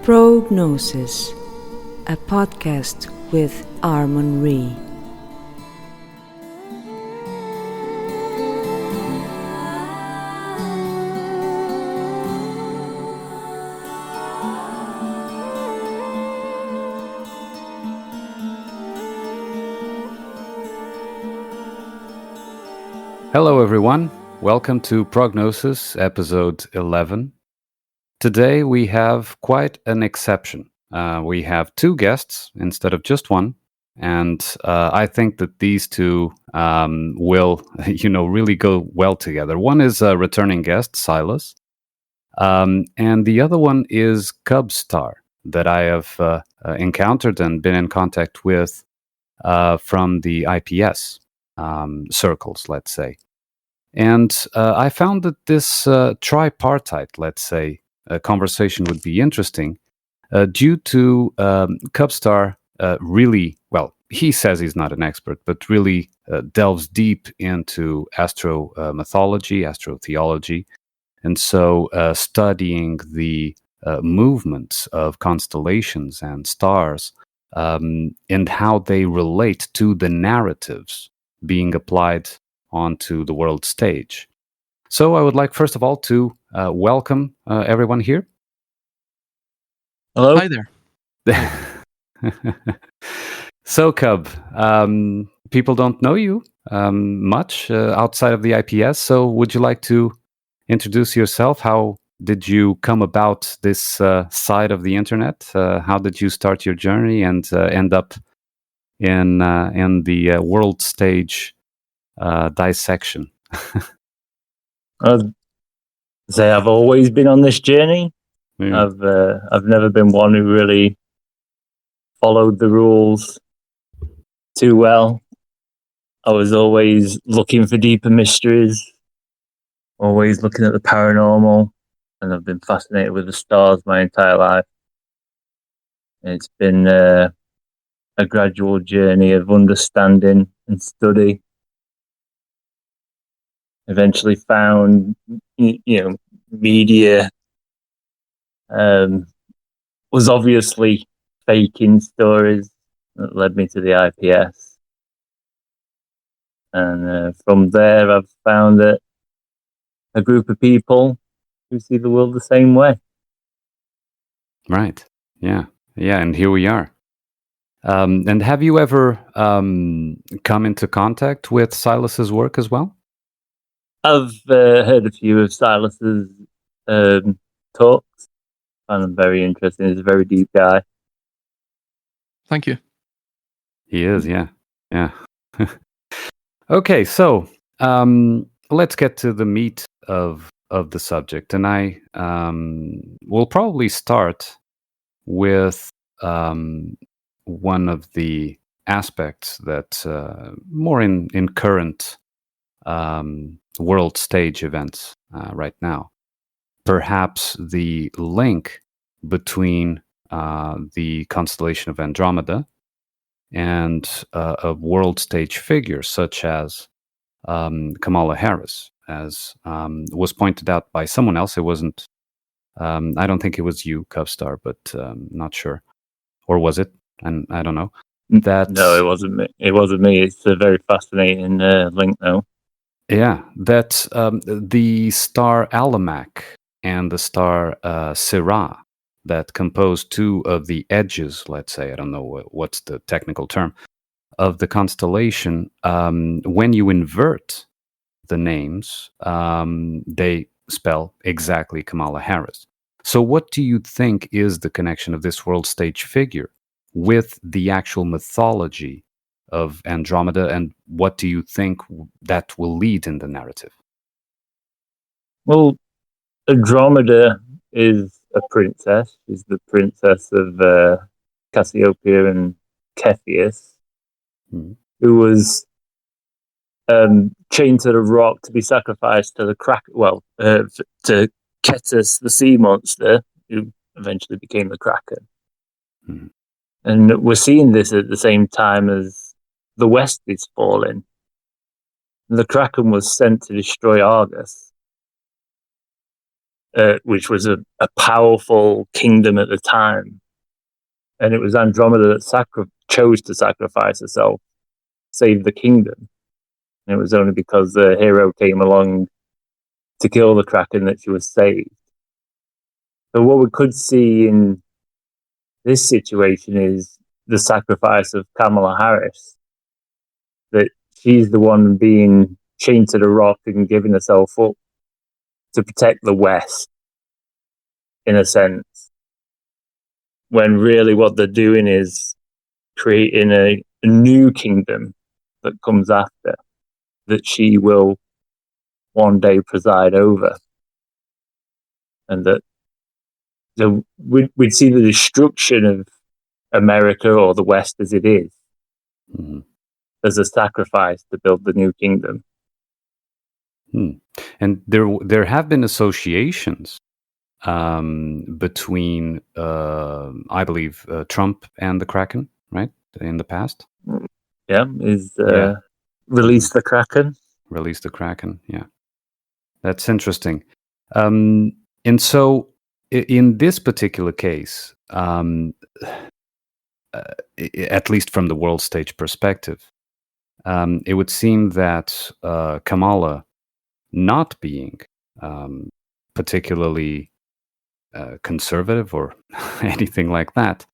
Prognosis, a podcast with Armunn righ. Hello everyone, welcome to Prognosis, episode 11. Today we have quite an exception. We have two guests instead of just one, and I think that these two will, really go well together. One is a returning guest, Silas, and the other one is Cubstar, that I have encountered and been in contact with from the IPS circles, let's say. And I found that this tripartite, let's say, conversation would be interesting due to Cubstar really, well, he says he's not an expert, but really delves deep into astro mythology, astrotheology, and so studying the movements of constellations and stars and how they relate to the narratives being applied onto the world stage. So I would like, first of all, to welcome everyone here. Hello. Hi there. So, Cub, people don't know you much outside of the IPS, so would you like to introduce yourself? How did you come about this side of the internet? How did you start your journey and end up in the world stage dissection? I'd say I've always been on this journey. I've never been one who really followed the rules too well. I was always looking for deeper mysteries, always looking at the paranormal, and I've been fascinated with the stars my entire life. It's been a gradual journey of understanding and study. Eventually found, media was obviously faking stories that led me to the IPS. And from there, I've found that a group of people who see the world the same way. Right. Yeah. And here we are. And have you ever come into contact with Silas's work as well? I've heard a few of Silas's talks. I find them very interesting. He's a very deep guy. Thank you. He is, yeah. Okay, so let's get to the meat of the subject, and I will probably start with one of the aspects that more in current world stage events right now. Perhaps the link between the constellation of Andromeda and a world stage figure such as Kamala Harris, as was pointed out by someone else. It wasn't, I don't think it was you, Cubstar, but not sure. Or was it? And I don't know. No, it wasn't me. It's a very fascinating link, though. Yeah, that the star Almanac and the star Syrah that compose two of the edges, let's say, I don't know what's the technical term, of the constellation, when you invert the names, they spell exactly Kamala Harris. So what do you think is the connection of this world stage figure with the actual mythology of Andromeda, and what do you think that will lead in the narrative? Well, Andromeda is a princess. She's the princess of Cassiopeia and Cepheus, who was chained to the rock to be sacrificed to the to Cetus, the sea monster, who eventually became the Kraken. And we're seeing this at the same time as the West is falling. The Kraken was sent to destroy Argus. which was a powerful kingdom at the time. And it was Andromeda that chose to sacrifice herself, save the kingdom. And it was only because the hero came along to kill the Kraken that she was saved. So what we could see in this situation is the sacrifice of Kamala Harris, that she's the one being chained to the rock and giving herself up to protect the West, in a sense, when really what they're doing is creating a new kingdom that comes after, that she will one day preside over. And that we'd see the destruction of America, or the West as it is, as a sacrifice to build the new kingdom. And there have been associations between, I believe, Trump and the Kraken, right? In the past. Yeah, release the Kraken. Release the Kraken. Yeah, that's interesting. And so, in this particular case, at least from the world stage perspective, it would seem that Kamala, not being particularly conservative or anything like that,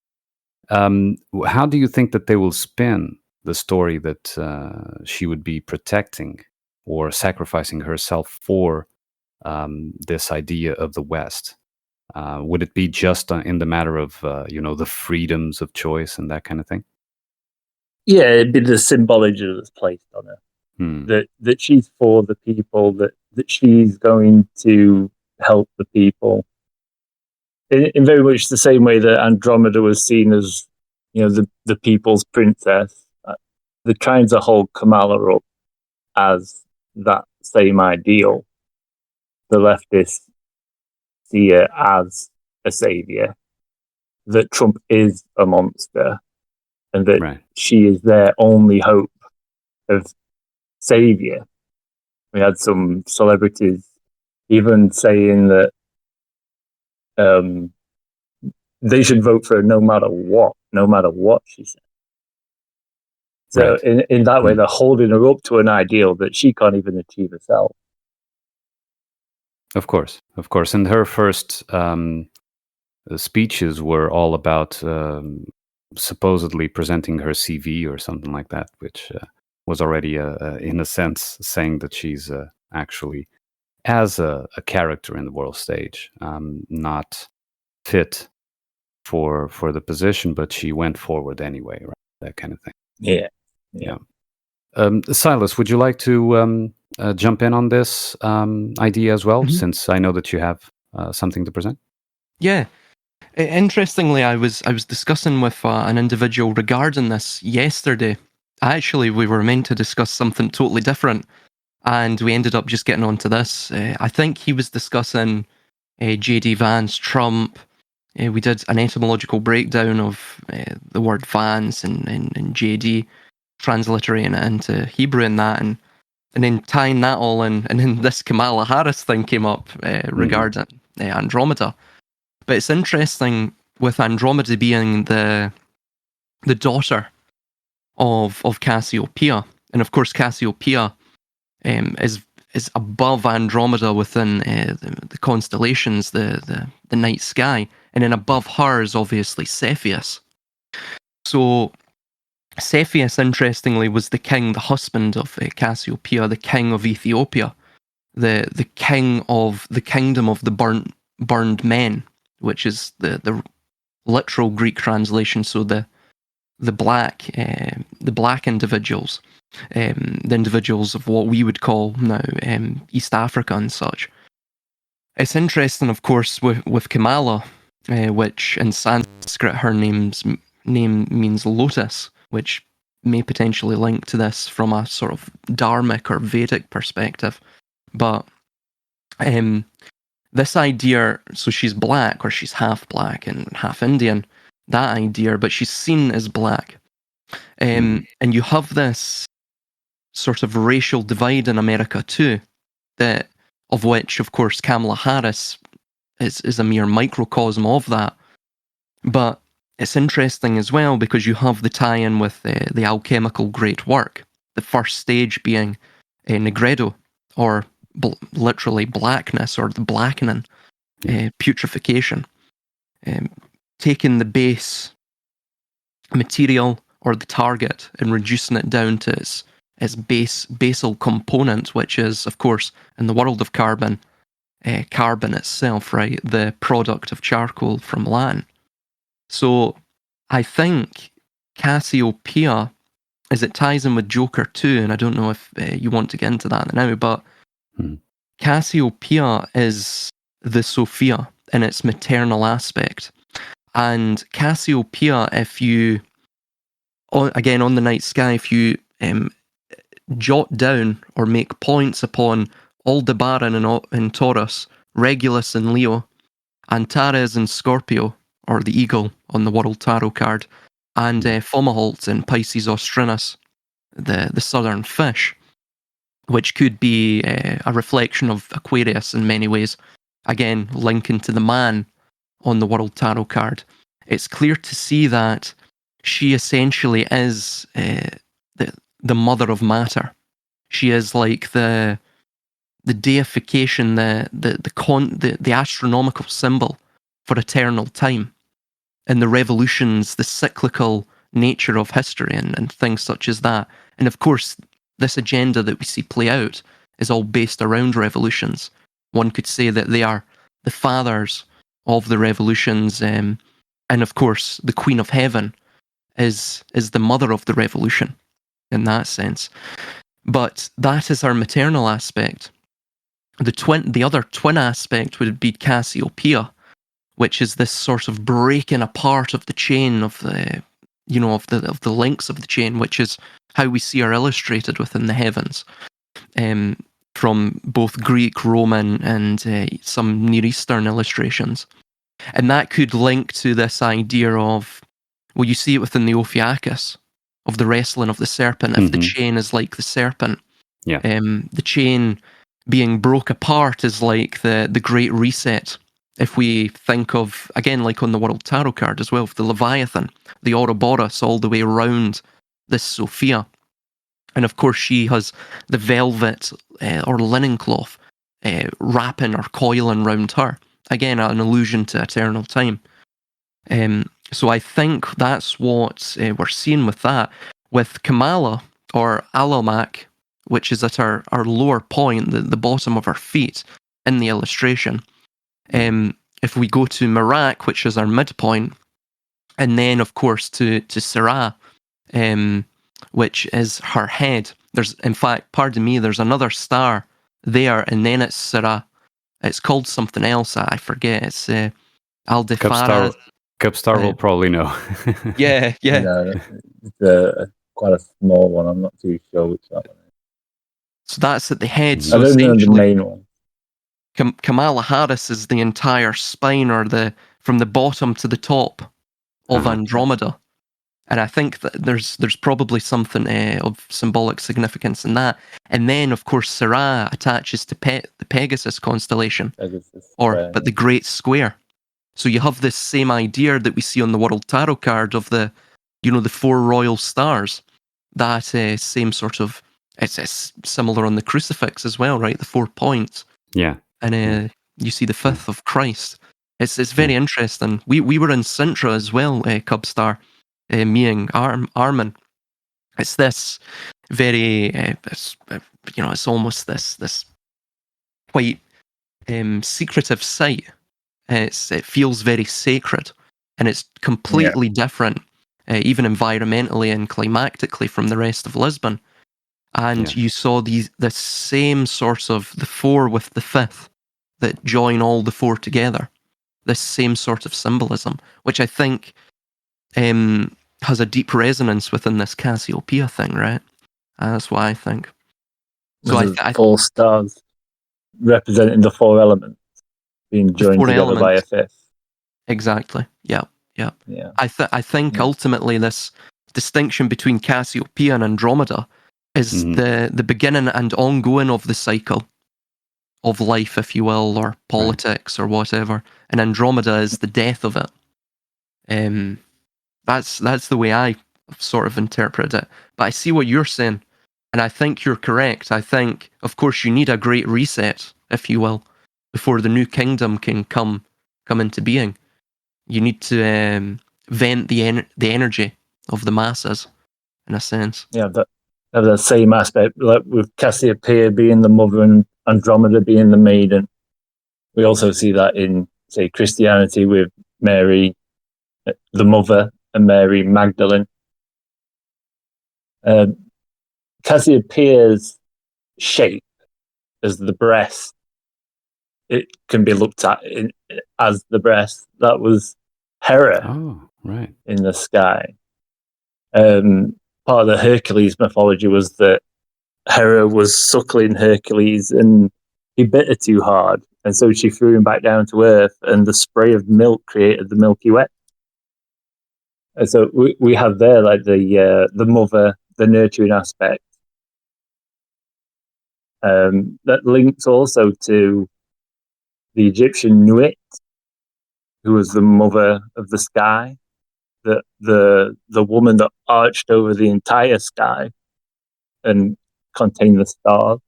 how do you think that they will spin the story that she would be protecting or sacrificing herself for this idea of the West? Would it be just in the matter of the freedoms of choice and that kind of thing? Yeah, it'd be the symbology that's placed on her. That she's for the people, that she's going to help the people. In very much the same way that Andromeda was seen as, the people's princess. They're trying to hold Kamala up as that same ideal. The leftists see her as a savior, that Trump is a monster, and that she is their only hope of savior. We had some celebrities even saying that they should vote for her no matter what she said. So in that way, they're holding her up to an ideal that she can't even achieve herself. Of course. And her first speeches were all about supposedly presenting her CV or something like that, which was already, in a sense, saying that she's actually, as a character in the world stage, not fit for the position, but she went forward anyway, right? That kind of thing. Yeah. Silas, would you like to jump in on this idea as well, since I know that you have something to present? Yeah. Interestingly, I was discussing with an individual regarding this yesterday. Actually, we were meant to discuss something totally different, and we ended up just getting onto this. I think he was discussing J.D. Vance, Trump. We did an etymological breakdown of the word Vance and J.D., transliterating it into Hebrew and that, and then tying that all in, and then this Kamala Harris thing came up regarding Andromeda. But it's interesting with Andromeda being the daughter of Cassiopeia, and of course Cassiopeia is above Andromeda within the constellations, the night sky, and then above her is obviously Cepheus. So Cepheus, interestingly, was the king, the husband of Cassiopeia, the king of Ethiopia, the king of the kingdom of the burned men, which is the literal Greek translation. So the black individuals, the individuals of what we would call now East Africa and such. It's interesting, of course, with Kamala, which in Sanskrit her name means lotus, which may potentially link to this from a sort of dharmic or Vedic perspective. But this idea, so she's black, or she's half black and half Indian, that idea, but she's seen as black. And you have this sort of racial divide in America too, of which, of course, Kamala Harris is a mere microcosm of that. But it's interesting as well because you have the tie-in with the alchemical great work, the first stage being nigredo, or literally blackness, or the blackening, putrefaction, taking the base material or the target and reducing it down to its basal component, which is, of course, in the world of carbon, carbon itself, right? The product of charcoal from Latin. So I think Cassiopeia, as it ties in with Joker too, and I don't know if you want to get into that now, but Cassiopeia is the Sophia in its maternal aspect. And Cassiopeia, if you, again on the night sky, if you jot down or make points upon Aldebaran in Taurus, Regulus in Leo, Antares in Scorpio, or the eagle on the World Tarot card, and Fomalhaut in Pisces Austrinus, the southern fish, which could be a reflection of Aquarius in many ways, again linking to the man on the World Tarot card. It's clear to see that she essentially is the mother of matter. She is like the deification, the astronomical symbol for eternal time, and the revolutions, the cyclical nature of history, and things such as that. And of course, this agenda that we see play out is all based around revolutions. One could say that they are the fathers of the revolutions, and of course, the Queen of Heaven is the mother of the revolution in that sense. But that is our maternal aspect. The other twin aspect would be Cassiopeia, which is this sort of breaking apart of the chain of the links of the chain, which is how we see are illustrated within the heavens, from both Greek, Roman, and some Near Eastern illustrations. And that could link to this idea of, well, you see it within the Ophiuchus, of the wrestling of the serpent. If the chain is like the serpent, the chain being broke apart is like the Great Reset. If we think of, again, like on the World Tarot card as well, the Leviathan, the Ouroboros, all the way around this Sophia. And of course, she has the velvet or linen cloth wrapping or coiling around her. Again, an allusion to eternal time. So I think that's what we're seeing with that. With Kamala, or Alamak, which is at our lower point, the bottom of our feet in the illustration. If we go to Merak, which is our midpoint, and then of course to Sarah, which is her head. There's, in fact, pardon me, there's another star there, and then it's Sarah. It's called something else, I forget. It's Aldefara. Cubstar will probably know. Yeah. It's quite a small one. I'm not too sure which that one is. So that's at the head. I So don't know the essentially, main one. Kamala Harris is the entire spine, or from the bottom to the top of Andromeda. And I think that there's probably something of symbolic significance in that. And then, of course, Sarah attaches to the Pegasus constellation, but the Great Square. So you have this same idea that we see on the World Tarot card of the four royal stars. That same sort of, it's similar on the crucifix as well, right? The 4 points. Yeah. And you see the fifth of Christ. It's very interesting. We were in Sintra as well, Cubstar, me and Armunn. It's this very, it's almost this quite secretive site. It feels very sacred, and it's completely different, even environmentally and climatically, from the rest of Lisbon. And you saw the same sorts of the four with the fifth that join all the four together. This same sort of symbolism, which I think has a deep resonance within this Cassiopeia thing, right? That's what I think. So I 4 stars representing the 4 elements being joined together by a fifth. Exactly. Yeah. I think ultimately this distinction between Cassiopeia and Andromeda is the beginning and ongoing of the cycle of life, if you will, or politics or whatever, and Andromeda is the death of it. That's the way I sort of interpret it. But I see what you're saying, and I think you're correct. I think, of course, you need a great reset, if you will, before the new kingdom can come into being. You need to vent the energy of the masses, in a sense. Yeah, that same aspect, like with Cassiopeia being the mother and Andromeda being the maiden. We also see that in, say, Christianity with Mary, the mother, and Mary Magdalene. Cassiopeia's shape as the breast, it can be looked at as the breast. That was Hera in the sky. Part of the Hercules mythology was that Hera was suckling Hercules and he bit her too hard, and so she threw him back down to earth, and the spray of milk created the Milky Way. And so we have there like the mother, the nurturing aspect. That links also to the Egyptian Nuit, who was the mother of the sky, the woman that arched over the entire sky and contained the stars.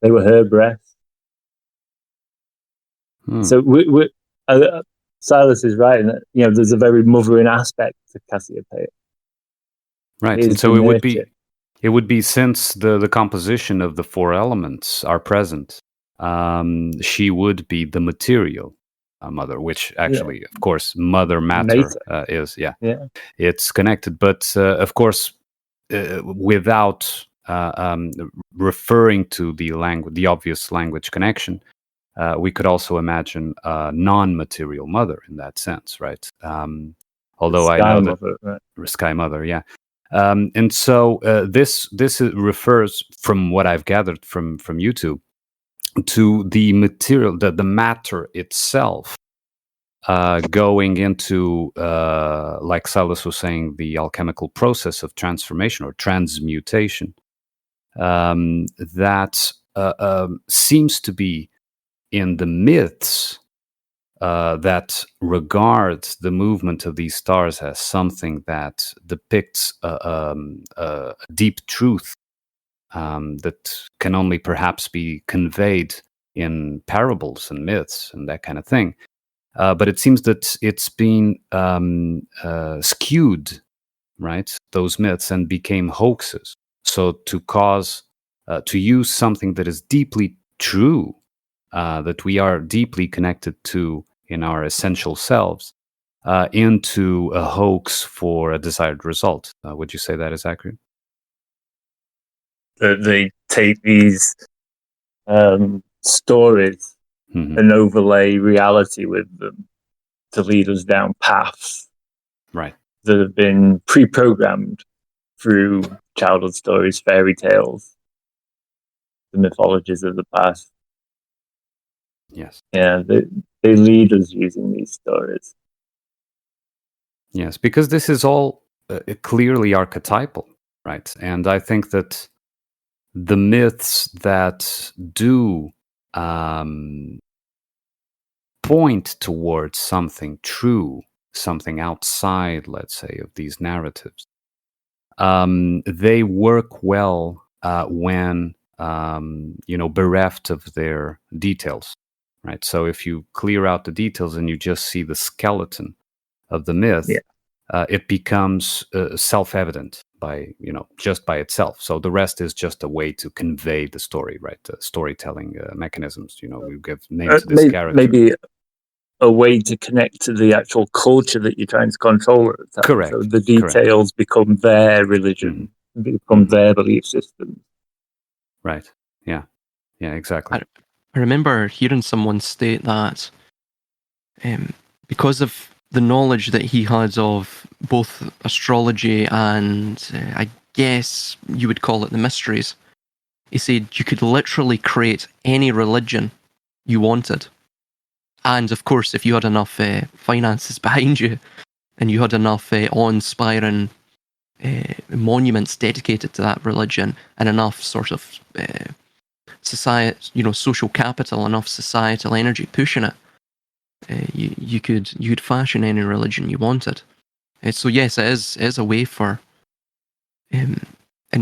They were her breasts. So Silas is right in that, there's a very mothering aspect to Cassiopeia. Right, and so it would be since the composition of the four elements are present, she would be the material mother, which actually, of course, mother matter is. It's connected, but of course, without referring to the obvious language connection, we could also imagine a non-material mother in that sense, right? Although I know that Sky Mother, and so this refers, from what I've gathered from YouTube, to the material, the matter itself, going into, like Silas was saying, the alchemical process of transformation or transmutation. That seems to be in the myths that regard the movement of these stars as something that depicts a deep truth that can only perhaps be conveyed in parables and myths and that kind of thing. But it seems that it's been skewed, right, those myths, and became hoaxes. So to use something that is deeply true, that we are deeply connected to in our essential selves, into a hoax for a desired result. Would you say that is accurate? They take these stories and overlay reality with them to lead us down paths that have been pre-programmed through childhood stories, fairy tales, the mythologies of the past. Yes. Yeah, they lead us using these stories. Yes, because this is all clearly archetypal, right? And I think that the myths that do point towards something true, something outside, let's say, of these narratives, they work well when bereft of their details, right? So if you clear out the details and you just see the skeleton of the myth, it becomes self-evident just by itself. So the rest is just a way to convey the story, right? Storytelling mechanisms. We give names to this character. Maybe a way to connect to the actual culture that you're trying to control at the time. Correct. So the details become their religion, become their belief system. Right. Yeah. Yeah, exactly. I remember hearing someone state that because of the knowledge that he had of both astrology and I guess you would call it the mysteries, he said you could literally create any religion you wanted. And of course, if you had enough finances behind you and you had enough awe-inspiring monuments dedicated to that religion and enough sort of society, social capital, enough societal energy pushing it, you could fashion any religion you wanted. So yes, it is a way for, in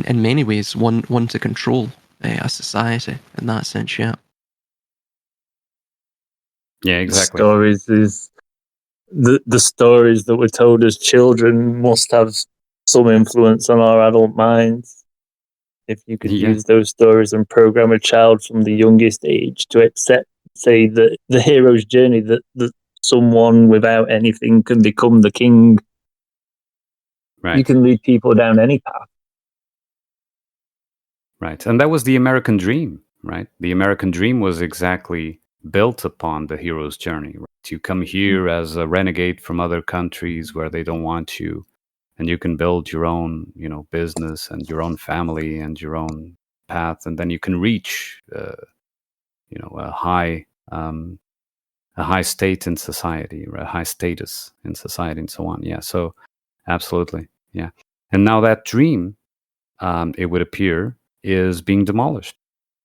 many ways, one to control a society in that sense. Yeah. Yeah, exactly. The stories that were told as children must have some influence on our adult minds. If you could use those stories and program a child from the youngest age to accept, say, the hero's journey, that someone without anything can become the king. Right. You can lead people down any path. Right. And that was the American dream, right? The American dream was exactly built upon the hero's journey. Right? You come here as a renegade from other countries where they don't want you, and you can build your own, business and your own family and your own path, and then you can reach, a high state in society, a high status in society, and so on. Yeah. So, absolutely, yeah. And now that dream, it would appear, is being demolished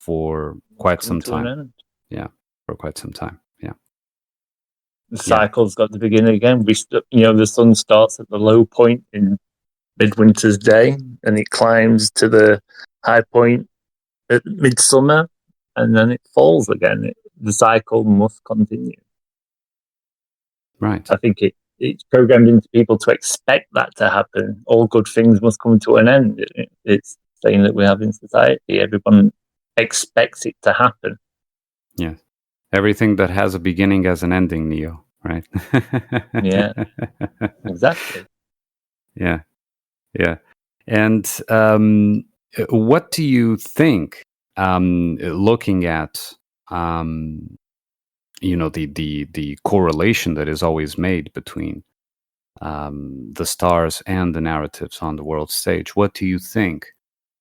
for quite some time. Yeah, for quite some time. Yeah. The cycle's got to begin again. The sun starts at the low point in midwinter's day, and it climbs to the high point at midsummer, and then it falls again. The cycle must continue. Right. I think it's programmed into people to expect that to happen. All good things must come to an end. It's saying that we have in society. Everyone expects it to happen. Yeah. Everything that has a beginning has an ending, Neo, right? Yeah, exactly. Yeah. Yeah. And what do you think, looking at, the correlation that is always made between the stars and the narratives on the world stage, what do you think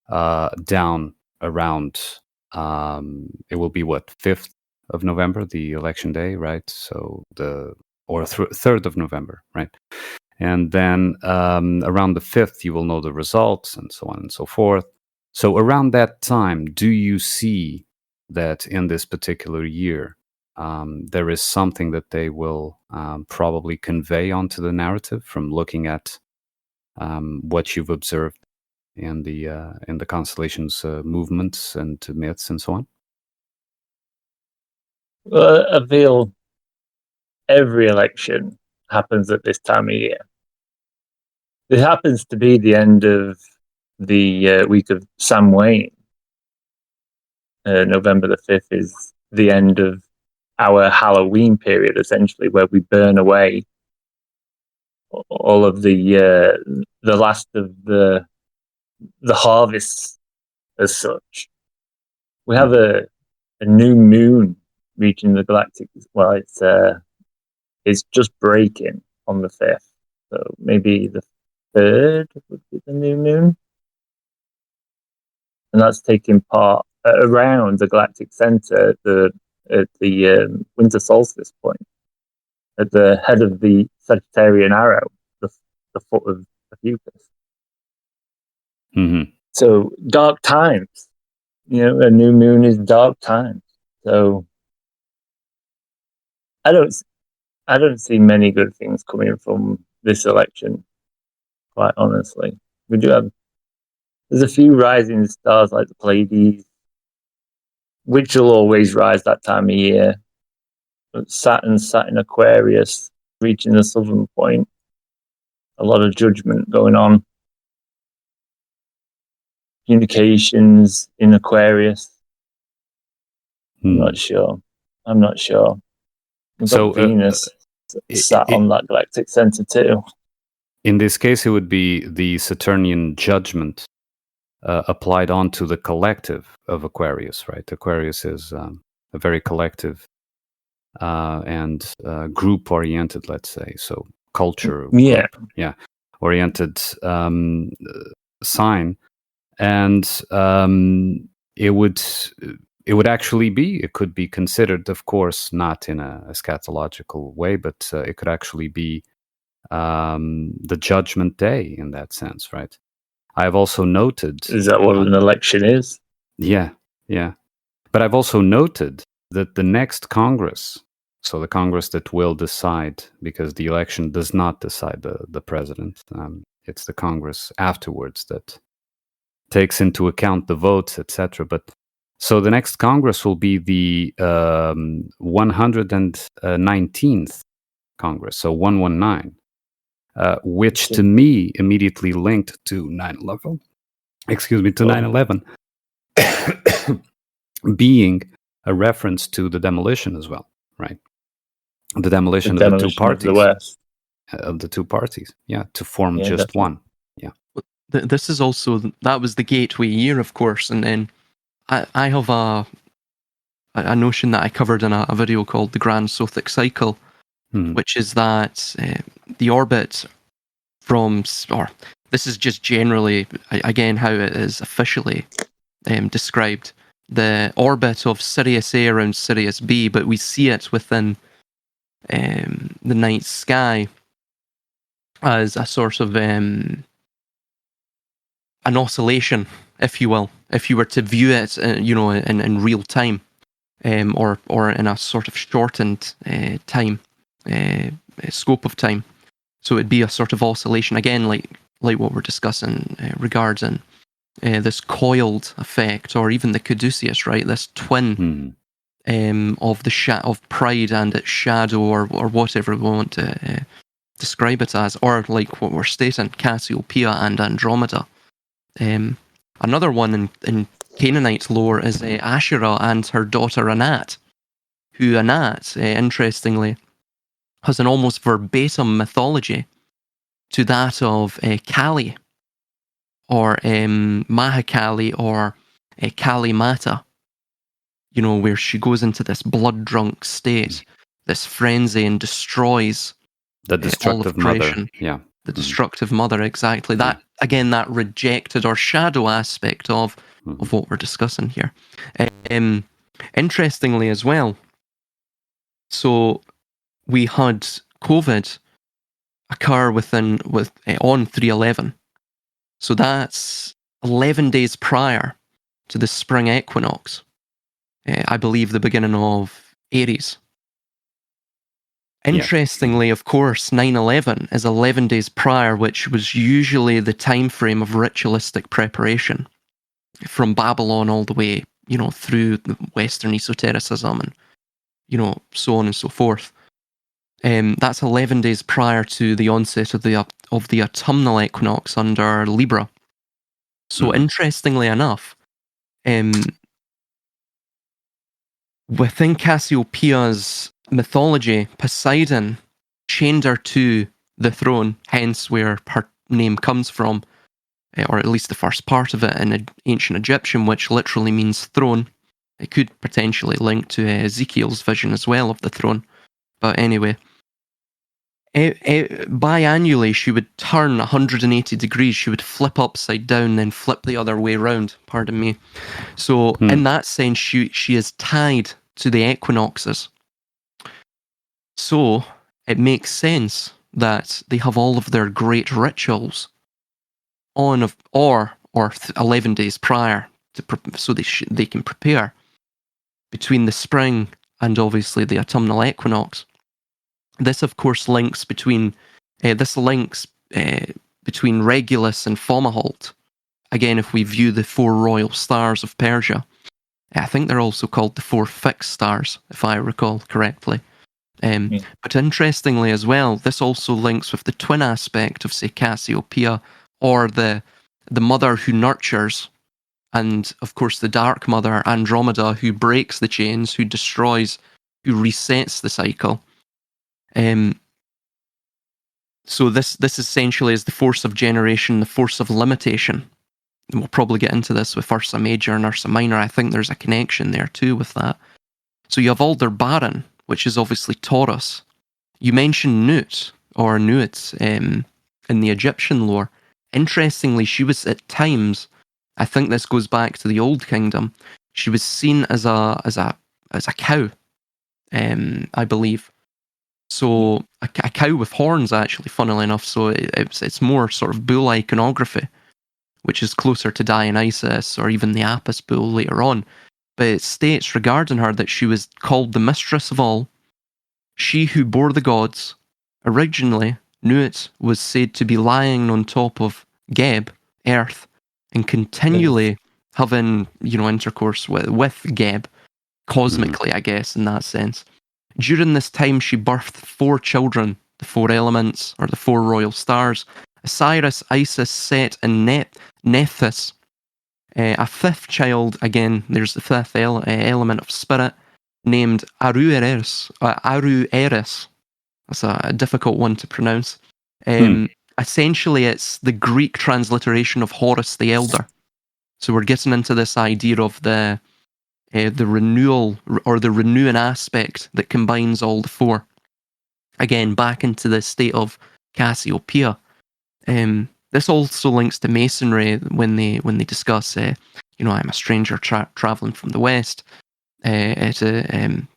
down around, it will be 5th of November, the election day, right? So 3rd of November, right? And then around the 5th, you will know the results and so on and so forth. So around that time, do you see that in this particular year, there is something that they will probably convey onto the narrative from looking at what you've observed in the constellations movements and myths and so on? I feel every election happens at this time of year. It happens to be the end of the week of Samhain. November the 5th is the end of our Halloween period, essentially, where we burn away all of the last of the harvests as such. We have a new moon reaching the galactic. Well, it's just breaking on the 5th, so maybe the 3rd would be the new moon, and that's taking part around the galactic center at the winter solstice point, at the head of the Sagittarian arrow, the foot of Ophiuchus. Mm-hmm. So dark times. A new moon is dark times. So I don't see many good things coming from this election, quite honestly. There's a few rising stars like the Pleiades, which will always rise that time of year. But Saturn sat in Aquarius, reaching the southern point. A lot of judgment going on. Communications in Aquarius. I'm not sure. We've got Venus sat on that galactic center too. In this case, it would be the Saturnian judgment applied onto the collective of Aquarius, right? Aquarius is a very collective and group-oriented, let's say. So culture, oriented sign. And it could be considered, of course, not in a eschatological way, but it could actually be the judgment day in that sense, right? I've also noted... Is that what an election is? Yeah. But I've also noted that the next Congress, so the Congress that will decide, because the election does not decide the president, it's the Congress afterwards that takes into account the votes, etc. But so the next Congress will be the 119th Congress, so 119, which to me immediately linked to 9/11. Excuse me, to 9/11 being a reference to the demolition as well, right? The demolition of the two parties. Of the West. Of the two parties, yeah, to form just definitely. one. Yeah. This is also, that was the gateway year, of course, and then I have a notion that I covered in a video called the Grand Sothic Cycle, which is that the orbit from, or this is just generally, again, how it is officially described, the orbit of Sirius A around Sirius B, but we see it within the night sky as a sort of an oscillation, if you will, if you were to view it, in real time, or in a sort of shortened time, scope of time. So it'd be a sort of oscillation, again, like what we're discussing regarding this coiled effect, or even the caduceus, right? This twin of the of pride and its shadow, or whatever we want to describe it as, or like what we're stating, Cassiopeia and Andromeda. Another one in Canaanite lore is Asherah and her daughter Anat, who Anat, interestingly, has an almost verbatim mythology to that of Kali, or Mahakali, or Kali Mata, where she goes into this blood-drunk state, this frenzy, and destroys the destructive mother. Yeah. The destructive mother, exactly. That, again, that rejected or shadow aspect of what we're discussing here. Interestingly as well, so we had COVID occur on 3/11. So that's 11 days prior to the spring equinox. I believe the beginning of Aries. Interestingly, of course, 9/11 is 11 days prior, which was usually the time frame of ritualistic preparation from Babylon all the way, through the Western esotericism and, so on and so forth. That's 11 days prior to the onset of the autumnal equinox under Libra. So interestingly enough, within Cassiopeia's mythology, Poseidon chained her to the throne, hence where her name comes from, or at least the first part of it in ancient Egyptian, which literally means throne. It could potentially link to Ezekiel's vision as well of the throne. But anyway, biannually she would turn 180 degrees. She would flip upside down, then flip the other way around, pardon me. So in that sense, she is tied to the equinoxes. So it makes sense that they have all of their great rituals on or 11 days prior, so they can prepare between the spring and obviously the autumnal equinox. This, of course, links between Regulus and Fomalhaut. Again, if we view the four royal stars of Persia, I think they're also called the four fixed stars, if I recall correctly. But interestingly as well, this also links with the twin aspect of, say, Cassiopeia, or the mother who nurtures, and of course the dark mother, Andromeda, who breaks the chains, who destroys, who resets the cycle. So this essentially is the force of generation, the force of limitation. And we'll probably get into this with Ursa Major and Ursa Minor. I think there's a connection there too with that. So you have Aldebaran, which is obviously Taurus. You mentioned Nut, or Nuit, in the Egyptian lore. Interestingly, she was at times, I think this goes back to the Old Kingdom, she was seen as a cow, I believe. So a cow with horns, actually, funnily enough. So it's more sort of bull iconography, which is closer to Dionysus or even the Apis bull later on. but it states regarding her that she was called the mistress of all, she who bore the gods. Originally, Nuit was said to be lying on top of Geb, Earth, and continually having, intercourse with Geb, cosmically, I guess, in that sense. During this time, she birthed 4 children, the 4 elements, or the 4 royal stars: Osiris, Isis, Set, and Nephthys. A 5th child, again, there's the 5th element of spirit, named Arueris. That's a difficult one to pronounce. Essentially, it's the Greek transliteration of Horus the Elder. So we're getting into this idea of the renewal, or the renewing aspect that combines all the 4. Again, back into the state of Cassiopeia. This also links to Masonry when they discuss, I'm a stranger traveling from the West. I'm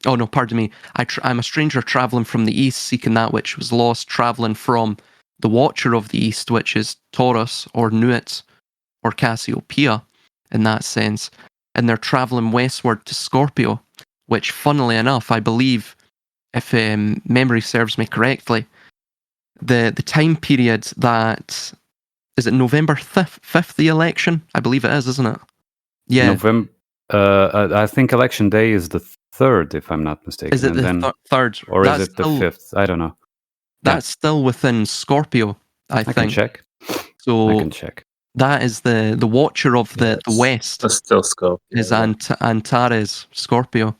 a stranger traveling from the East, seeking that which was lost, traveling from the Watcher of the East, which is Taurus or Nuit or Cassiopeia in that sense. And they're traveling westward to Scorpio, which, funnily enough, I believe, if memory serves me correctly, the time period that, is it November 5th, the election? I believe it is, isn't it? Yeah. November. I think election day is the 3rd, if I'm not mistaken. Is it the 3rd? Or is it the 5th? I don't know. That's still within Scorpio, I think. Can check. So I can check. That is the Watcher of the West. That's still Scorpio. Is Antares, Scorpio.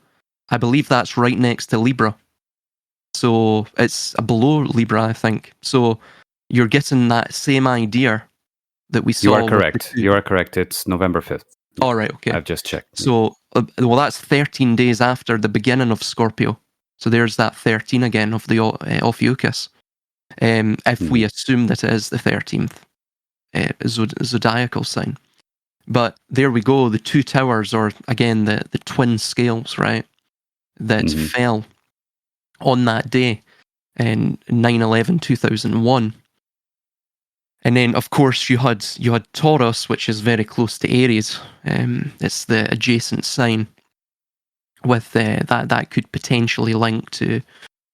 I believe that's right next to Libra. So it's below Libra, I think. So you're getting that same idea that we saw. You are correct. You are correct. It's November 5th. All right, okay. I've just checked. So, that's 13 days after the beginning of Scorpio. So there's that 13 again of the Ophiuchus. If we assume that it is the 13th zodiacal sign. But there we go, the 2 towers, or again, the twin scales, right, that fell on that day in 9/11/2001. And then, of course, you had Taurus, which is very close to Aries. It's the adjacent sign. With that could potentially link to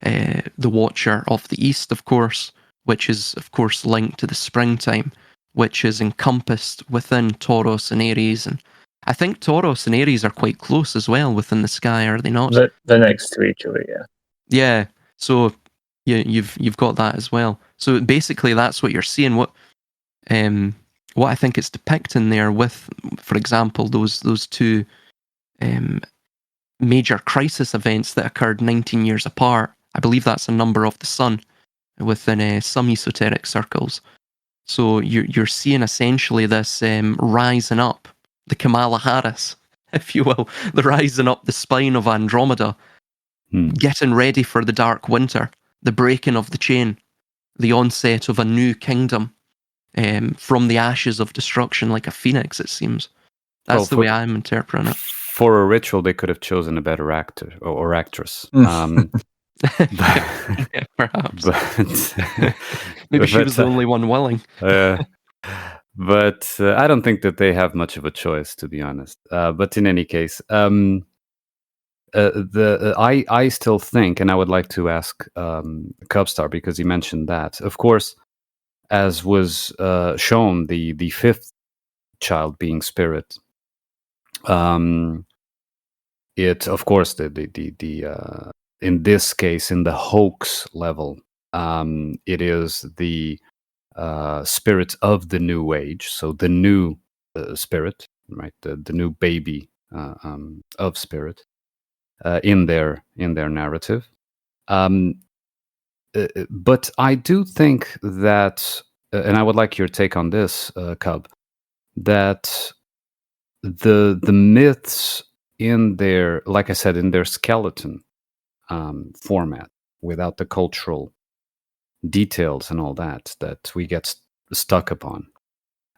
the Watcher of the East, of course, which is, of course, linked to the springtime, which is encompassed within Taurus and Aries. And I think Taurus and Aries are quite close as well within the sky, are they not? They're next to each other, yeah. Yeah. So you've got that as well. So basically, that's what you're seeing. What I think it's depicting there with, for example, those 2 major crisis events that occurred 19 years apart. I believe that's a number of the sun within some esoteric circles. So you're seeing essentially this rising up, the Kamala Harris, if you will, the rising up the spine of Andromeda, getting ready for the dark winter, the breaking of the chain, the onset of a new kingdom from the ashes of destruction, like a phoenix, it seems. That's the way I'm interpreting it. For a ritual, they could have chosen a better actor or actress. Yeah, perhaps. Maybe she was the only one willing. But I don't think that they have much of a choice, to be honest. But in any case, I still think, and I would like to ask Cubstar, because he mentioned that. Of course, as was shown, the 5th child being Spirit. It, of course, the in this case, in the hoax level, it is the spirit of the new age, so the new spirit, right? The new baby of spirit in their narrative. But I do think that, and I would like your take on this, Cub, that the myths in their, like I said, in their skeleton format, without the cultural details and all that we get stuck upon,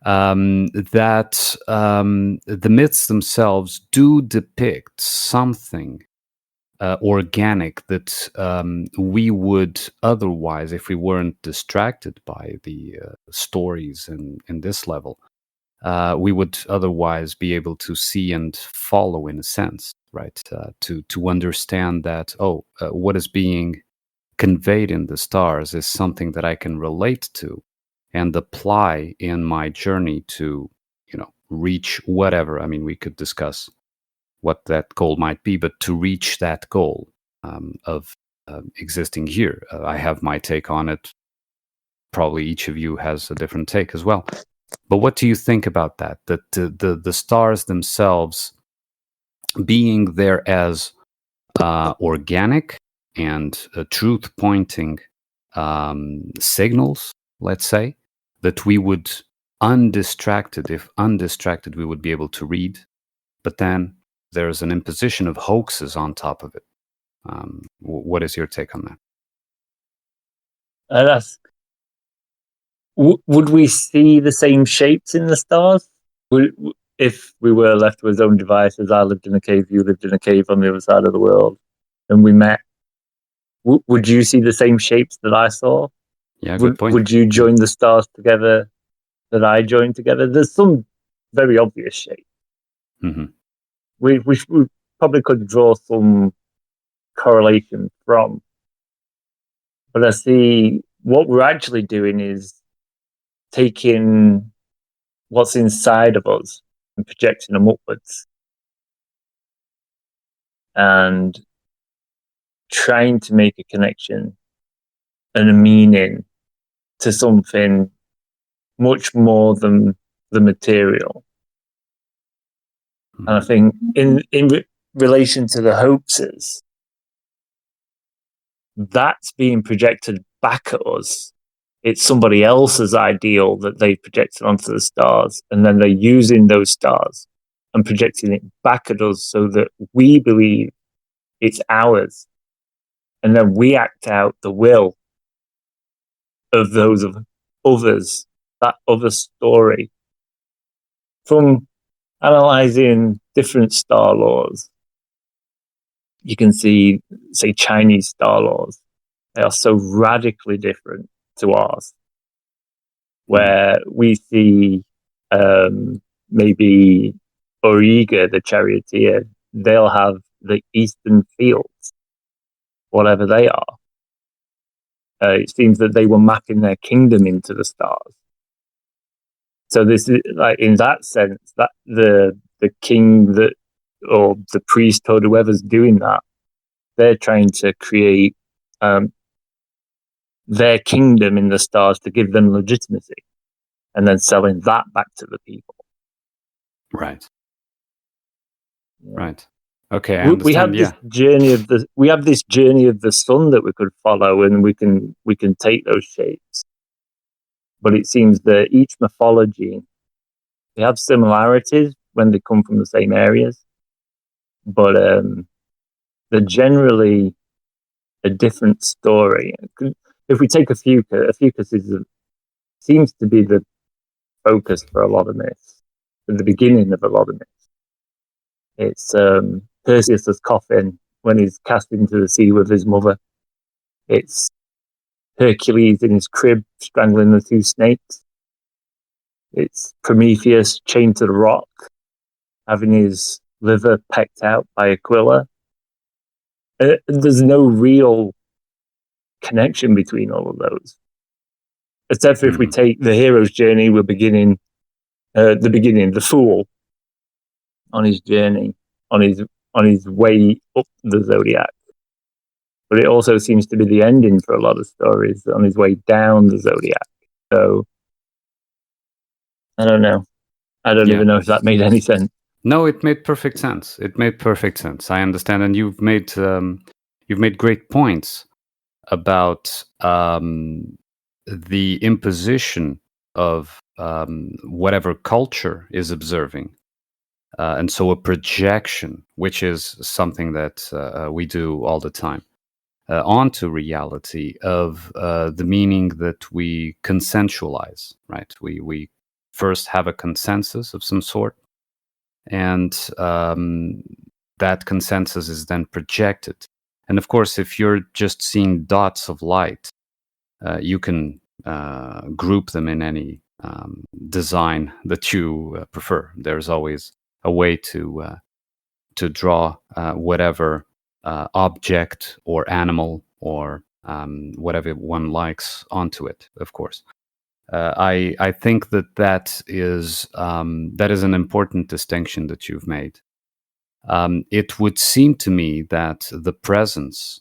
that the myths themselves do depict something organic that we would otherwise, if we weren't distracted by the stories in this level, we would otherwise be able to see and follow, in a sense, right? To understand that, what is being conveyed in the stars is something that I can relate to and apply in my journey to, reach whatever. I mean, we could discuss what that goal might be, but to reach that goal of existing here. I have my take on it. Probably each of you has a different take as well. But what do you think about that? That the stars themselves being there as organic and truth-pointing signals, let's say, that we would if undistracted, we would be able to read. But then there's an imposition of hoaxes on top of it. What is your take on that? Would we see the same shapes in the stars? If we were left with our own devices, I lived in a cave, you lived in a cave on the other side of the world, and we met, would you see the same shapes that I saw? Yeah, good point. Would you join the stars together that I joined together? There's some very obvious shapes. Mm-hmm. We probably could draw some correlation from. But I see what we're actually doing is taking what's inside of us and projecting them upwards. And trying to make a connection and a meaning to something much more than the material. Mm-hmm. And I think in relation to the hoaxes, that's being projected back at us. It's somebody else's ideal that they projected onto the stars, and then they're using those stars and projecting it back at us so that we believe it's ours. And then we act out the will of those of others, that other story. From analyzing different star laws, you can see, say, Chinese star laws. They are so radically different to ours, where we see maybe righ, the charioteer, they'll have the eastern fields, whatever they are. It seems that they were mapping their kingdom into the stars. So this is, like, in that sense, that the king that, or the priesthood, whoever's doing that, they're trying to create their kingdom in the stars to give them legitimacy, and then selling that back to the people. Right. Yeah. Right. Okay, I understand. We have this journey of the sun that we could follow, and we can take those shapes. But it seems that each mythology, they have similarities when they come from the same areas, but they're generally a different story. If we take Fucus seems to be the focus for a lot of myths, at the beginning of a lot of myths. It's Perseus' coffin when he's cast into the sea with his mother. It's Hercules in his crib strangling the two snakes. It's Prometheus chained to the rock, having his liver pecked out by Aquila. There's no real connection between all of those. Except for if we take the hero's journey, we're beginning the fool on his journey, on his way up the zodiac. But it also seems to be the ending for a lot of stories, on his way down the zodiac. So I don't know. I don't even know if that made any sense. No, it made perfect sense. I understand, and you've made great points about the imposition of whatever culture is observing. And so a projection, which is something that we do all the time, onto reality of the meaning that we consensualize, right? We first have a consensus of some sort, and that consensus is then projected. And of course, if you're just seeing dots of light, you can group them in any design that you prefer. There's always a way to draw whatever object or animal or whatever one likes onto it, of course. I think that is an important distinction that you've made. It would seem to me that the presence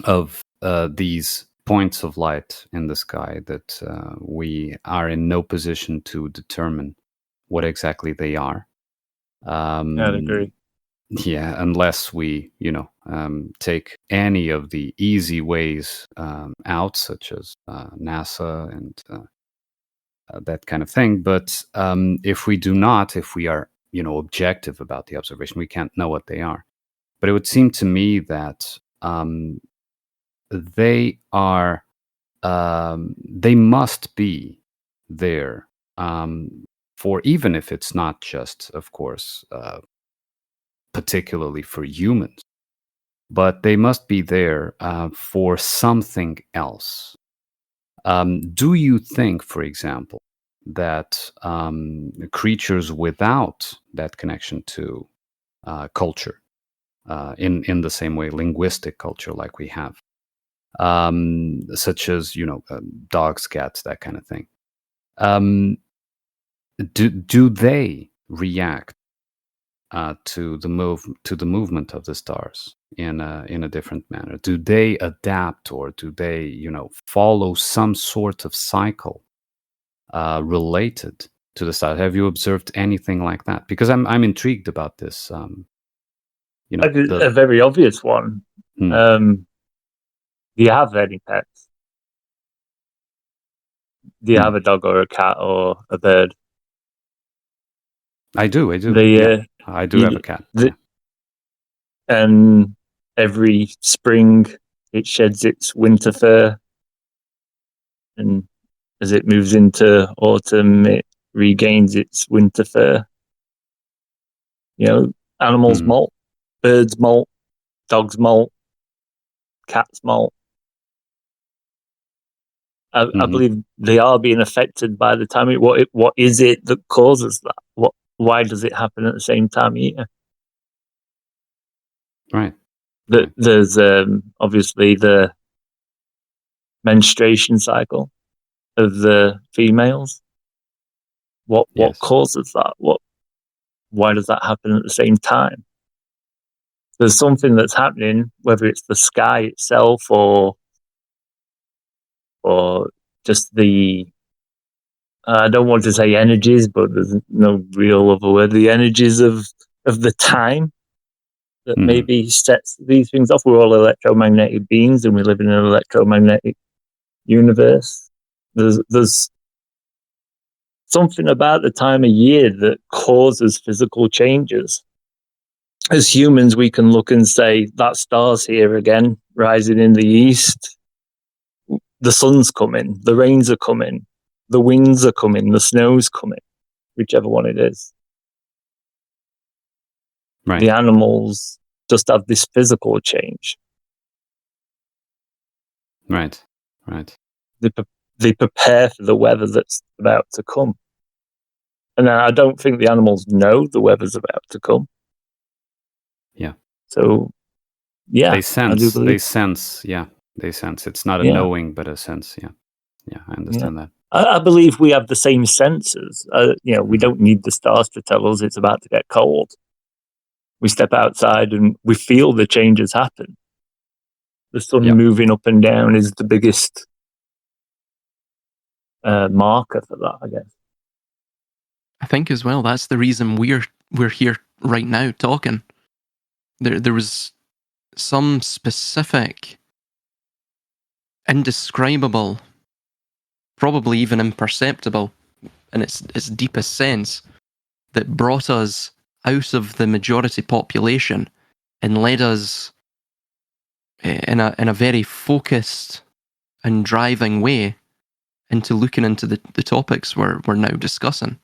of these points of light in the sky, that we are in no position to determine what exactly they are. I'd agree. Yeah, unless we, take any of the easy ways out, such as NASA and that kind of thing. But if we do not, if we are, objective about the observation, we can't know what they are. But it would seem to me that they are, they must be there for, even if it's not just, of course, particularly for humans, but they must be there for something else. Do you think, for example, that creatures without that connection to culture, in the same way, linguistic culture like we have, such as dogs, cats, that kind of thing, do they react to the movement of the stars in a different manner? Do they adapt, or do they follow some sort of cycle related to the stars? Have you observed anything like that? Because I'm intrigued about this. A very obvious one. Do you have any pets? Do you have a dog or a cat or a bird? I do. I do have a cat. And every spring it sheds its winter fur, and as it moves into autumn, it regains its winter fur. Animals molt, birds molt, dogs molt, cats molt. I believe they are being affected by the timing. What is it that causes that? Why does it happen at the same time of year? Right. There's obviously the menstruation cycle of the females. What causes that? Why does that happen at the same time? There's something that's happening, whether it's the sky itself or just the, I don't want to say energies, but there's no real other word. The energies of the time that maybe sets these things off. We're all electromagnetic beings, and we live in an electromagnetic universe. There's something about the time of year that causes physical changes. As humans, we can look and say, that star's here again, rising in the east. The sun's coming, the rains are coming, the winds are coming, the snow's coming, whichever one it is. Right. The animals just have this physical change. Right. They prepare for the weather that's about to come. And I don't think the animals know the weather's about to come. Yeah. So, yeah. They sense. Yeah. They sense. It's not a knowing, but a sense. Yeah. Yeah, I understand that. I believe we have the same senses. We don't need the stars to tell us it's about to get cold. We step outside and we feel the changes happen. The sun moving up and down is the biggest marker for that, I guess. I think as well, that's the reason we're here right now talking. There was some specific, indescribable, probably even imperceptible in its deepest sense, that brought us out of the majority population and led us in a very focused and driving way into looking into the topics we're now discussing.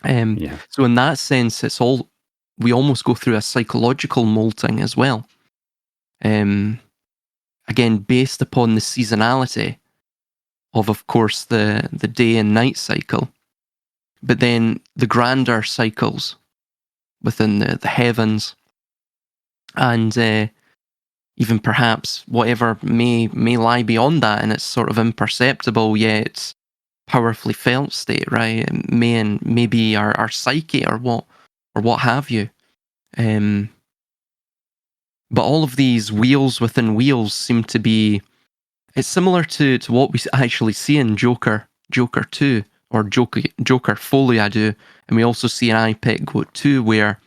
So in that sense, we almost go through a psychological molting as well. Again, based upon the seasonality of course, the day and night cycle, but then the grander cycles within the heavens, and even perhaps whatever may lie beyond that, and it's sort of imperceptible yet powerfully felt state, right? It may be our psyche or what have you. But all of these wheels within wheels seem to be. It's similar to what we actually see in Joker 2, or Joker Folie à Deux, and we also see in IPEC Goat 2, where,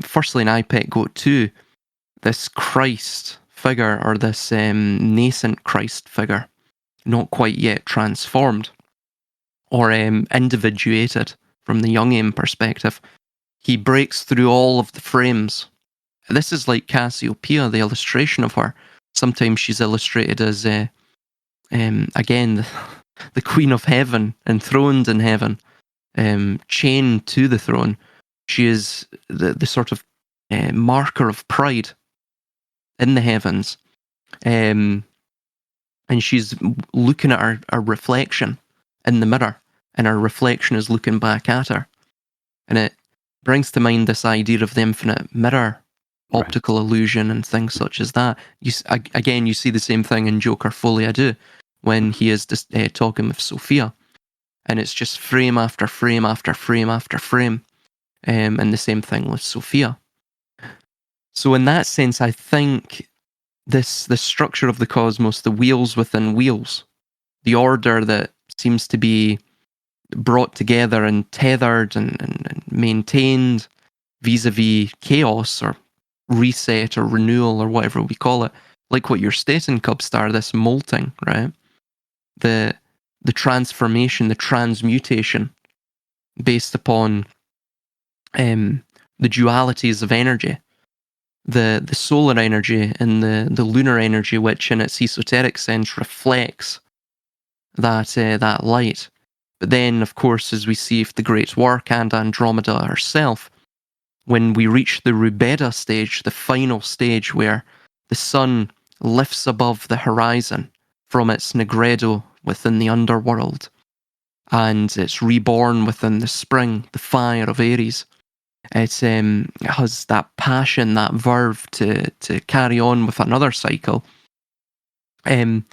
firstly in IPEC Goat 2, this Christ figure, or this nascent Christ figure, not quite yet transformed, or individuated from the Jungian perspective, he breaks through all of the frames. This is like Cassiopeia, the illustration of her. Sometimes she's illustrated as, again, the Queen of Heaven, enthroned in heaven, chained to the throne. She is the sort of marker of pride in the heavens. And she's looking at her reflection in the mirror, and her reflection is looking back at her. And it brings to mind this idea of the infinite mirror, optical illusion, and things such as that. You see the same thing in Joker Folie à Deux, when he is talking with Sophia, and it's just frame after frame after frame after frame, and the same thing with Sophia. So in that sense, I think this structure of the cosmos, the wheels within wheels, the order that seems to be brought together and tethered and maintained vis-a-vis chaos, or reset, or renewal, or whatever we call it, like what you're stating, Cubstar, this molting, right? The transformation, the transmutation, based upon the dualities of energy, the solar energy and the lunar energy, which in its esoteric sense reflects that light. But then, of course, as we see with the Great Work and Andromeda herself, when we reach the Rubeda stage, the final stage where the sun lifts above the horizon from its Negredo within the underworld, and it's reborn within the spring, the fire of Aries. It has that passion, that verve to carry on with another cycle. The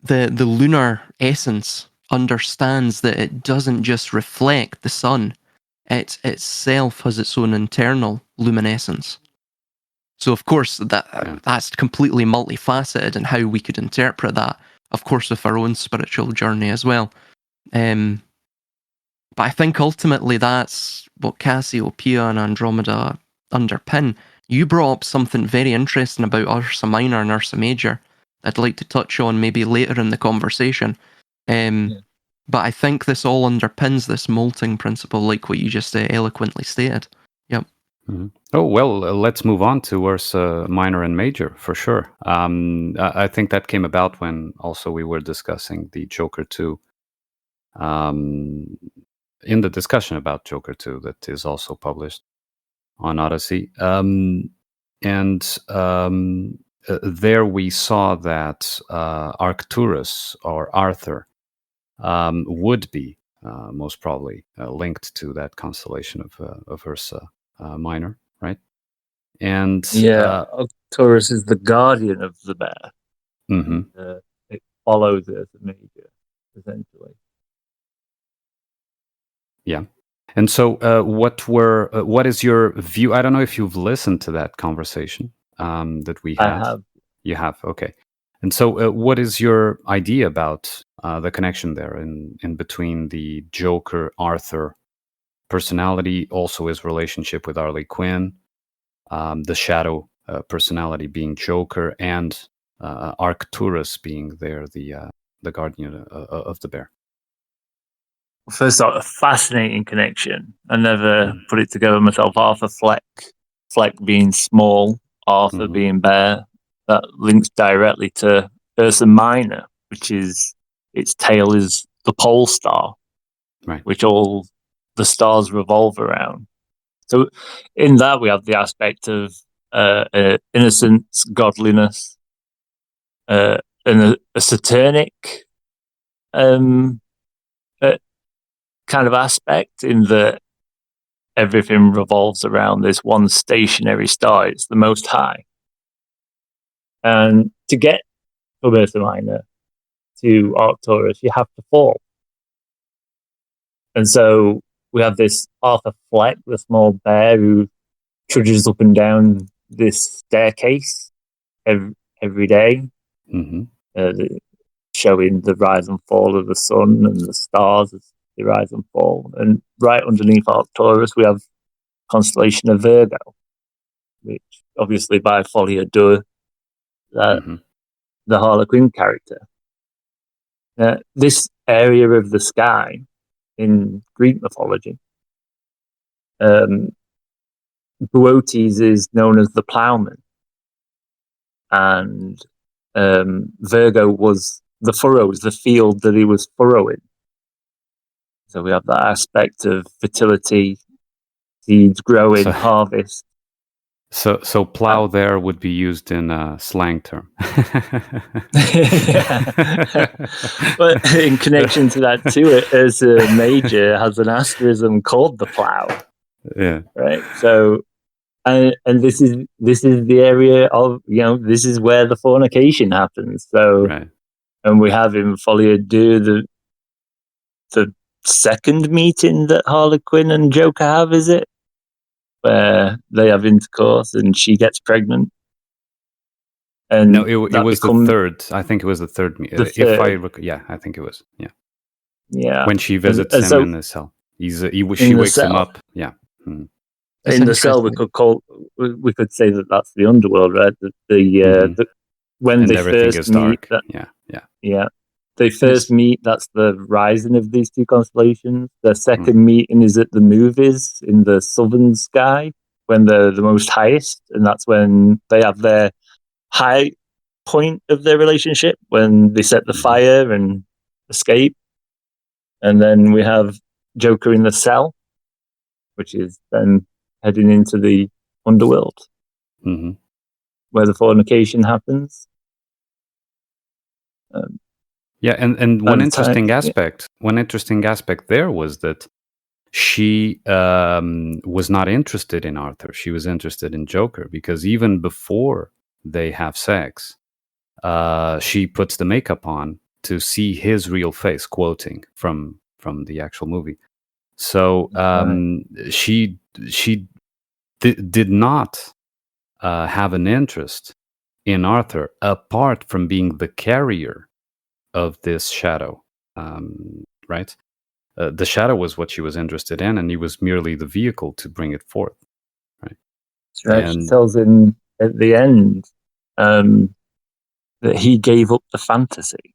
lunar essence understands that it doesn't just reflect the sun. It itself has its own internal luminescence. So, of course, that's completely multifaceted in how we could interpret that, of course, with our own spiritual journey as well. But I think ultimately that's what Cassiopeia and Andromeda underpin. You brought up something very interesting about Ursa Minor and Ursa Major I'd like to touch on maybe later in the conversation. But I think this all underpins this molting principle, like what you just eloquently stated. Yep. Mm-hmm. Oh, well, let's move on to Ursa Minor and Major, for sure. I think that came about when also we were discussing the Joker 2. In the discussion about Joker 2 that is also published on Odyssey. There we saw that Arcturus, or Arthur, would be most probably linked to that constellation of Ursa Minor, right? And Arcturus is the guardian of the bear. Mm-hmm. It follows Ursa Major, essentially. Yeah. And so what is your view? I don't know if you've listened to that conversation that we had. I have. You have, okay. And so what is your idea about the connection there in between the Joker, Arthur personality, also his relationship with Harley Quinn, the shadow personality being Joker, and Arcturus being there, the guardian of the bear? First off, a fascinating connection. I never put it together myself. Arthur Fleck being small, Arthur being bear, that links directly to Ursa Minor, which is, its tail is the pole star, right, which all the stars revolve around. So in that we have the aspect of innocence, godliness, a satanic kind of aspect in that everything revolves around this one stationary star. It's the Most High. And to get from Ursa Minor to Arcturus, you have to fall. And so we have this Arthur Fleck, the small bear, who trudges up and down this staircase every day, showing the rise and fall of the sun and the stars as they rise and fall. And right underneath Arcturus, we have constellation of Virgo, which obviously by Folie à Deux, the Harlequin character. This area of the sky in Greek mythology, Bootes is known as the ploughman, and Virgo was the furrows, the field that he was furrowing. So we have that aspect of fertility, seeds growing, harvest. So plow there would be used in a slang term. But in connection to that too, Ursa Major has an asterism called the plow. Yeah. Right. So, and this is the area of, this is where the fornication happens. So, right. And we have in Folie à Deux the second meeting that Harlequin and Joker have, is it? Where they have intercourse and she gets pregnant. And no, it was the third. I think it was the third meeting. I think it was. Yeah. Yeah. When she visits him in the cell, she wakes him up. Yeah. In the cell, we could say that that's the underworld, right? When they first meet, they first meet. That's the rising of these two constellations. The second meeting is at the movies in the southern sky when they're the most highest, and that's when they have their high point of their relationship, when they set the fire and escape. And then we have Joker in the cell, which is then heading into the underworld, where the fornication happens. And one interesting aspect there was that she was not interested in Arthur. She was interested in Joker, because even before they have sex, she puts the makeup on to see his real face, quoting from the actual movie. So she did not have an interest in Arthur apart from being the carrier of this shadow, right? The shadow was what she was interested in, and he was merely the vehicle to bring it forth, right? That's right. She tells him at the end that he gave up the fantasy.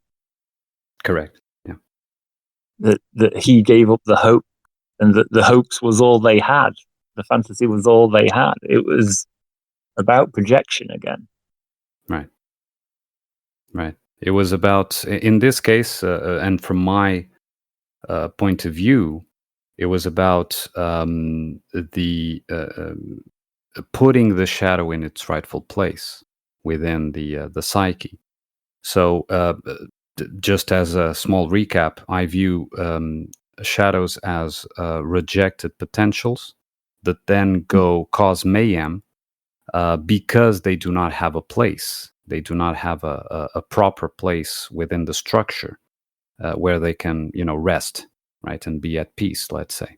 Correct. Yeah. That he gave up the hope, and that the hopes was all they had. The fantasy was all they had. It was about projection again. Right. Right. It was about, in this case, and from my point of view, it was about the putting the shadow in its rightful place within the psyche. So, just as a small recap, I view shadows as rejected potentials that then cause mayhem because they do not have a place. They do not have a proper place within the structure where they can, rest, right, and be at peace, let's say.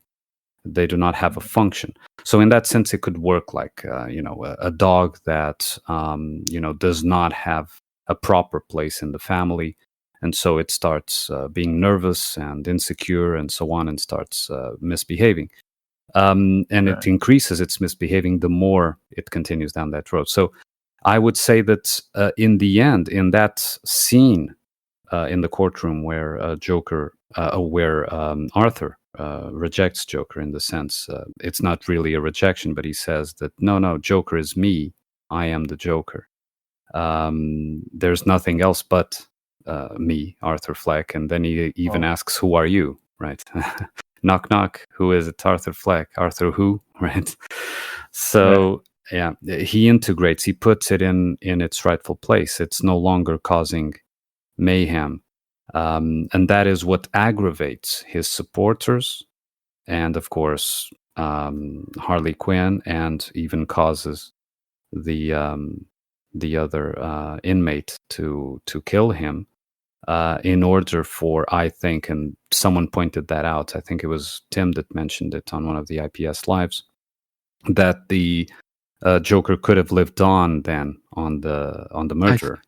They do not have a function. So in that sense, it could work like, a dog that, does not have a proper place in the family. And so it starts being nervous and insecure and so on, and starts misbehaving. It increases its misbehaving the more it continues down that road. So I would say that in the end, in that scene in the courtroom where Arthur rejects Joker, in the sense, it's not really a rejection, but he says that, no, Joker is me. I am the Joker. There's nothing else but me, Arthur Fleck. And then he even asks, who are you? Right. Knock, knock. Who is it? Arthur Fleck. Arthur who? Right. So, he integrates, he puts it in its rightful place. It's no longer causing mayhem. And that is what aggravates his supporters and, of course, Harley Quinn, and even causes the other inmate to kill him in order for, I think, and someone pointed that out, I think it was Tim that mentioned it on one of the IPS lives, that the Joker could have lived on then on the murderer.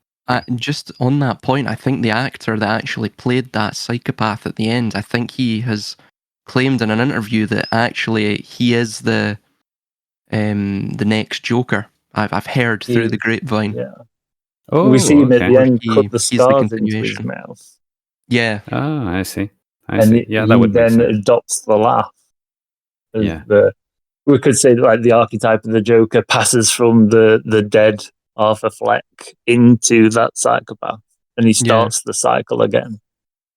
Just on that point, I think the actor that actually played that psychopath at the end, I think he has claimed in an interview that actually he is the next Joker. I've heard through the grapevine. Yeah. Oh, we see him at the end cut the he's the scars into his continuation. mouth. Yeah. Oh, I see. That would then make sense. Adopts the laugh. Yeah. We could say like the archetype of the Joker passes from the dead Arthur Fleck into that psychopath, and he starts the cycle again.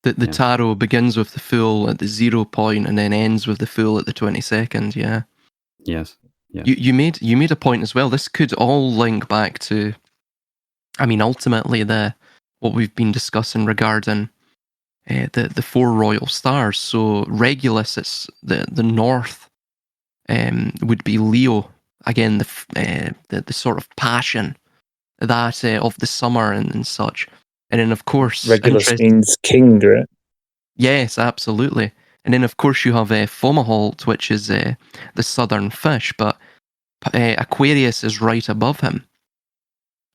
The tarot begins with the Fool at the 0 point and then ends with the Fool at the 22nd. Yeah. Yes. Yes. You made a point as well. This could all link back to, I mean, ultimately what we've been discussing regarding the 4 royal stars. So Regulus, it's the north, would be Leo again. The sort of passion that of the summer and such. And then, of course, Regulus means king, right? Yes, absolutely. And then, of course, you have Fomalhaut, which is the southern fish, but Aquarius is right above him.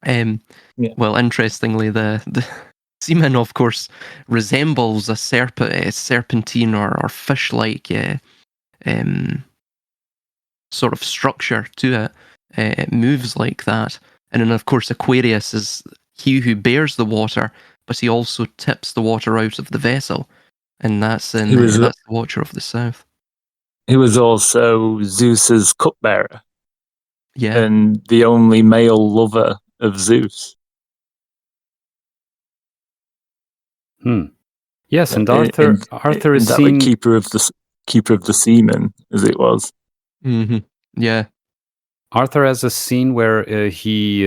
Well, interestingly, the seaman, of course, resembles a serpentine or fish-like sort of structure to it. It moves like that. And then, of course, Aquarius is he who bears the water, but he also tips the water out of the vessel. And that's that's the Watcher of the South. He was also Zeus's cupbearer. Yeah. And the only male lover of Zeus. Yes, and Arthur is seen keeper of the seamen, as it was. Mm-hmm. Yeah. Arthur has a scene where he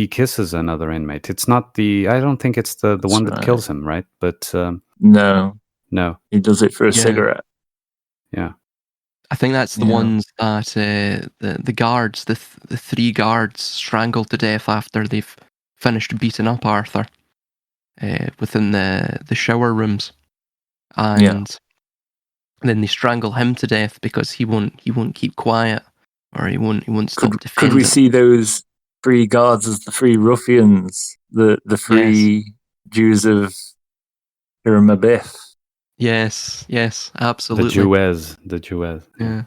kisses another inmate. It's not I don't think it's the one that kills him, right? But no, he does it for a cigarette. Yeah, I think that's the ones that the guards, the 3 guards, strangled to death after they've finished beating up Arthur within the shower rooms, and then they strangle him to death because he won't keep quiet. Or he won't stop defending. Could we see those 3 guards as the 3 ruffians, the 3 Jews of Hiram-Abiff? Yes, absolutely. The Jewess. Yeah.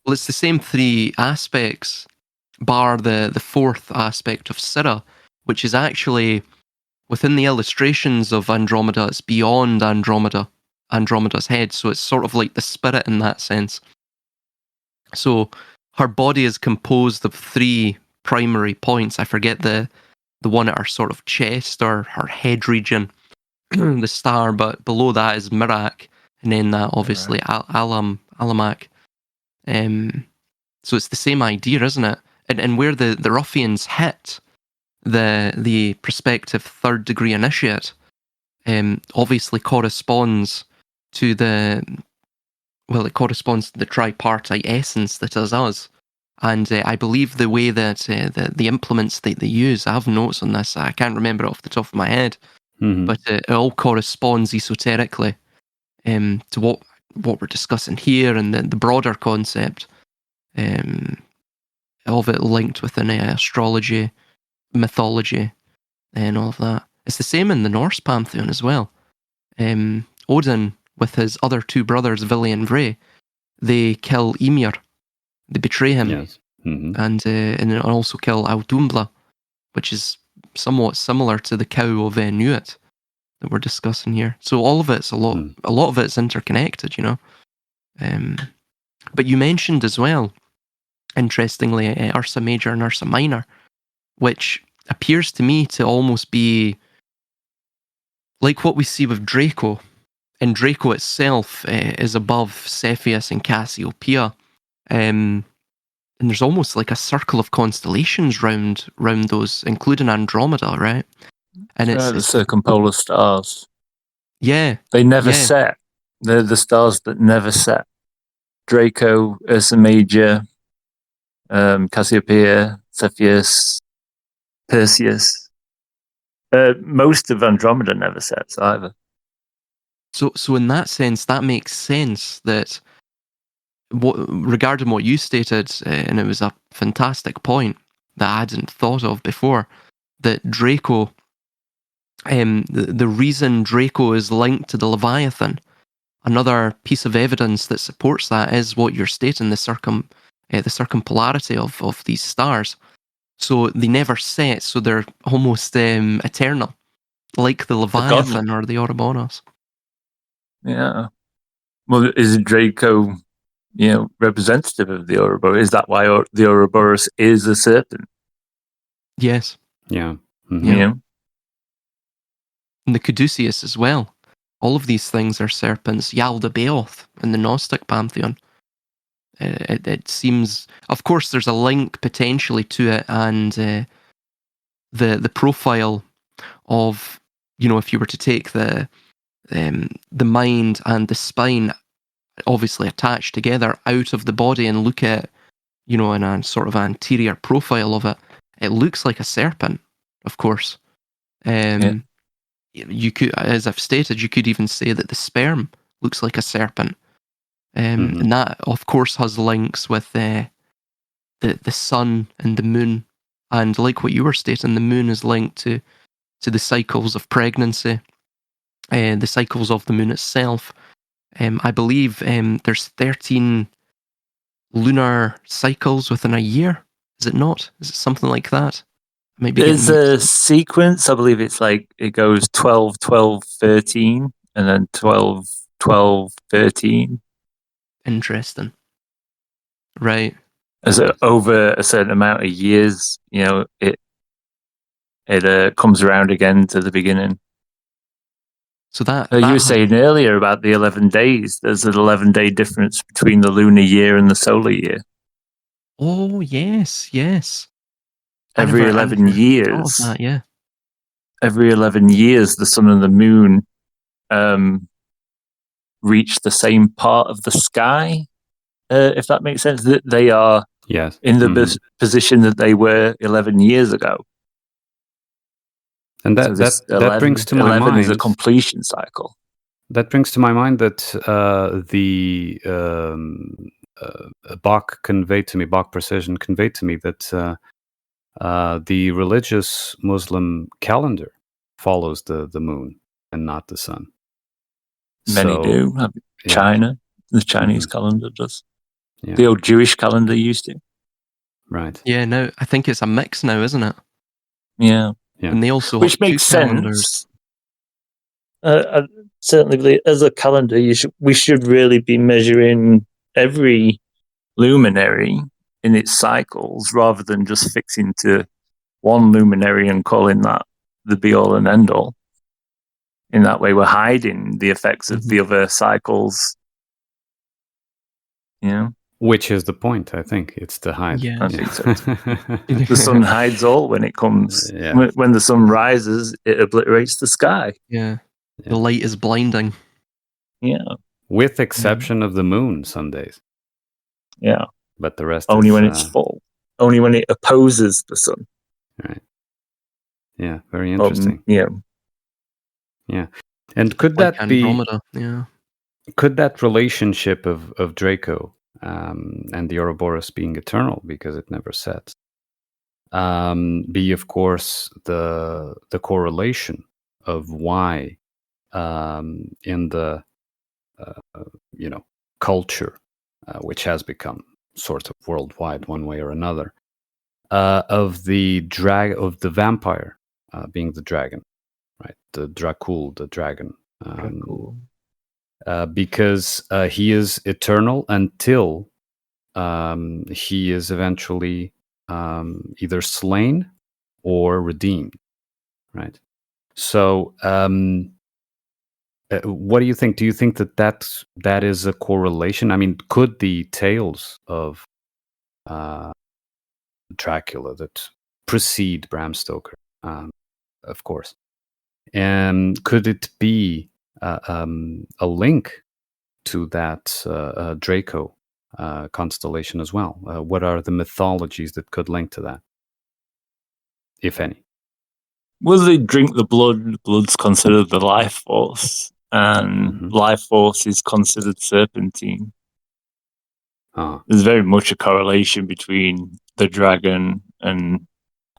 Well, it's the same 3 aspects, bar the 4th aspect of Syrah, which is actually within the illustrations of Andromeda. It's beyond Andromeda's head, so it's sort of like the spirit in that sense. So her body is composed of 3 primary points. I forget the one at her sort of chest or her head region, the star, but below that is Mirak, and then that obviously Alamak. So it's the same idea, isn't it? And where the ruffians hit the prospective 3rd degree initiate, obviously corresponds to it corresponds to the tripartite essence that is us. And I believe the way that the implements that they use, I have notes on this, I can't remember it off the top of my head, but it all corresponds esoterically to what we're discussing here, and the broader concept of it linked within astrology, mythology, and all of that. It's the same in the Norse pantheon as well. Odin, with his other 2 brothers, Vili and Vrey, they kill Ymir. They betray him. Yes. Mm-hmm. And then also kill Audumbla, which is somewhat similar to the cow of Nuit that we're discussing here. So all of it's a lot of it's interconnected, you know. But you mentioned as well, interestingly, Ursa Major and Ursa Minor, which appears to me to almost be like what we see with Draco. And Draco itself is above Cepheus and Cassiopeia. And there's almost like a circle of constellations round those, including Andromeda, right? And the circumpolar stars. Yeah. They never Yeah. set. They're the stars that never set. Draco, Ursa Major, Cassiopeia, Cepheus, Perseus. Most of Andromeda never sets either. So in that sense, that makes sense that regarding what you stated, and it was a fantastic point that I hadn't thought of before, that Draco, the reason Draco is linked to the Leviathan, another piece of evidence that supports that is what you're stating, the circumpolarity of these stars. So they never set, so they're almost eternal, like the Leviathan or the Ouroboros. Yeah. Well, is Draco, representative of the Ouroboros? Is that why the Ouroboros is a serpent? Yes. Yeah. Mm-hmm. Yeah. And the Caduceus as well. All of these things are serpents. Yaldabaoth in the Gnostic pantheon. It seems, of course, there's a link potentially to it, and the profile of, if you were to take the mind and the spine, obviously attached together out of the body, and look at, in a sort of anterior profile of it, it looks like a serpent. Of course, you could, as I've stated, you could even say that the sperm looks like a serpent. And that, of course, has links with the sun and the moon. And like what you were stating, the moon is linked to the cycles of pregnancy, the cycles of the moon itself. I believe there's 13 lunar cycles within a year. Is it not? Is it something like that? Maybe there's a sequence. I believe it's like it goes 12, 12, 13, and then 12, 12, 13. Interesting. Right. As over a certain amount of years, it comes around again to the beginning. So that you were saying earlier about the 11 days. There's an 11-day difference between the lunar year and the solar year. Oh yes, yes. Every 11 years. That, yeah. Every 11 years, the sun and the moon reach the same part of the sky. If that makes sense, that they are in the position that they were 11 years ago. And that brings to my mind, is a completion cycle. That brings to my mind that Bach Precision conveyed to me that the religious Muslim calendar follows the moon and not the sun. Many do. China, the Chinese calendar does. Yeah. The old Jewish calendar used to. Right. Yeah, no, I think it's a mix now, isn't it? Yeah. And they also which makes sense. Certainly, as a calendar, we should really be measuring every luminary in its cycles rather than just fixing to one luminary and calling that the be-all and end-all. In that way, we're hiding the effects of the other cycles. Which is the point, I think. It's to hide. Yeah. I think so. The sun hides all when it comes. Yeah. When the sun rises, it obliterates the sky. Yeah. The light is blinding. Yeah. With exception of the moon some days. Yeah. But the rest only when it's full. Only when it opposes the sun. Right. Yeah, very interesting. Yeah. And could like that be Andromeda, yeah. Could that relationship of Draco and the Ouroboros being eternal because it never sets be, of course, the correlation of why in the culture which has become sort of worldwide one way or another of the vampire being the dragon, right? The Dracul, the dragon. Because he is eternal until he is eventually either slain or redeemed, right? So, what do you think? Do you think that is a correlation? I mean, could the tales of Dracula that precede Bram Stoker, of course, And could it be a link to that Draco constellation as well? What are the mythologies that could link to that, if any? Well, they drink the blood. The blood's considered the life force, and life force is considered serpentine. There's very much a correlation between the dragon and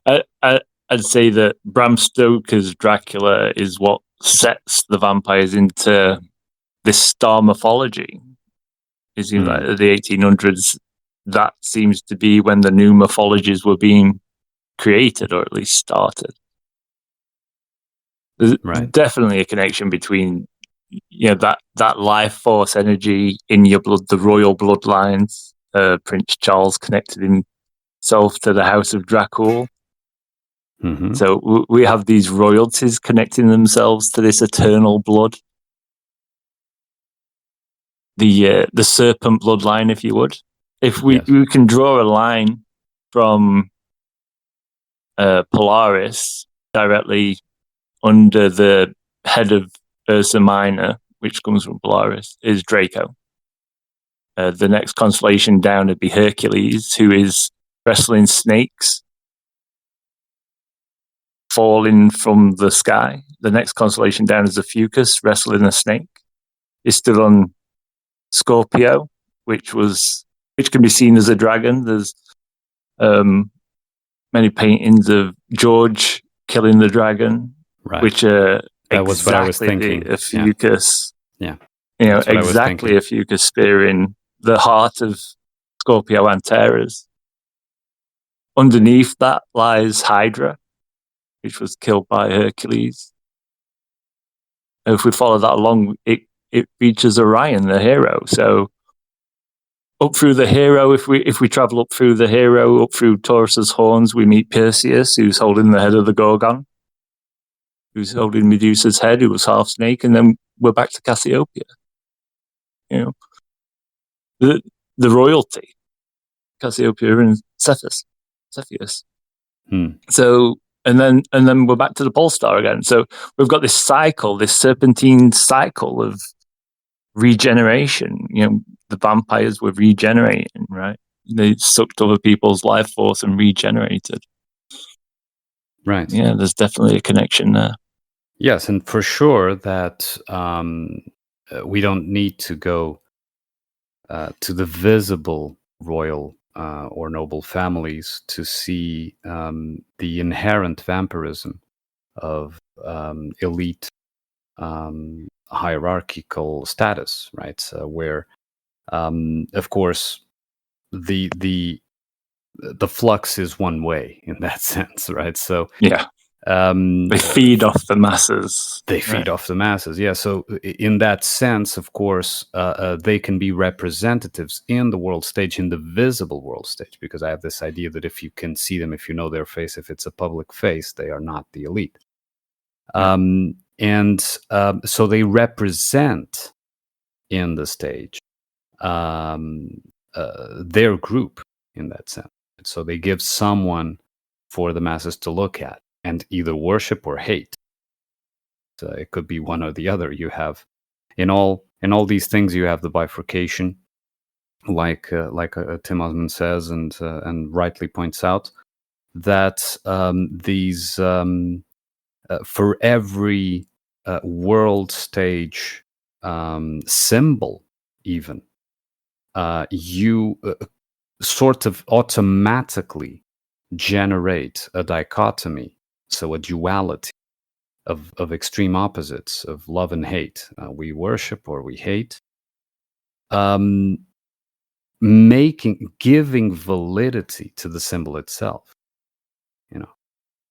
I'd say that Bram Stoker's Dracula is what sets the vampires into this star mythology. It seems like the 1800s, that seems to be when the new mythologies were being created, or at least started. There's definitely a connection between that life force energy in your blood, the royal bloodlines. Prince Charles connected himself to the House of Dracul. So we have these royalties connecting themselves to this eternal blood. The serpent bloodline, if you would. If we can draw a line from Polaris directly under the head of Ursa Minor, which comes from Polaris, is Draco. The next constellation down would be Hercules, who is wrestling snakes falling from the sky. The next constellation down is Ophiuchus, wrestling a snake. It's still on Scorpio, which can be seen as a dragon. There's many paintings of George killing the dragon, which are that was what I was thinking. Ophiuchus. Yeah. Exactly Ophiuchus spearing the heart of Scorpio Antares. Underneath that lies Hydra, which was killed by Hercules. If we follow that along, it features Orion, the hero. So up through the hero, if we travel up through the hero, up through Taurus's horns, we meet Perseus, who's holding the head of the Gorgon, who's holding Medusa's head, who was half snake, and then we're back to Cassiopeia. The royalty, Cassiopeia and Cepheus. So and then we're back to the pole star again. So we've got this cycle, this serpentine cycle of regeneration. The vampires were regenerating, right? They sucked other people's life force and regenerated. Right. Yeah, there's definitely a connection there. Yes, and for sure that we don't need to go to the visible royal or noble families to see the inherent vampirism of elite hierarchical status, right? Where, of course, the flux is one way in that sense, right? So yeah. They feed off the masses. Off the masses, yeah. So in that sense, of course, they can be representatives in the world stage, in the visible world stage, because I have this idea that if you can see them, if you know their face, if it's a public face, they are not the elite. So they represent in the stage their group in that sense. So they give someone for the masses to look at and either worship or hate. So it could be one or the other. You have in all these things, you have the bifurcation, like Tim Osmond says and rightly points out that these for every world stage symbol, even you sort of automatically generate a dichotomy, so a duality of extreme opposites, of love and hate. We worship or we hate. Giving validity to the symbol itself,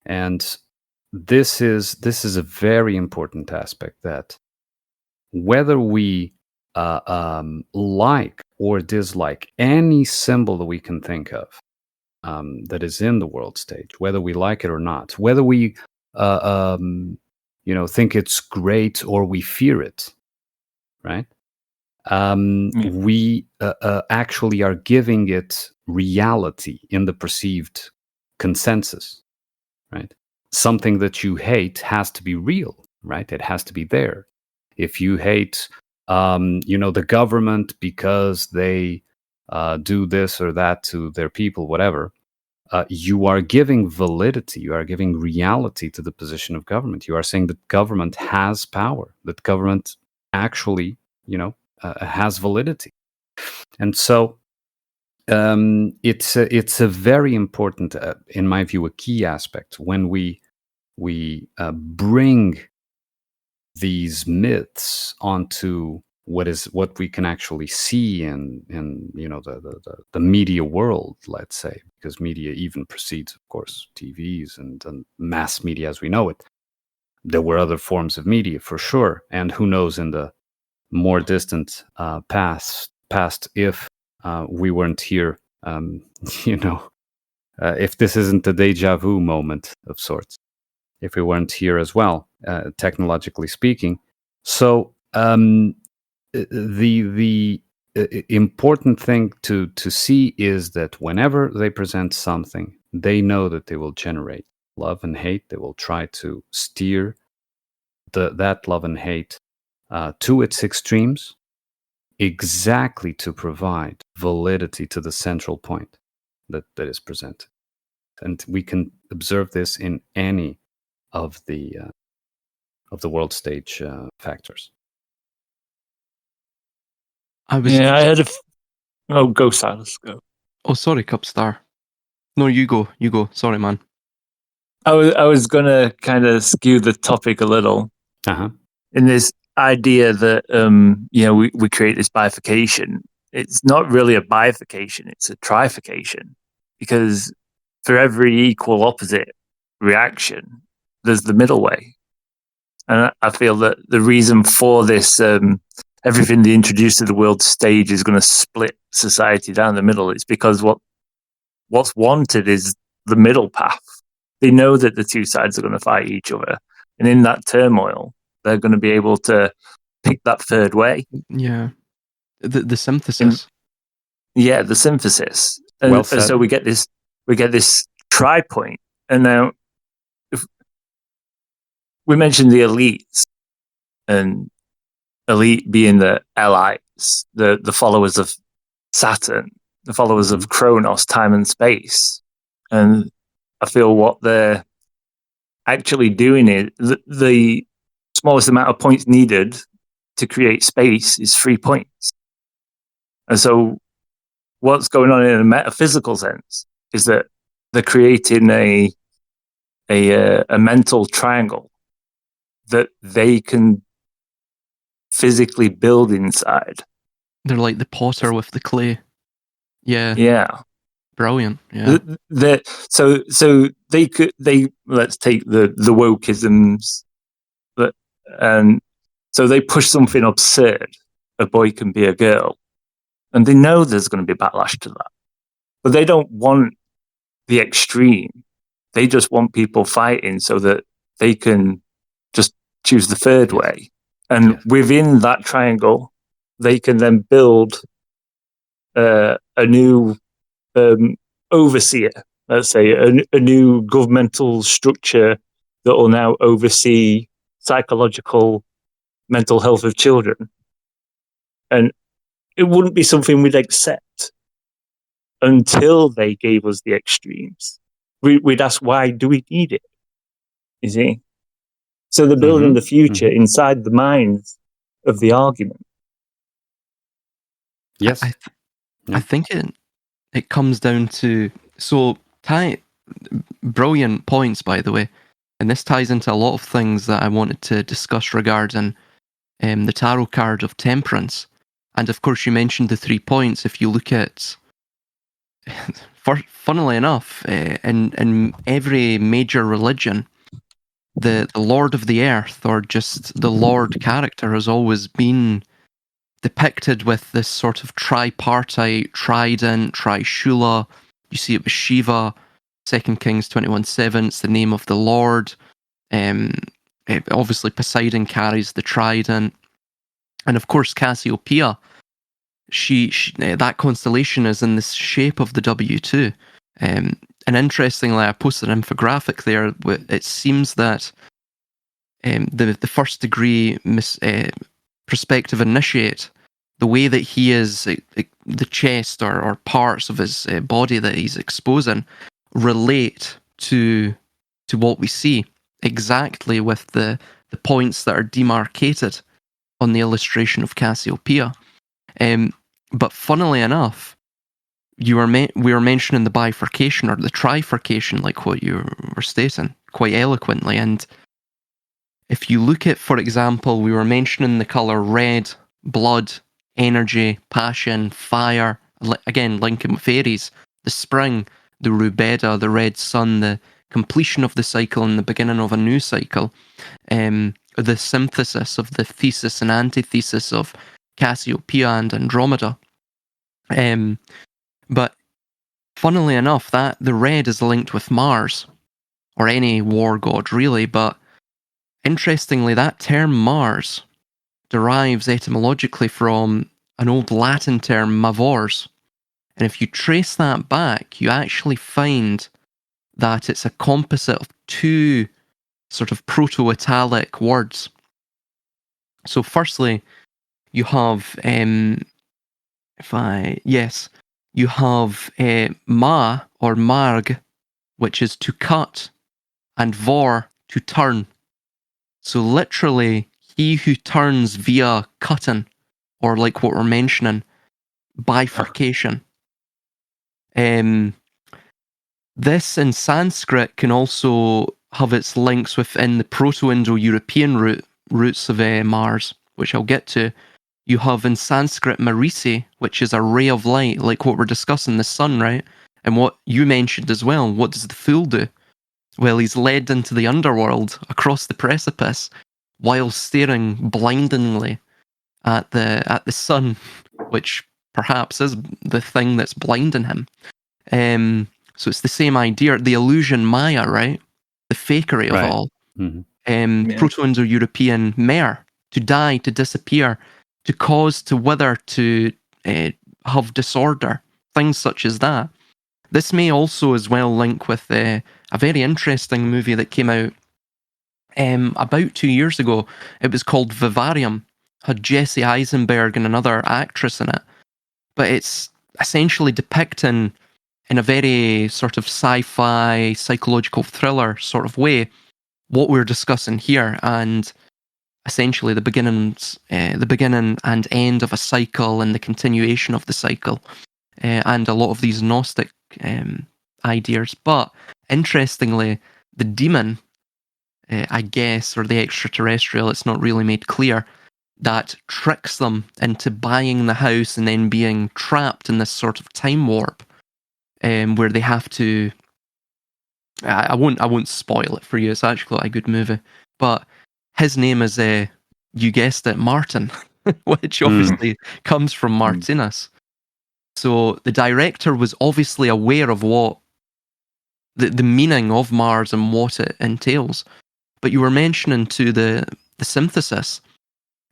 and this is a very important aspect, that whether we like or dislike any symbol that we can think of that is in the world stage, whether we like it or not, whether we think it's great or we fear it, right? We actually are giving it reality in the perceived consensus, right? Something that you hate has to be real right? It has to be there. If you hate, the government because they do this or that to their people, whatever, you are giving validity, you are giving reality to the position of government. You are saying that government has power, that government actually, has validity. And so it's a very important, in my view, a key aspect when we bring these myths onto what we can actually see in the media world, let's say, because media even precedes, of course, TVs and mass media as we know it. There were other forms of media for sure, and who knows in the more distant past if we weren't here, if this isn't a deja vu moment of sorts, if we weren't here as well, technologically speaking. So the important thing to see is that whenever they present something, they know that they will generate love and hate. They will try to steer that love and hate to its extremes, exactly to provide validity to the central point that is presented. And we can observe this in any of the world stage factors. I had go Silas, go. Oh, sorry, Cubstar. No, you go. Sorry, man. I was gonna kind of skew the topic a little in this idea that we create this bifurcation. It's not really a bifurcation; it's a trifurcation, because for every equal opposite reaction, there's the middle way. And I feel that the reason for this, everything they introduce to the world stage is going to split society down the middle. It's because what's wanted is the middle path. They know that the two sides are going to fight each other. And in that turmoil, they're going to be able to pick that third way. Yeah. The synthesis. The synthesis. And, well said. And so we get this tri-point. And now if we mentioned the elites, and elite being the allies, the followers of Saturn, the followers of Kronos, time and space. And I feel what they're actually doing is the smallest amount of points needed to create space is 3 points. And so what's going on in a metaphysical sense is that they're creating a mental triangle that they can physically build inside. They're like the potter with the clay. Yeah. Yeah. Brilliant. Yeah. So they let's take the wokeisms, and so they push something absurd. A boy can be a girl, and they know there's going to be backlash to that, but they don't want the extreme. They just want people fighting so that they can just choose the third way, and within that triangle, they can then build a new overseer, let's say, a new governmental structure that will now oversee psychological mental health of children. And it wouldn't be something we'd accept until they gave us the extremes. We'd ask, why do we need it? You see? So they're building the future inside the minds of the argument. Yes. I think it comes down to, brilliant points, by the way, and this ties into a lot of things that I wanted to discuss regarding the tarot card of temperance. And of course you mentioned the 3 points. If you look at, funnily enough, in every major religion, the Lord of the Earth, or just the Lord character, has always been depicted with this sort of tripartite, trident, trishula. You see it with Shiva, 2 Kings 21:7. It's the name of the Lord. Obviously Poseidon carries the trident, and of course Cassiopeia. She that constellation is in the shape of the W2. And interestingly, I posted an infographic there. It seems that the first degree perspective initiate, the way that he is, the chest or parts of his body that he's exposing relate to what we see exactly with the points that are demarcated on the illustration of Cassiopeia. But funnily enough, we were mentioning the bifurcation or the trifurcation, like what you were stating quite eloquently. And if you look at, for example, we were mentioning the color red, blood, energy, passion, fire, again, linking with Aries, the spring, the rubeda, the red sun, the completion of the cycle and the beginning of a new cycle, the synthesis of the thesis and antithesis of Cassiopeia and Andromeda. But funnily enough, that the red is linked with Mars, or any war god really, but interestingly, that term Mars derives etymologically from an old Latin term mavors. And if you trace that back, you actually find that it's a composite of two sort of proto-Italic words. So firstly, you have, you have ma or marg, which is to cut, and vor, to turn. So literally, he who turns via cutting, or like what we're mentioning, bifurcation. This in Sanskrit can also have its links within the Proto-Indo-European roots of Mars, which I'll get to. You have in Sanskrit Marisi, which is a ray of light, like what we're discussing, the sun, right? And what you mentioned as well, what does the fool do? Well, he's led into the underworld across the precipice while staring blindingly at the sun, which perhaps is the thing that's blinding him. So it's the same idea, the illusion Maya, right? The fakery of all. Mm-hmm. Proto-Indo-European mer, to die, to disappear, to cause, to wither, to have disorder, things such as that. This may also as well link with a very interesting movie that came out about 2 years ago. It was called Vivarium, had Jesse Eisenberg and another actress in it. But it's essentially depicting, in a very sort of sci-fi, psychological thriller sort of way, what we're discussing here, and essentially the beginning and end of a cycle and the continuation of the cycle, and a lot of these Gnostic ideas. But interestingly, the demon, I guess, or the extraterrestrial, it's not really made clear, that tricks them into buying the house and then being trapped in this sort of time warp, where they have to. I won't spoil it for you. It's actually quite a good movie, but his name is, you guessed it, Martin, which obviously comes from Martinus. So the director was obviously aware of what the meaning of Mars and what it entails. But you were mentioning to the synthesis.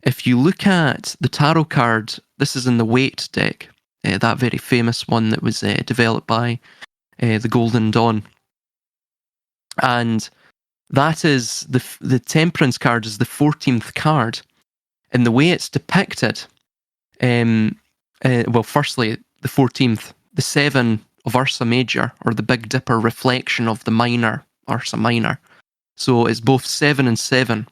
If you look at the tarot card, this is in the Weight deck, that very famous one that was developed by the Golden Dawn. And that is the Temperance card is the 14th card. And the way it's depicted, well, firstly, the 14th, the 7 of Ursa Major, or the Big Dipper reflection of the minor, Ursa Minor. So it's both 7 and 7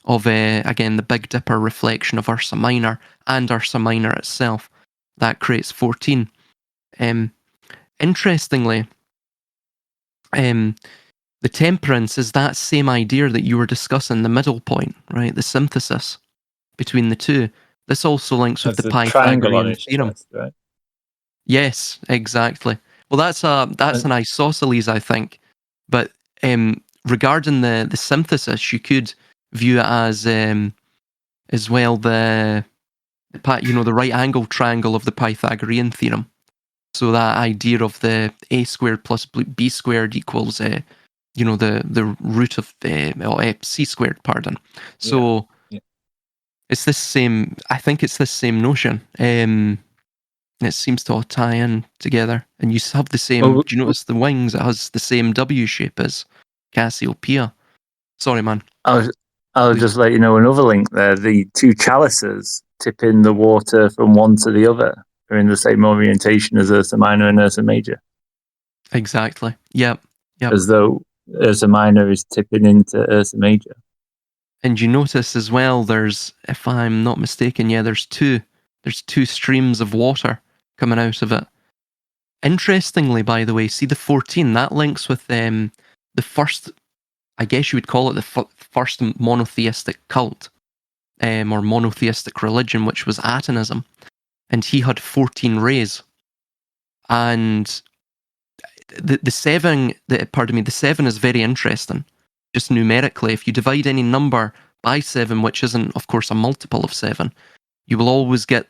of, again, the Big Dipper reflection of Ursa Minor and Ursa Minor itself. That creates 14. Interestingly, the Temperance is that same idea that you were discussing, the middle point, right? The synthesis between the two. This also links with the Pythagorean theorem. Chest, right? Yes, exactly. Well, that's an isosceles, I think. But regarding the synthesis, you could view it as well the right angle triangle of the Pythagorean theorem. So that idea of the a squared plus b squared equals the root of c squared. Pardon. So it's this same. I think it's this same notion. It seems to all tie in together, and you have the same. Do you notice the wings? It has the same W shape as Cassiopeia. Sorry, man. I I'll just let you know another link there. The two chalices tipping the water from one to the other are in the same orientation as Ursa Minor and Ursa Major. Exactly. Yep. As though Ursa Minor is tipping into Ursa Major. And you notice as well, there's, if I'm not mistaken, there's two streams of water coming out of it. Interestingly, by the way, see the 14, that links with the first, I guess you would call it the first monotheistic cult, or monotheistic religion, which was Atonism. And he had 14 rays. And the 7 is very interesting. Just numerically, if you divide any number by 7, which isn't, of course, a multiple of 7, you will always get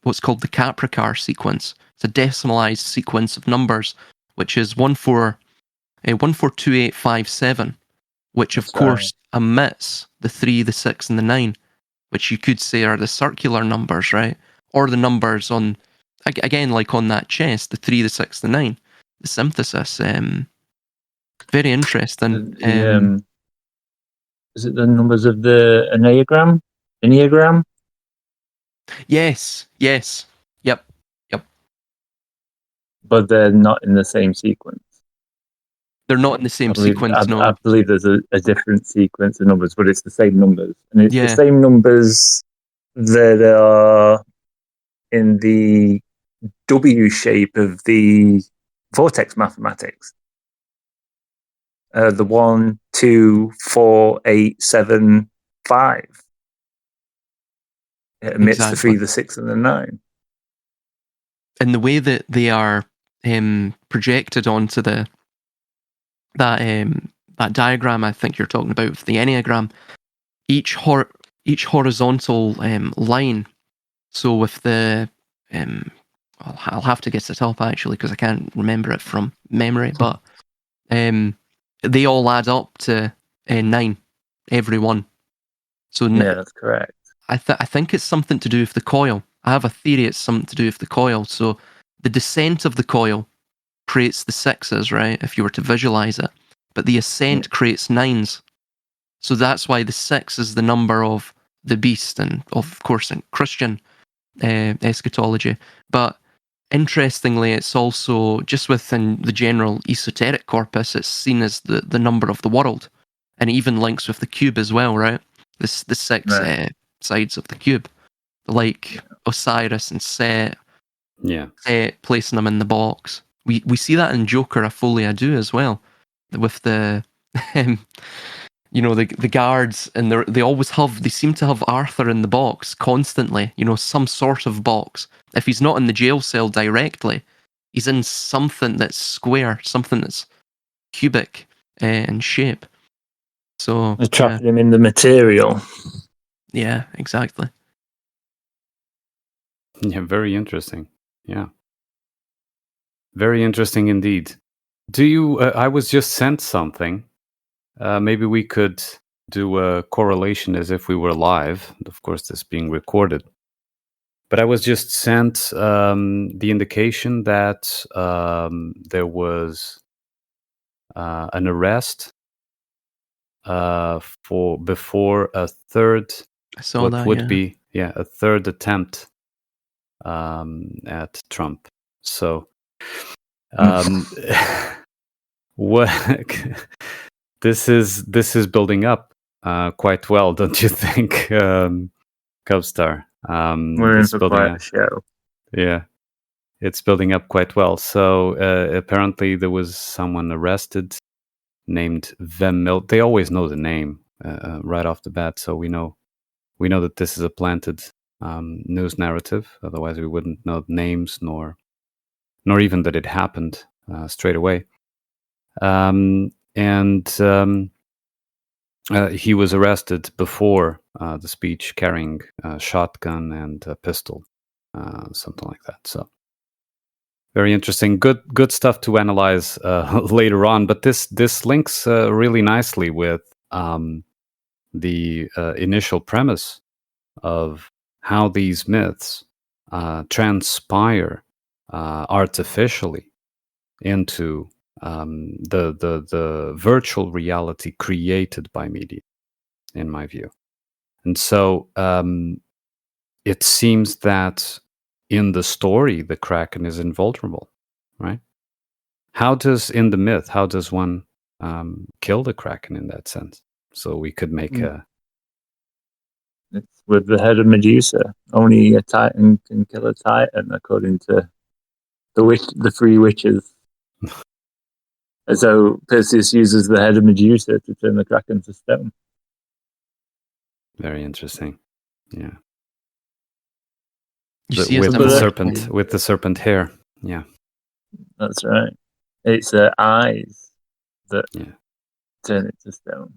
what's called the Capricar sequence. It's a decimalized sequence of numbers, which is 142857, which of course omits the 3, the 6, and the 9, which you could say are the circular numbers, right? Or the numbers on, again, like on that chest, the 3, the 6, the 9, the synthesis. Very interesting. Is it the numbers of the Enneagram? Yes. Yep. But they're not in the same sequence. They're not in the same sequence, no. I believe there's a different sequence of numbers, but it's the same numbers. And it's the Yeah. same numbers that are in the W shape of the vortex mathematics. The 1, 2, 4, 8, 7, 5. It emits the 3, the 6, and the 9. And the way that they are projected onto that diagram, I think you're talking about, the Enneagram, each horizontal line. So with the I'll have to get it up actually because I can't remember it from memory, but they all add up to 9, every one. So yeah, that's correct. I think it's something to do with the coil. I have a theory it's something to do with the coil. So the descent of the coil creates the 6s, right? If you were to visualize it, but the ascent creates 9s. So that's why the 6 is the number of the beast, and of course in Christian eschatology. But interestingly, it's also just within the general esoteric corpus, it's seen as the number of the world, and it even links with the cube as well, right? The 6 Right. sides of the cube, like Osiris and Set. Yeah. Placing them in the box. We see that in Joker, A Folie à Deux as well, with the the guards, and they seem to have Arthur in the box constantly, some sort of box. If he's not in the jail cell directly, he's in something that's square, something that's cubic in shape. So They're trapping him in the material. Yeah, exactly. Yeah, very interesting. Yeah. Very interesting indeed. Do you, I was just sent something. Maybe we could do a correlation as if we were live. Of course, this being recorded. But I was just sent the indication that there was an arrest before a third, I saw that, be a third attempt at Trump. So, what this is building up quite well, don't you think, Cubstar? We're in for quite a show. Yeah, it's building up quite well. So apparently there was someone arrested named Vemmil. They always know the name right off the bat, so we know that this is a planted news narrative. Otherwise, we wouldn't know names nor even that it happened straight away. He was arrested before the speech, carrying a shotgun and a pistol, something like that. So very interesting. Good stuff to analyze later on. But this links really nicely with the initial premise of how these myths transpire artificially into the virtual reality created by media. in my view. And so it seems that in the story, the Kraken is invulnerable, right? In the myth, how does one kill the Kraken in that sense? So we could make a... It's with the head of Medusa. Only a Titan can kill a Titan, according to the three witches. And so Perseus uses the head of Medusa to turn the Kraken to stone. Very interesting. Yeah. With the serpent hair. Yeah. That's right. It's her eyes that turn it to stone.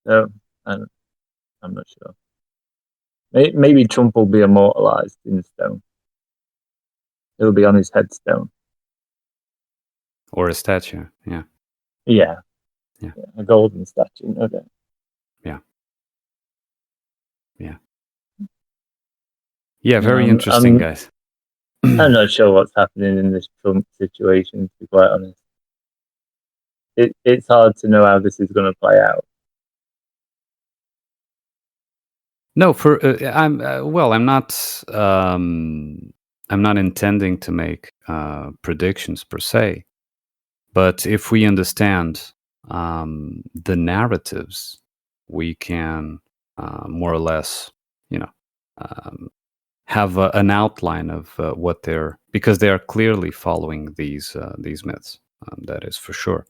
So I'm not sure. Maybe Trump will be immortalized in stone. It'll be on his headstone. Or a statue, yeah. Yeah. A golden statue, no doubt. Yeah, very interesting, guys. I'm not sure what's happening in this Trump situation, to be quite honest. It's hard to know how this is going to play out. No, I'm not intending to make predictions per se, but if we understand the narratives, we can more or less, have an outline of what because they are clearly following these myths. That is for sure.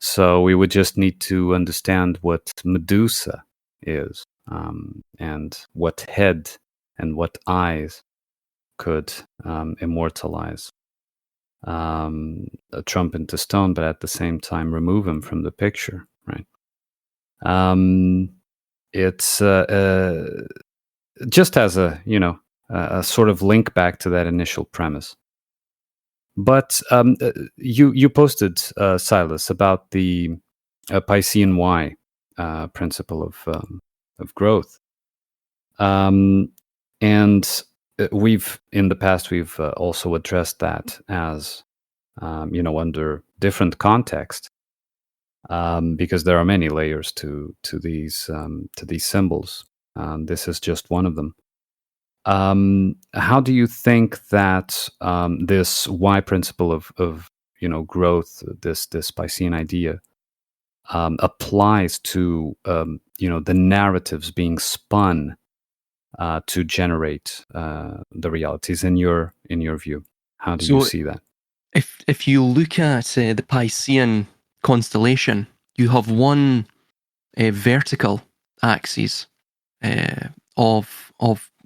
So we would just need to understand what Medusa is, and what head and what eyes could immortalize Trump into stone, but at the same time remove him from the picture, right? It's just as a sort of link back to that initial premise. But you posted, Silas, about the Piscean Y principle of growth, and in the past we've also addressed that as under different context, because there are many layers to these symbols. This is just one of them. How do you think that this Y principle of growth, this Piscean idea, applies to the narratives being spun to generate the realities in your view? How do you see that? If you look at the Piscean constellation, you have one vertical axis of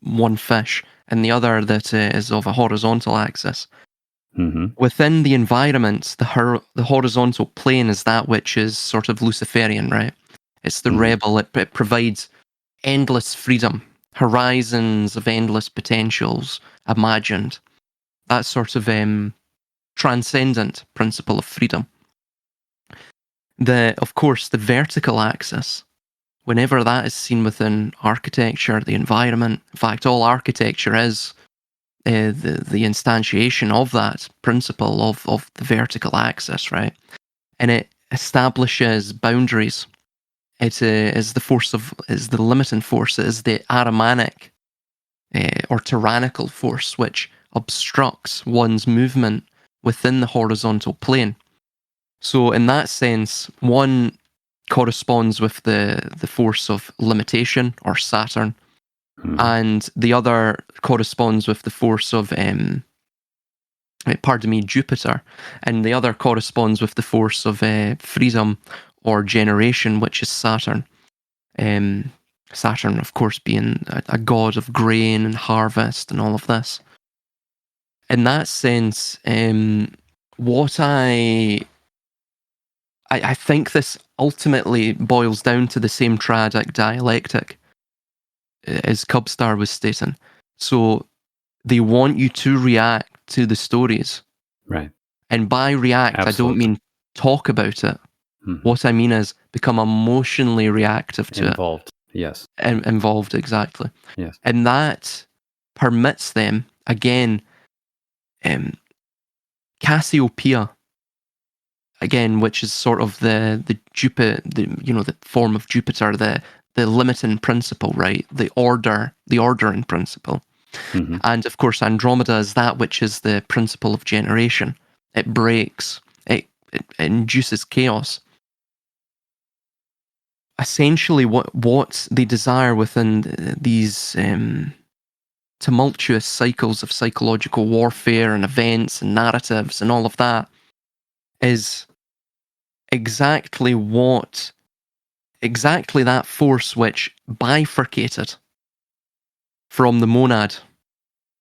one fish, and the other that is of a horizontal axis. Mm-hmm. Within the environment, the horizontal plane is that which is sort of Luciferian, right? It's the rebel. It provides endless freedom, horizons of endless potentials imagined. That sort of transcendent principle of freedom. Of course, the vertical axis, whenever that is seen within architecture, the environment, in fact, all architecture is the instantiation of that principle of the vertical axis, right? And it establishes boundaries. It is the limiting force. It is the Ahrimanic or tyrannical force which obstructs one's movement within the horizontal plane. So in that sense, one corresponds with the force of limitation, or Saturn, and the other corresponds with the force of Jupiter, and the other corresponds with the force of freedom or generation, which is Saturn. Saturn, of course, being a god of grain and harvest and all of this. In that sense, what I think this ultimately boils down to the same triadic dialectic, as Cubstar was stating. So they want you to react to the stories. Right. And by react, Absolutely. I don't mean talk about it. Mm-hmm. What I mean is become emotionally reactive to Involved. Yes. Involved, exactly. Yes. And that permits them, again, Cassiopeia, again, which is sort of the Jupiter, the form of Jupiter, the limiting principle, right? The ordering principle. Mm-hmm. And of course, Andromeda is that which is the principle of generation. It breaks, it induces chaos. Essentially, what they desire within these tumultuous cycles of psychological warfare and events and narratives and all of that is exactly that force which bifurcated from the monad.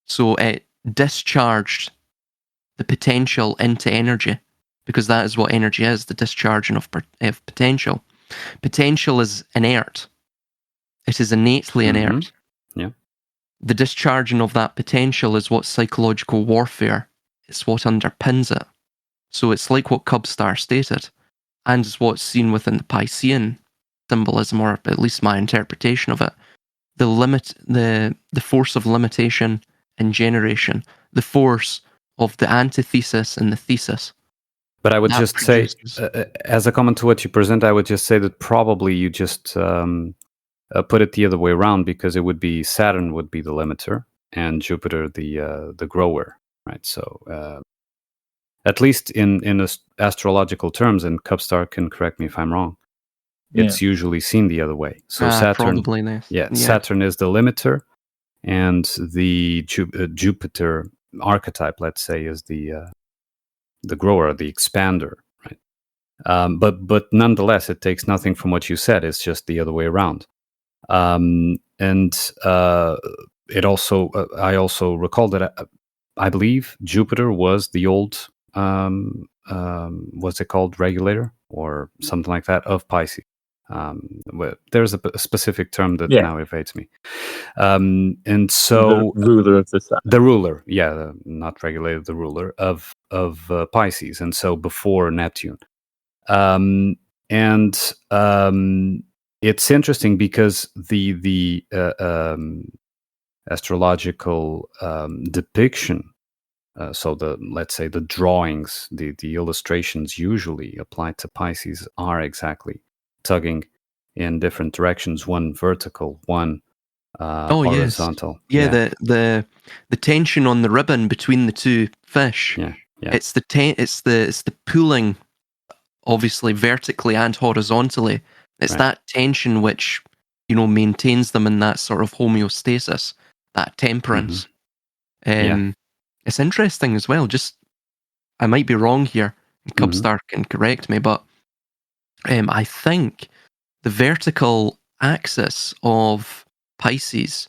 So it discharged the potential into energy, because that is what energy is, the discharging of potential. Potential is inert. It is innately inert. Yeah. The discharging of that potential is what psychological warfare, it's what underpins it. So it's like what Cubstar stated, and is what's seen within the Piscean symbolism, or at least my interpretation of it. The force of limitation and generation, the force of the antithesis and the thesis. But I would That just say, produces- as a comment to what you present, I would just say that probably you just put it the other way around, because it would be Saturn would be the limiter and Jupiter the grower, right? So at least in astrological terms, and Cubstar can correct me if I'm wrong, it's usually seen the other way. So Saturn, probably this. yeah, Saturn is the limiter, and the Jupiter archetype, let's say, is the grower, the expander, right? But nonetheless, it takes nothing from what you said. It's just the other way around. And it also, I also recall that I believe Jupiter was the old, what's it called, regulator or something like that of Pisces. There's a specific term that now evades me. And so the ruler of the sign. the ruler, not regulator, the ruler of Pisces, and so before Neptune. It's interesting because the astrological depiction, so let's say the drawings, the illustrations usually applied to Pisces are exactly tugging in different directions, one vertical, one horizontal. Yes. Yeah, the tension on the ribbon between the two fish. Yeah. It's the pulling, obviously vertically and horizontally. It's that tension which, maintains them in that sort of homeostasis, that temperance. It's interesting as well. Just, I might be wrong here, and Cubstar can correct me, but I think the vertical axis of Pisces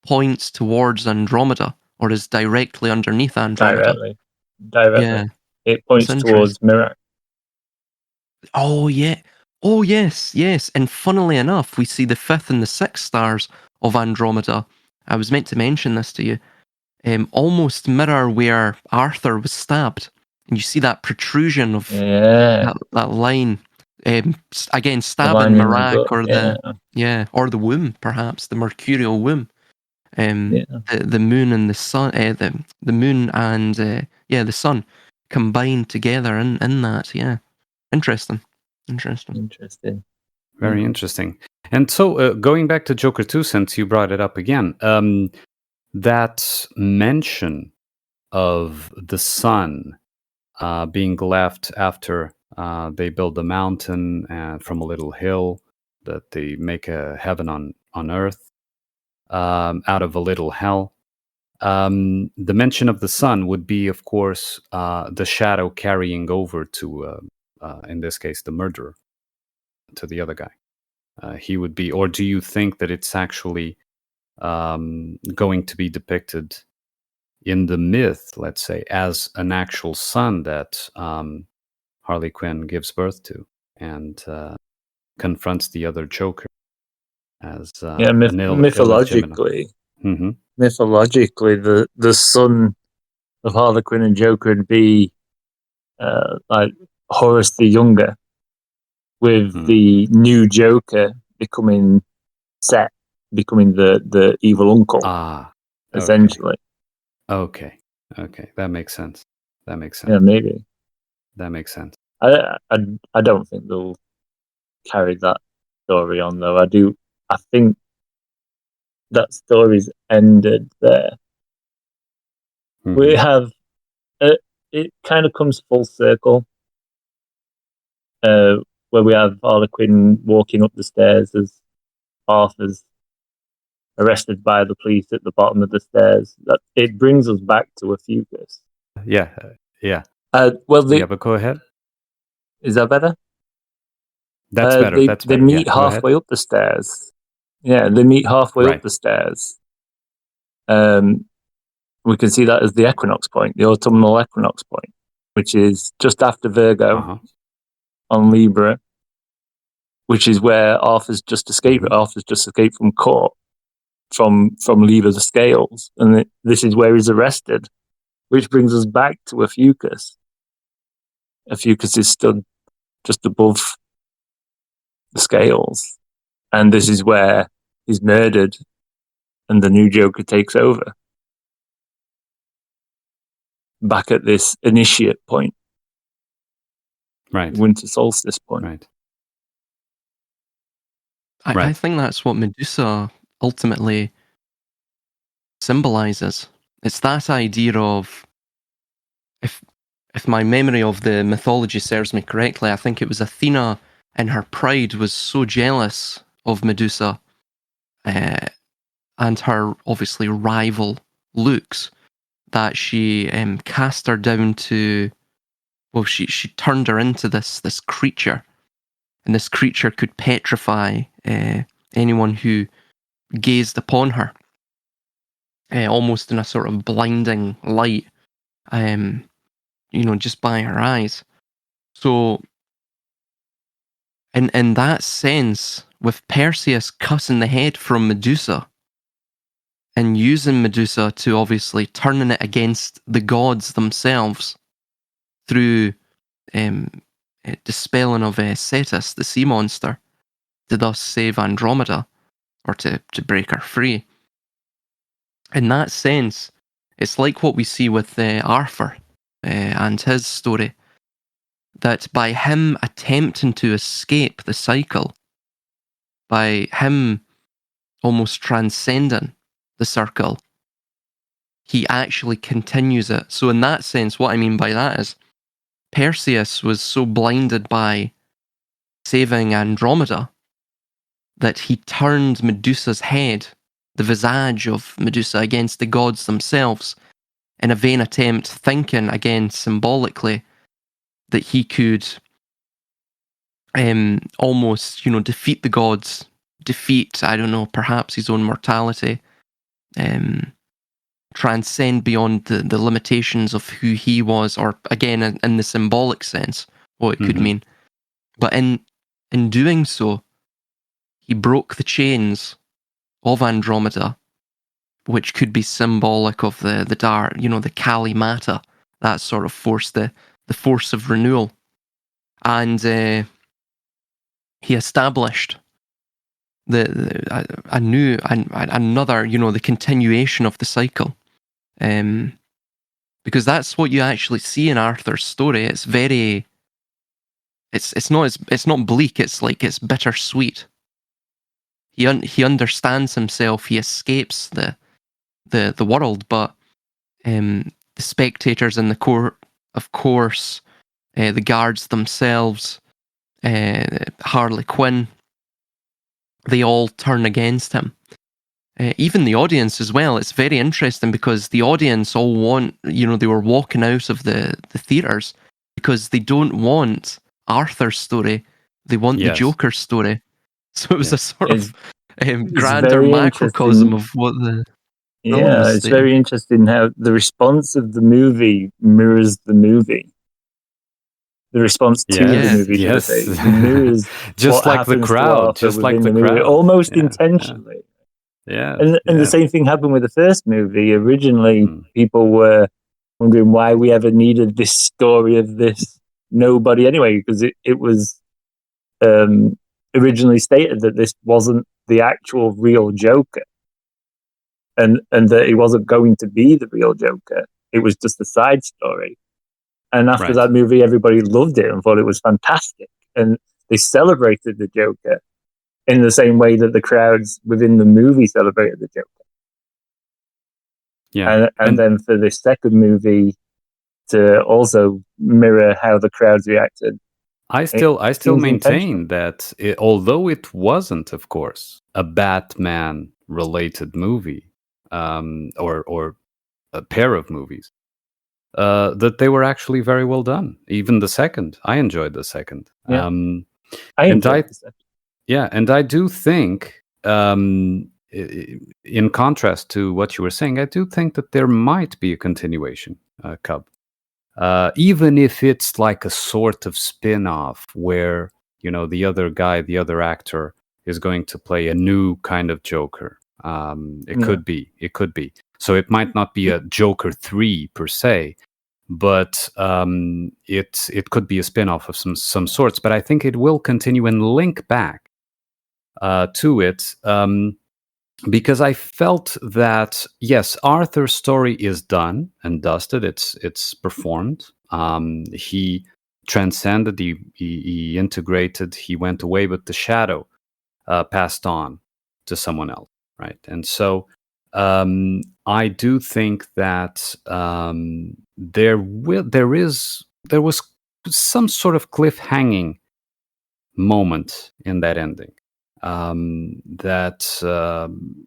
points towards Andromeda, or is directly underneath Andromeda. Directly. Yeah. It points towards Mirac. Oh, yeah. Oh, yes. And funnily enough, we see the 5th and the 6th stars of Andromeda. I was meant to mention this to you. Almost mirror where Arthur was stabbed. And you see that protrusion of that line. Again, stabbing Mirac, or the womb, perhaps, the mercurial womb. The moon and the sun, the moon and the sun combined together in that. Yeah, interesting. Very interesting. And so going back to Joker 2, since you brought it up again, that mention of the sun being left after they build a mountain from a little hill, that they make a heaven on earth out of a little hell. The mention of the sun would be, of course, the shadow carrying over to, in this case, the murderer, to the other guy. He would be, or do you think that it's actually going to be depicted in the myth, let's say, as an actual son that Harley Quinn gives birth to and confronts the other Joker as mythologically. Mythologically, the son of Harley Quinn and Joker would be like Horus the Younger, with the new Joker becoming Set, becoming the evil uncle. Essentially. Okay, that makes sense. Yeah, maybe. That makes sense. I don't think they'll carry that story on, though. I think that story's ended there. Mhm. We have it kind of comes full circle, where we have Harlequin walking up the stairs as Arthur's arrested by the police at the bottom of the stairs. It brings us back to a Fucus. Yeah. Well, Yeah, but go ahead. is that better? That's better. They meet halfway up the stairs. Yeah, they meet halfway up the stairs. We can see that as the equinox point, the autumnal equinox point, which is just after Virgo on Libra, which is where Arthur's just escaped. Arthur's just escaped from court, from Libra the Scales, and this is where he's arrested, which brings us back to a Fucus. A Fucus is stood just above the Scales, and this is where he's murdered, and the new Joker takes over. Back at this initiate point, right? Winter solstice point, right? I think that's what Medusa ultimately symbolizes. It's that idea of, if my memory of the mythology serves me correctly, I think it was Athena in her pride was so jealous of Medusa and her obviously rival looks that she cast her down to, well, she turned her into this creature, and this creature could petrify anyone who gazed upon her, almost in a sort of blinding light, just by her eyes. So, in that sense, with Perseus cutting the head from Medusa and using Medusa to obviously turning it against the gods themselves through dispelling of Cetus, the sea monster, to thus save Andromeda, or to break her free. In that sense, it's like what we see with Arthur and his story, that by him attempting to escape the cycle, by him almost transcending the circle, he actually continues it. So in that sense, what I mean by that is Perseus was so blinded by saving Andromeda that he turned Medusa's head, the visage of Medusa, against the gods themselves, in a vain attempt, thinking, again symbolically, that he could almost, defeat the gods, defeat, I don't know, perhaps his own mortality, transcend beyond the limitations of who he was, or again, in the symbolic sense, what it could mean. But in doing so, he broke the chains of Andromeda, which could be symbolic of the dark, the Kali Mata, that sort of force, the force of renewal. And he established another, the continuation of the cycle. Because that's what you actually see in Arthur's story. It's very, it's not bleak. It's like, it's bittersweet. He understands himself. He escapes the world, but the spectators in the court, of course, the guards themselves, Harley Quinn, they all turn against him. Even the audience as well. It's very interesting because the audience all want, they were walking out of the theatres because they don't want Arthur's story. They want the Joker's story. So it was a sort of grander macrocosm of what the film was it's stating. very interesting how the response of the movie mirrors the movie. The response to the movie, should I say, mirrors just what like the happens crowd, to Arthur just like the movie, crowd, almost intentionally. Yeah. And the same thing happened with the first movie. Originally, people were wondering why we ever needed this story of this nobody anyway, because it was originally stated that this wasn't the actual real Joker, and that it wasn't going to be the real Joker. It was just a side story. And after that movie, everybody loved it and thought it was fantastic. And they celebrated the Joker. in the same way that the crowds within the movie celebrated the Joker. Yeah. And then for this second movie to also mirror how the crowds reacted. I still seems maintain that although it wasn't, of course, a Batman related movie, or a pair of movies, that they were actually very well done. Even the second, I enjoyed the second. Yeah. I enjoyed the second. Yeah, and I do think, in contrast to what you were saying, I do think that there might be a continuation, Cub. Even if it's like a sort of spin-off where, the other guy, the other actor is going to play a new kind of Joker. It could be. So it might not be a Joker 3 per se, but it could be a spin-off of some sorts. But I think it will continue and link back to it, because I felt that, yes, Arthur's story is done and dusted. It's performed. He transcended. He integrated. He went away, but the shadow passed on to someone else, right? And so I do think that there was some sort of cliffhanging moment in that ending. That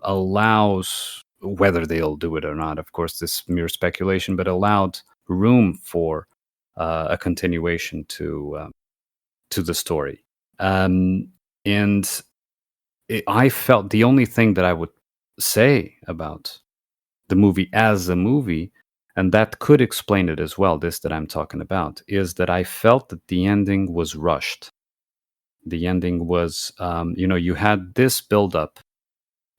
allows, whether they'll do it or not, of course, this is mere speculation, but allowed room for a continuation to the story. And I felt the only thing that I would say about the movie as a movie, and that could explain it as well, this that I'm talking about, is that I felt that the ending was rushed. The ending was, you had this build-up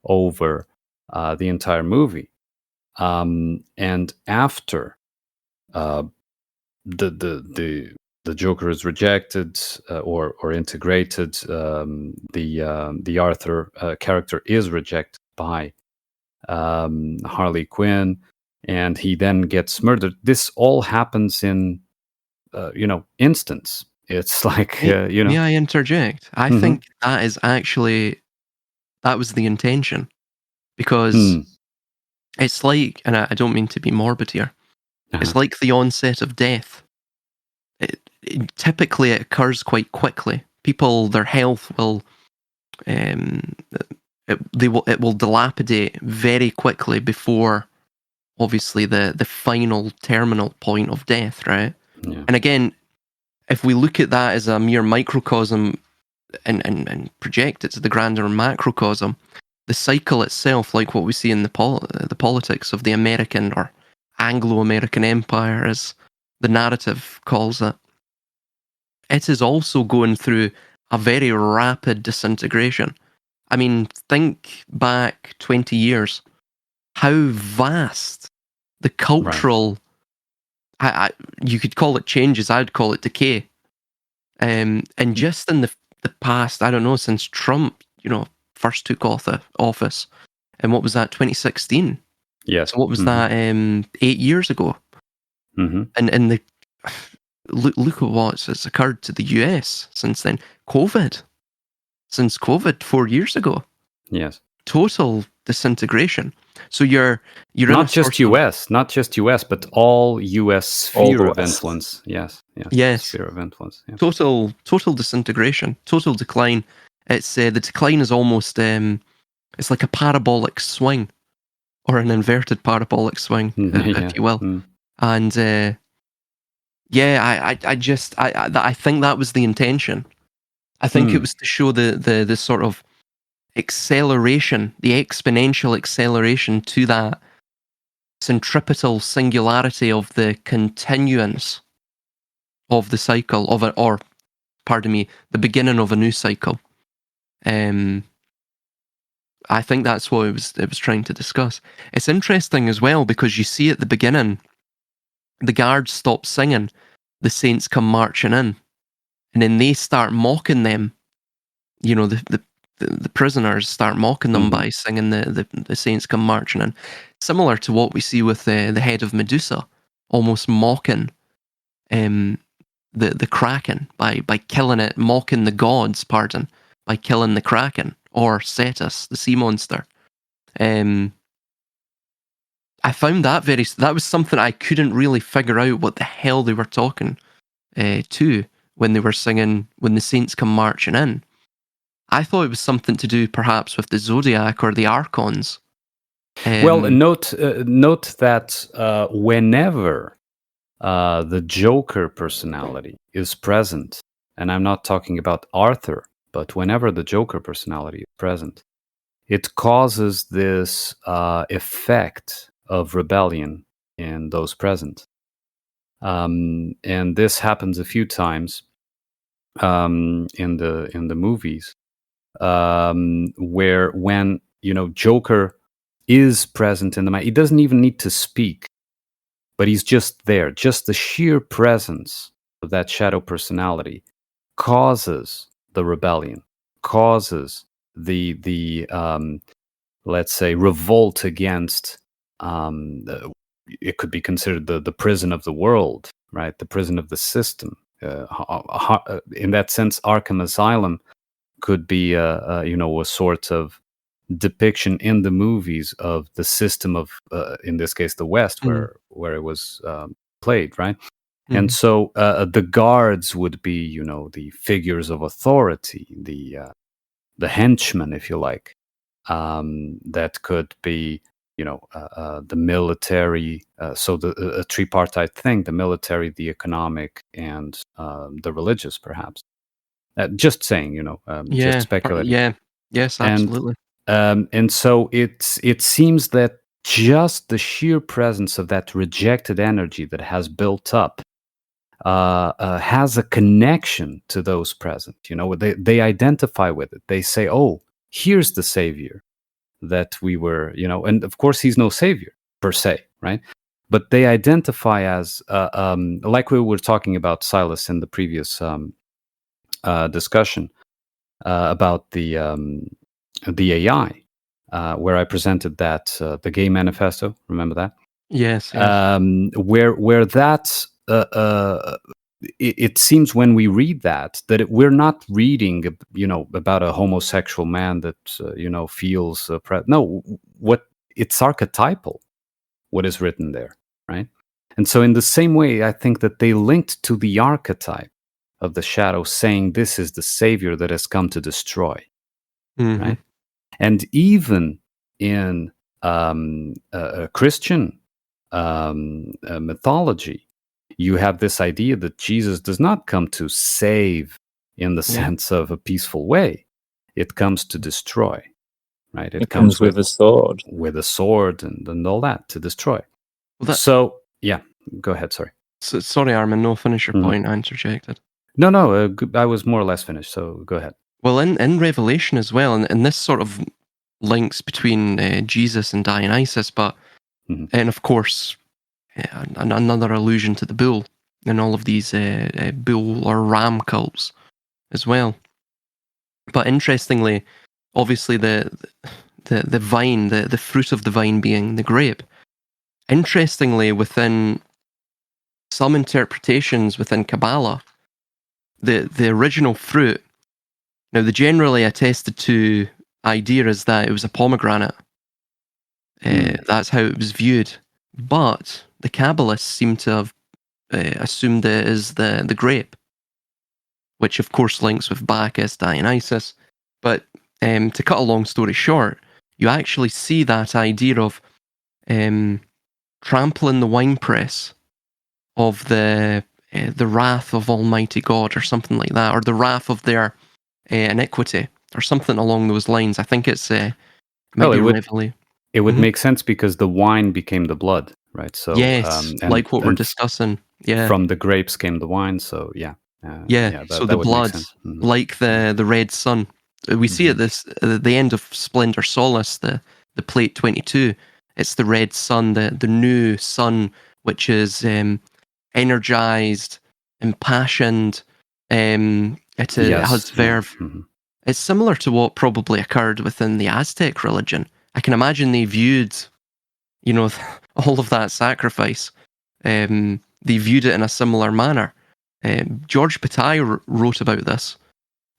over the entire movie, and after the Joker is rejected or integrated, the Arthur character is rejected by Harley Quinn, and he then gets murdered. This all happens in instants. It's like, May I interject? I think that is actually, that was the intention. Because it's like, and I don't mean to be morbid here, it's like the onset of death. Typically it occurs quite quickly. People, their health will, it will dilapidate very quickly before, obviously, the final terminal point of death, right? Yeah. And again, if we look at that as a mere microcosm and project it to the grander macrocosm, the cycle itself, like what we see in the politics of the American or Anglo-American Empire, as the narrative calls it, it is also going through a very rapid disintegration. I mean, think back 20 years, how vast the cultural... Right. You could call it changes, I'd call it decay. And just in the past, I don't know, since Trump, first took office, and what was that, 2016? Yes. So what was that, 8 years ago? Mm-hmm. And look at what has occurred to the US since then. Since COVID 4 years ago. Yes. Total disintegration. So you're not just US, but all US sphere of influence. Yes. Sphere of influence. Yes. Total disintegration, total decline. It's the decline is almost it's like a parabolic swing, or an inverted parabolic swing, if you will. And I think that was the intention. I think it was to show the sort of acceleration, the exponential acceleration to that centripetal singularity of the continuance of the cycle of it, or pardon me, the beginning of a new cycle. I think that's what it was trying to discuss. It's interesting as well because you see at the beginning, the guards stop singing, the saints come marching in, and then they start mocking them. The prisoners start mocking them by singing the saints come marching in, similar to what we see with the head of Medusa, almost mocking the Kraken by killing it, mocking the gods, by killing the Kraken or Cetus, the sea monster. I found that that was something I couldn't really figure out what the hell they were talking to when they were singing "When the Saints Come Marching In." I thought it was something to do perhaps with the Zodiac or the Archons. Well, note that whenever the Joker personality is present, and I'm not talking about Arthur, but whenever the Joker personality is present, it causes this effect of rebellion in those present. And this happens a few times in the movies, where when Joker is present in the mind, he doesn't even need to speak, but he's just there. Just the sheer presence of that shadow personality causes the rebellion, causes the let's say revolt against it could be considered the prison of the world, right? The prison of the system. In that sense, Arkham Asylum could be a sort of depiction in the movies of the system of in this case the West, where it was played, right? And so the guards would be the figures of authority, the henchmen, if you like, that could be the military, so a tripartite thing: the military, the economic, and the religious, perhaps. Just saying, just speculating. Yeah, yes, absolutely. And so it seems that just the sheer presence of that rejected energy that has built up has a connection to those present. They identify with it. They say, "Oh, here's the savior that we were," and of course he's no savior per se, right? But they identify as, like we were talking about Silas in the previous discussion about the AI, where I presented that the Gay Manifesto. Remember that? Yes. Where that it seems when we read that we're not reading about a homosexual man that feels no, what it's archetypal, what is written there, right? And so in the same way, I think that they linked to the archetype of the shadow, saying this is the savior that has come to destroy, right? And even in Christian mythology, you have this idea that Jesus does not come to save in the sense of a peaceful way. It comes to destroy, right? It comes with a sword. With a sword and all that, to destroy. So, yeah, go ahead, sorry. Sorry, Armunn, no, finish your point, I interjected. No, I was more or less finished, so go ahead. Well, in Revelation as well, and this sort of links between Jesus and Dionysus, but, and of course, another allusion to the bull and all of these bull or ram cults as well. But interestingly, obviously the vine, the fruit of the vine being the grape. Interestingly, within some interpretations within Kabbalah, the original fruit, now the generally attested to idea is that it was a pomegranate. That's how it was viewed. But the Kabbalists seem to have assumed it is the grape, which of course links with Bacchus, Dionysus. But to cut a long story short, you actually see that idea of trampling the winepress of the wrath of Almighty God, or something like that, or the wrath of their iniquity, or something along those lines. I think it's maybe it would make sense because the wine became the blood, right? So yes, like what we're discussing. Yeah, from the grapes came the wine. So so the blood, like the red sun. We see at the end of Splendor Solis, the plate 22. It's the red sun, the new sun, which is energized, impassioned. It has verve. It's similar to what probably occurred within the Aztec religion. I can imagine they viewed, all of that sacrifice. They viewed it in a similar manner. George Bataille wrote about this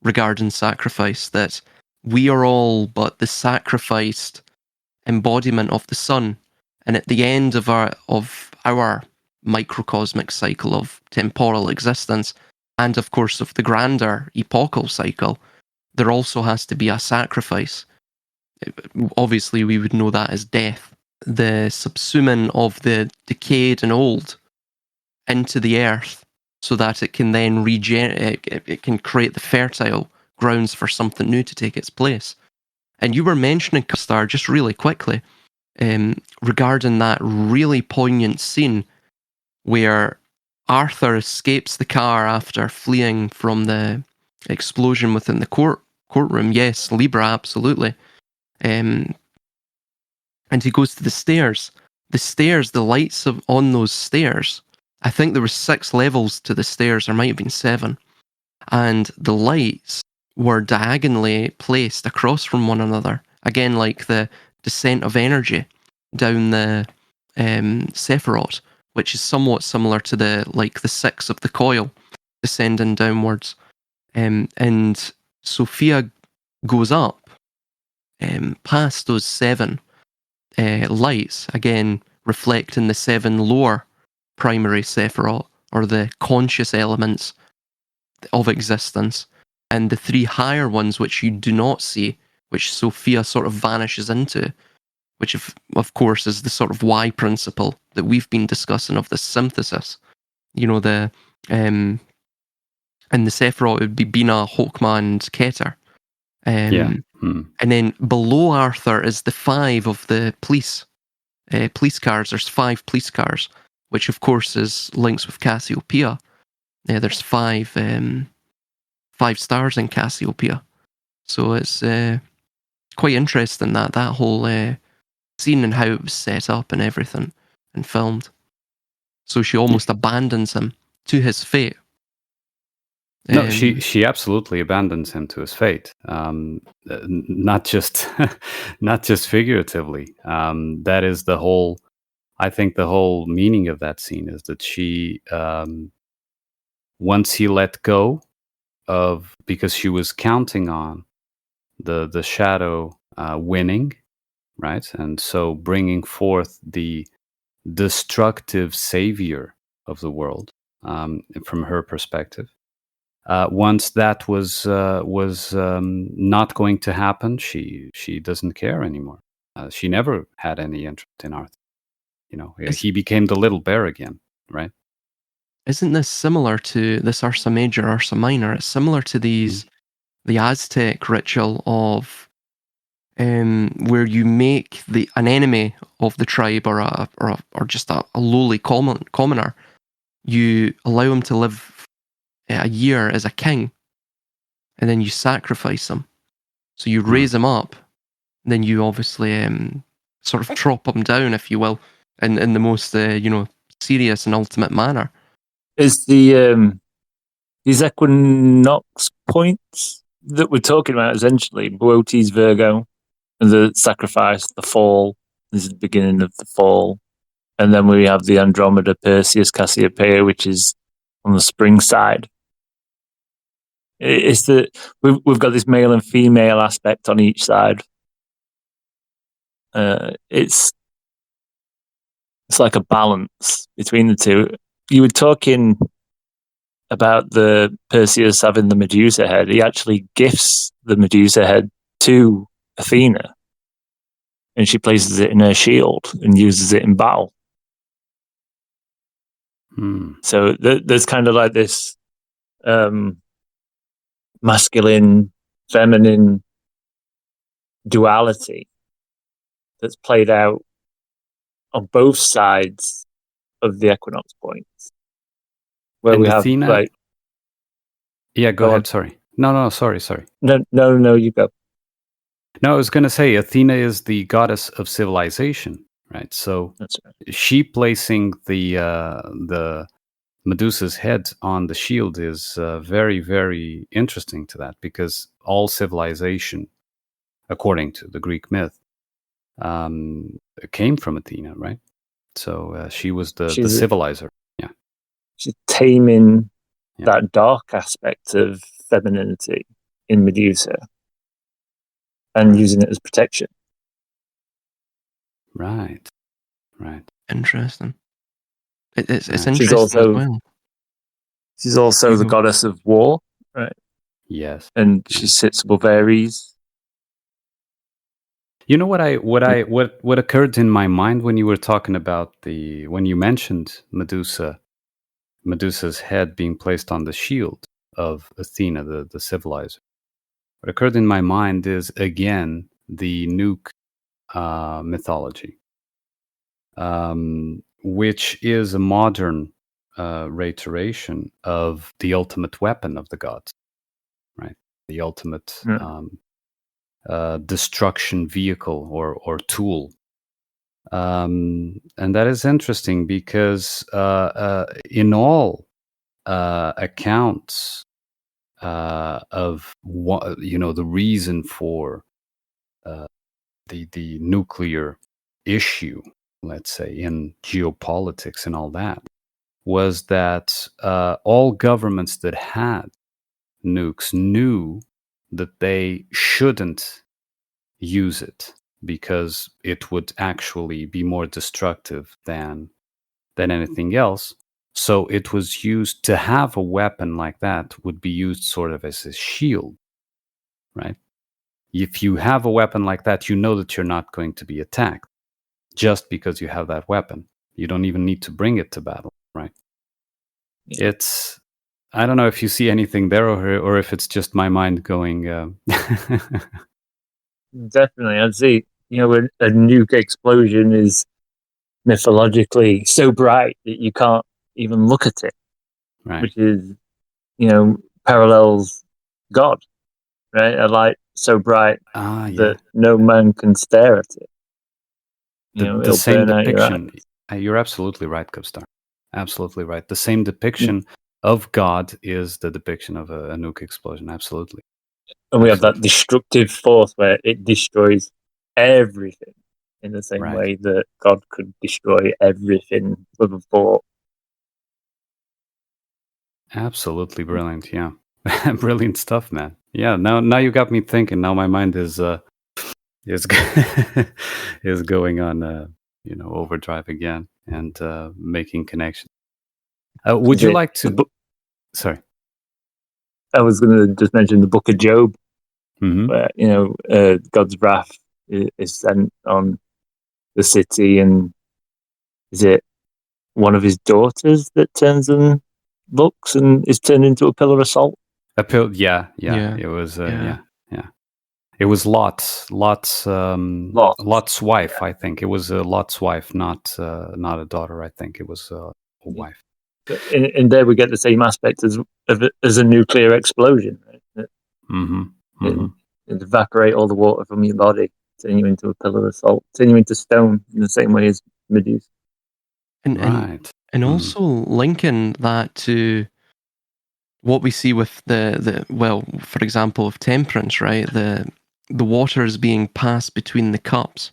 regarding sacrifice, that we are all but the sacrificed embodiment of the sun, and at the end of our microcosmic cycle of temporal existence, and of course of the grander epochal cycle, there also has to be a sacrifice. Obviously, we would know that as death, the subsuming of the decayed and old into the earth, so that it can then regenerate. It can create the fertile grounds for something new to take its place. And you were mentioning, Cubstar, just really quickly, regarding that really poignant scene where Arthur escapes the car after fleeing from the explosion within the courtroom. Yes, Libra, absolutely. And he goes to the stairs. The lights on those stairs, I think there were 6 levels to the stairs, there might have been 7. And the lights were diagonally placed across from one another. Again, like the descent of energy down the Sephiroth, which is somewhat similar to the 6 of the coil descending downwards. And Sophia goes up past those 7 lights, again reflecting the 7 lower primary Sephiroth, or the conscious elements of existence, and the 3 higher ones which you do not see, which Sophia sort of vanishes into, which of course is the sort of Y principle that we've been discussing of this synthesis. You know, the in the Sephiroth it would be Bina, Hokmah, and Keter. And then below Arthur is the 5 of the police cars. There's 5 police cars, which of course is links with Cassiopeia. There's 5 stars in Cassiopeia. So it's quite interesting that whole scene and how it was set up and everything and filmed. So she almost abandons him to his fate. No, she absolutely abandons him to his fate. Not just figuratively. That is the whole. I think the whole meaning of that scene is that she, once he let go of, because she was counting on the shadow winning, right, and so bringing forth the destructive savior of the world from her perspective. Once that was not going to happen, she doesn't care anymore. She never had any interest in Arthur. You know, he became the little bear again, right? Isn't this similar to this Ursa Major, Ursa Minor? It's similar to these the Aztec ritual of where you make an enemy of the tribe or just a lowly commoner. You allow him to live a year as a king, and then you sacrifice him. So you raise him up, and then you obviously sort of chop him down, if you will, in the most serious and ultimate manner. Is the these equinox points that we're talking about essentially Boötes, Virgo, and the sacrifice, the fall? This is the beginning of the fall, and then we have the Andromeda, Perseus, Cassiopeia, which is on the spring side. It's we've got this male and female aspect on each side. It's like a balance between the two. You were talking about the Perseus having the Medusa head. He actually gifts the Medusa head to Athena, and she places it in her shield and uses it in battle. So there's kind of like this masculine, feminine duality that's played out on both sides of the equinox points. Where and we Athena, have like... Yeah, go ahead, sorry. No, sorry. No, you go. No, I was going to say Athena is the goddess of civilization, right? So That's right. She placing the Medusa's head on the shield is very, very interesting to that, because all civilization, according to the Greek myth, came from Athena, right? So she was the civilizer. Yeah, she's taming that dark aspect of femininity in Medusa and using it as protection. Right. Interesting. It's Right. interesting She's also- as well. She's also the Mhm. goddess of war, right? Yes. And she sits above Ares. You know what occurred in my mind when you were talking about when you mentioned Medusa's head being placed on the shield of Athena, the civilizer. What occurred in my mind is again the nuke mythology, which is a modern reiteration of the ultimate weapon of the gods, right? The ultimate destruction vehicle or tool. And that is interesting because in all accounts of what, the reason for the nuclear issue, let's say in geopolitics and all that, was that all governments that had nukes knew that they shouldn't use it because it would actually be more destructive than anything else. So it was used to have a weapon like that would be used sort of as a shield, right? If you have a weapon like that, you know that you're not going to be attacked just because you have that weapon. You don't even need to bring it to battle, right? Yeah. I don't know if you see anything there or if it's just my mind going. Definitely. I'd say, a nuke explosion is mythologically so bright that you can't even look at it, Right. which is, parallels God, right? A light so bright that no man can stare at it. The same burn out your depiction. eyes. You're absolutely right, Cubstar. Absolutely right. The same depiction of God is the depiction of a nuke explosion. Absolutely. And we have that destructive force where it destroys everything in the same way that God could destroy everything with a thought. Absolutely brilliant. Yeah. Brilliant stuff, man. Yeah. Now you got me thinking. Now my mind is is going on overdrive again and making connections. Would you like to? Sorry, I was going to just mention the Book of Job, where God's wrath is sent on the city, and is it one of his daughters that turns and looks and is turned into a pillar of salt? Yeah. It was yeah. It was Lot's wife. I think it was Lot's wife, not a daughter. I think it was a wife. And there we get the same aspect as a nuclear explosion, right? It evaporate all the water from your body, turn you into a pillar of salt, turn you into stone in the same way as Medusa. And also linking that to what we see with for example, of temperance, right? The waters being passed between the cups.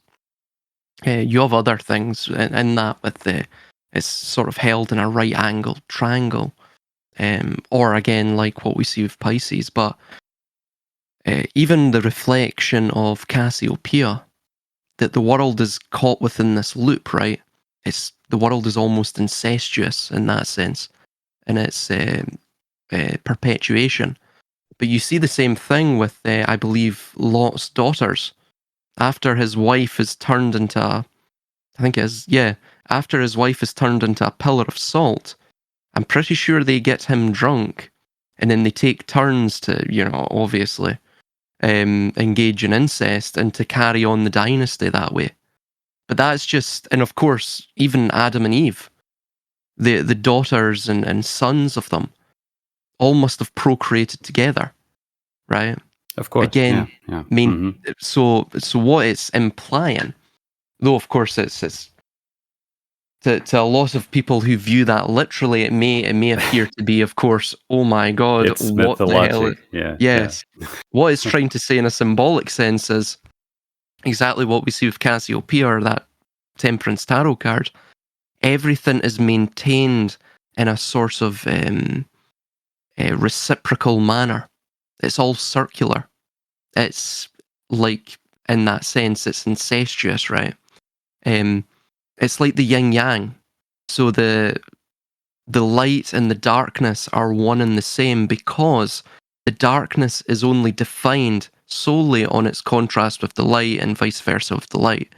You have other things in that with it's sort of held in a right angle triangle, or again like what we see with Pisces. But even the reflection of Cassiopeia, that the world is caught within this loop, right? The world is almost incestuous in that sense, and it's perpetuation. But you see the same thing with, I believe, Lot's daughters. After his wife is turned into after his wife is turned into a pillar of salt, I'm pretty sure they get him drunk, and then they take turns to, obviously, engage in incest and to carry on the dynasty that way. But that's just, and of course, even Adam and Eve, the daughters and sons of them, all must have procreated together, right? Of course. Again, yeah. So what it's implying, though, of course, it's to a lot of people who view that literally, it may appear to be, of course, oh my God, it's what mythology. the hell? Yes. Yeah. What it's trying to say in a symbolic sense is exactly what we see with Cassiopeia, or that Temperance Tarot card. Everything is maintained in a sort of a reciprocal manner. it's all circular. It's like, in that sense, it's incestuous, right? It's like the yin yang. So the light and the darkness are one and the same, because the darkness is only defined solely on its contrast with the light, and vice versa with the light,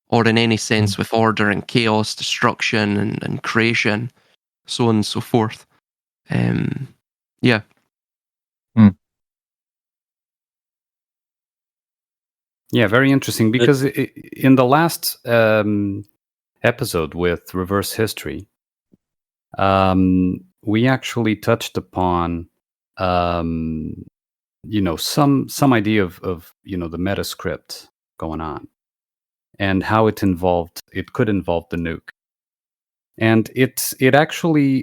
or in any sense with order and chaos, destruction and creation, so on and so forth. Yeah. Yeah, very interesting, because in the last episode with Reverse History, we actually touched upon some idea of the meta script going on, and how it could involve the nuke. And it actually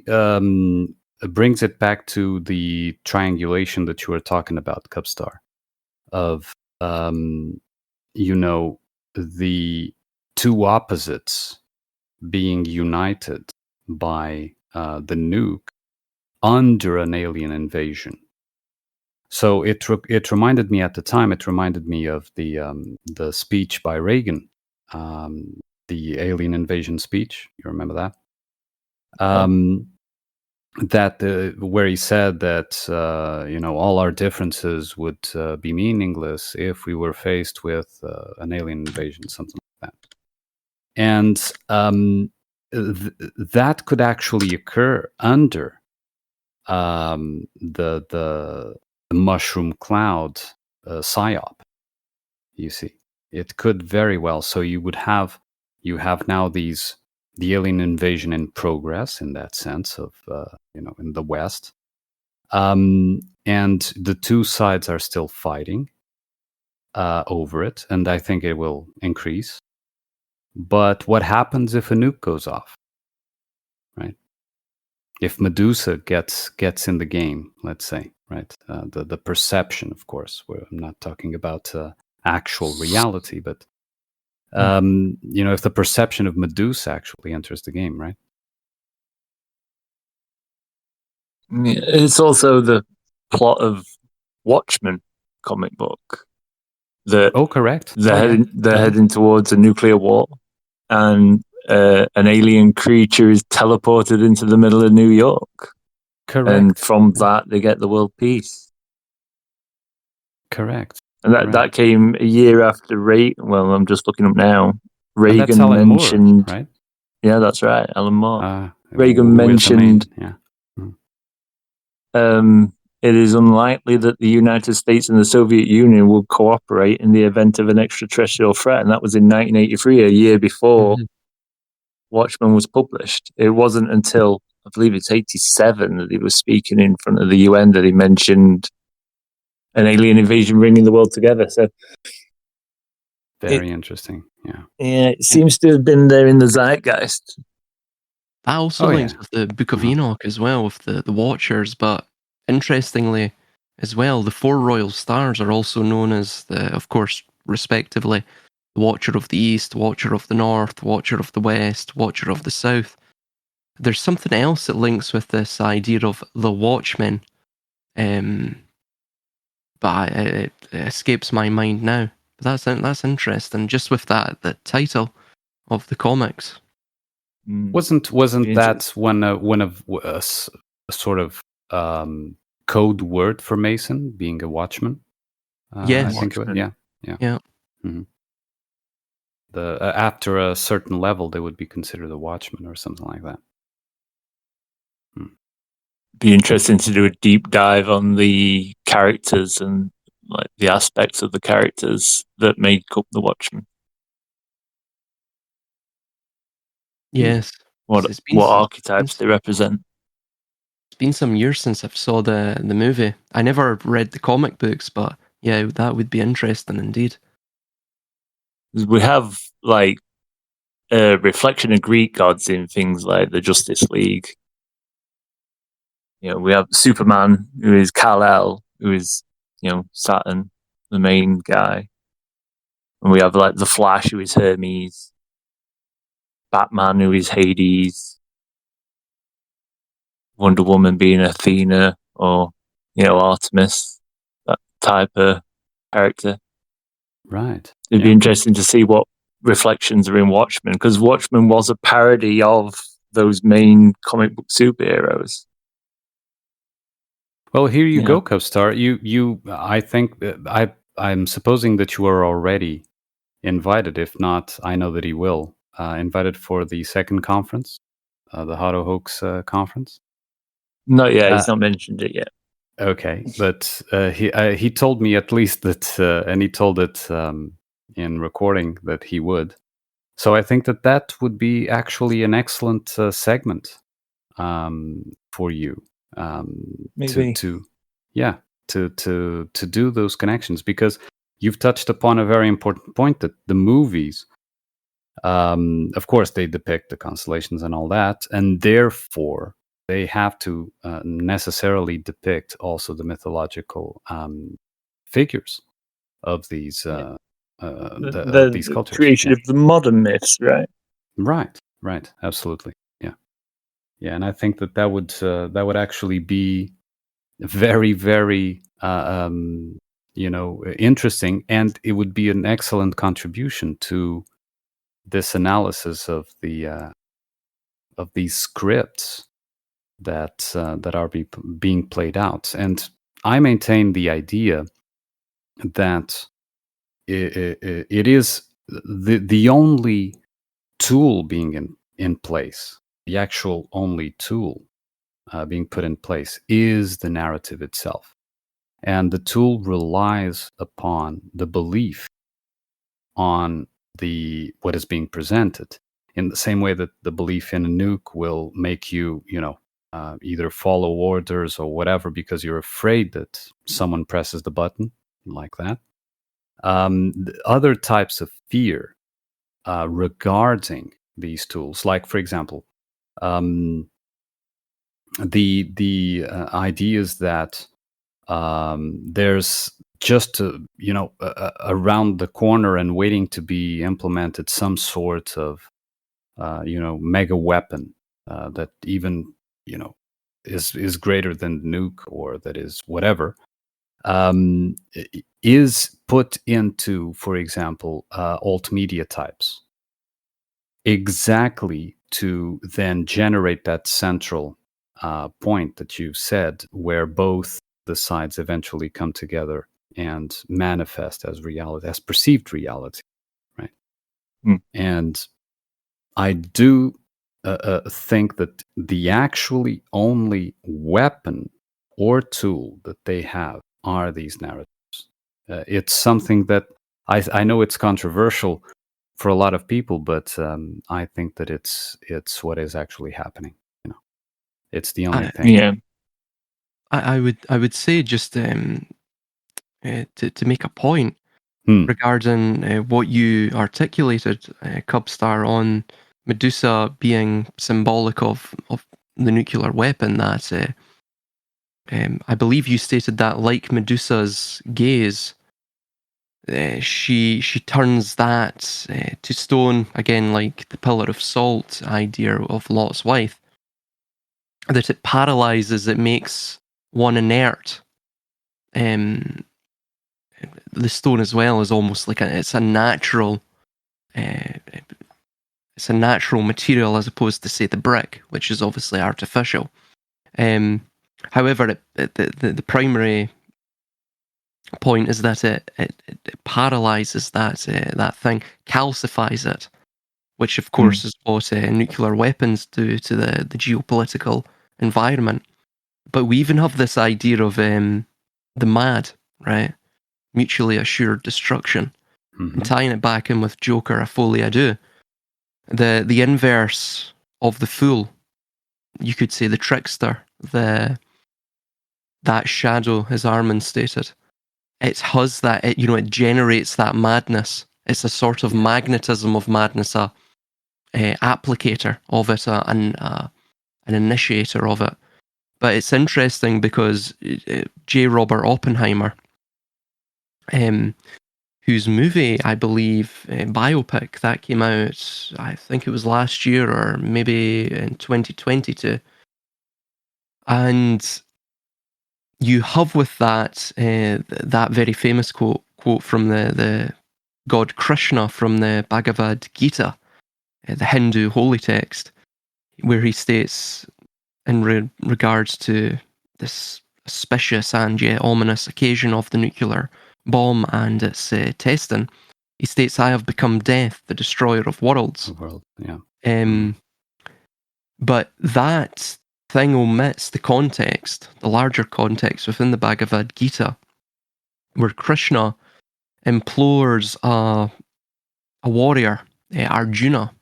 brings it back to the triangulation that you were talking about, Cubstar, of the two opposites being united by the nuke under an alien invasion. So it reminded me at the time. It reminded me of the speech by Reagan, the alien invasion speech. You remember that? Where he said that all our differences would be meaningless if we were faced with an alien invasion, something like that. And that could actually occur under the mushroom cloud psyop. You see, it could very well. So you have now the alien invasion in progress, in that sense of in the West, and the two sides are still fighting over it, and I think it will increase. But what happens if a nuke goes off, right? If Medusa gets in the game, let's say, right? The perception, of course. I'm not talking about actual reality, but if the perception of Medusa actually enters the game, right? It's also the plot of Watchmen comic book. Correct. They're heading towards a nuclear war, and an alien creature is teleported into the middle of New York. Correct. And from that, they get the world peace. Correct. And that came a year after Reagan. Well, I'm just looking up now. Reagan that's Alan mentioned, Moore, right? Yeah, that's right, Alan Moore. Reagan mentioned, it is unlikely that the United States and the Soviet Union would cooperate in the event of an extraterrestrial threat, and that was in 1983, a year before Watchmen was published. It wasn't until, I believe it's 87, that he was speaking in front of the UN that he mentioned an alien invasion bringing the world together. So very interesting. Yeah, it seems to have been there in the zeitgeist. That also links with the Book of Enoch as well, with the Watchers. But interestingly, as well, the four royal stars are also known as of course, respectively, the Watcher of the East, Watcher of the North, Watcher of the West, Watcher of the South. There's something else that links with this idea of the Watchmen, but it escapes my mind now. But that's interesting. Just with the title of the comics. Wasn't that one of a sort of code word for Mason, being a watchman? Yes, I think it was, yeah. Mm-hmm. After a certain level, they would be considered a watchman or something like that. Be interesting to do a deep dive on the characters and like the aspects of the characters that make up the Watchmen. Yes. What archetypes they represent. It's been some years since I saw the movie. I never read the comic books, but yeah, that would be interesting indeed. We have like a reflection of Greek gods in things like the Justice League. We have Superman, who is Kal-El, who is, Saturn, the main guy. And we have like the Flash, who is Hermes. Batman, who is Hades. Wonder Woman being Athena or, Artemis. type of character. Right. It'd be interesting to see what reflections are in Watchmen, because Watchmen was a parody of those main comic book superheroes. Well, here you go, Cubstar. I think I'm supposing that you are already invited. If not, I know that he will. Invited for the second conference, the Hotto Hoax conference. Not yet. He's not mentioned it yet. Okay, but he told me at least that, and he told it in recording that he would. So I think that would be actually an excellent segment for you. Maybe. to do those connections, because you've touched upon a very important point, that the movies, of course, they depict the constellations and all that, and therefore they have to necessarily depict also the mythological figures of these these cultures. Creation of the modern myths, right? Right, absolutely. Yeah, and I think that would actually be very, very interesting, and it would be an excellent contribution to this analysis of these scripts that are being played out. And I maintain the idea that it is the only tool being in place. The actual only tool being put in place is the narrative itself. And the tool relies upon the belief on what is being presented, in the same way that the belief in a nuke will make you, either follow orders or whatever, because you're afraid that someone presses the button like that. Other types of fear regarding these tools, like, for example, the ideas that there's just around the corner and waiting to be implemented some sort of mega weapon that even is greater than nuke, or that is whatever, is put into, for example, alt media types, exactly to then generate that central point that you said, where both the sides eventually come together and manifest as reality, as perceived reality, right? And I do think that the actually only weapon or tool that they have are these narratives. It's something that I know it's controversial for a lot of people, but I think that it's what is actually happening. It's the only thing. Yeah. I would say, just to make a point regarding what you articulated, Cubstar, on Medusa being symbolic of the nuclear weapon, that I believe you stated that, like Medusa's gaze, she turns that to stone, again, like the pillar of salt idea of Lot's wife, that it paralyzes, it makes one inert. The stone as well is almost like it's a natural material, as opposed to, say, the brick, which is obviously artificial. However, the primary point is that it paralyzes that thing, calcifies it, which of course is what nuclear weapons do to the geopolitical environment. But we even have this idea of the MAD, right? Mutually assured destruction. And tying it back in with Joker, a folie à deux, the inverse of the fool, you could say, the trickster, that shadow, as Armunn stated. It has that, it generates that madness. It's a sort of magnetism of madness, a applicator of it, an initiator of it. But it's interesting because J. Robert Oppenheimer, whose movie, I believe, biopic, that came out, I think it was last year or maybe in 2022. And you have with that that very famous quote from the god Krishna from the Bhagavad Gita, the Hindu holy text, where he states in regards to this auspicious and yet ominous occasion of the nuclear bomb and its testing, he states, "I have become death, the destroyer of worlds." The world, yeah. But that thing omits the context, the larger context within the Bhagavad Gita, where Krishna implores a warrior, Arjuna.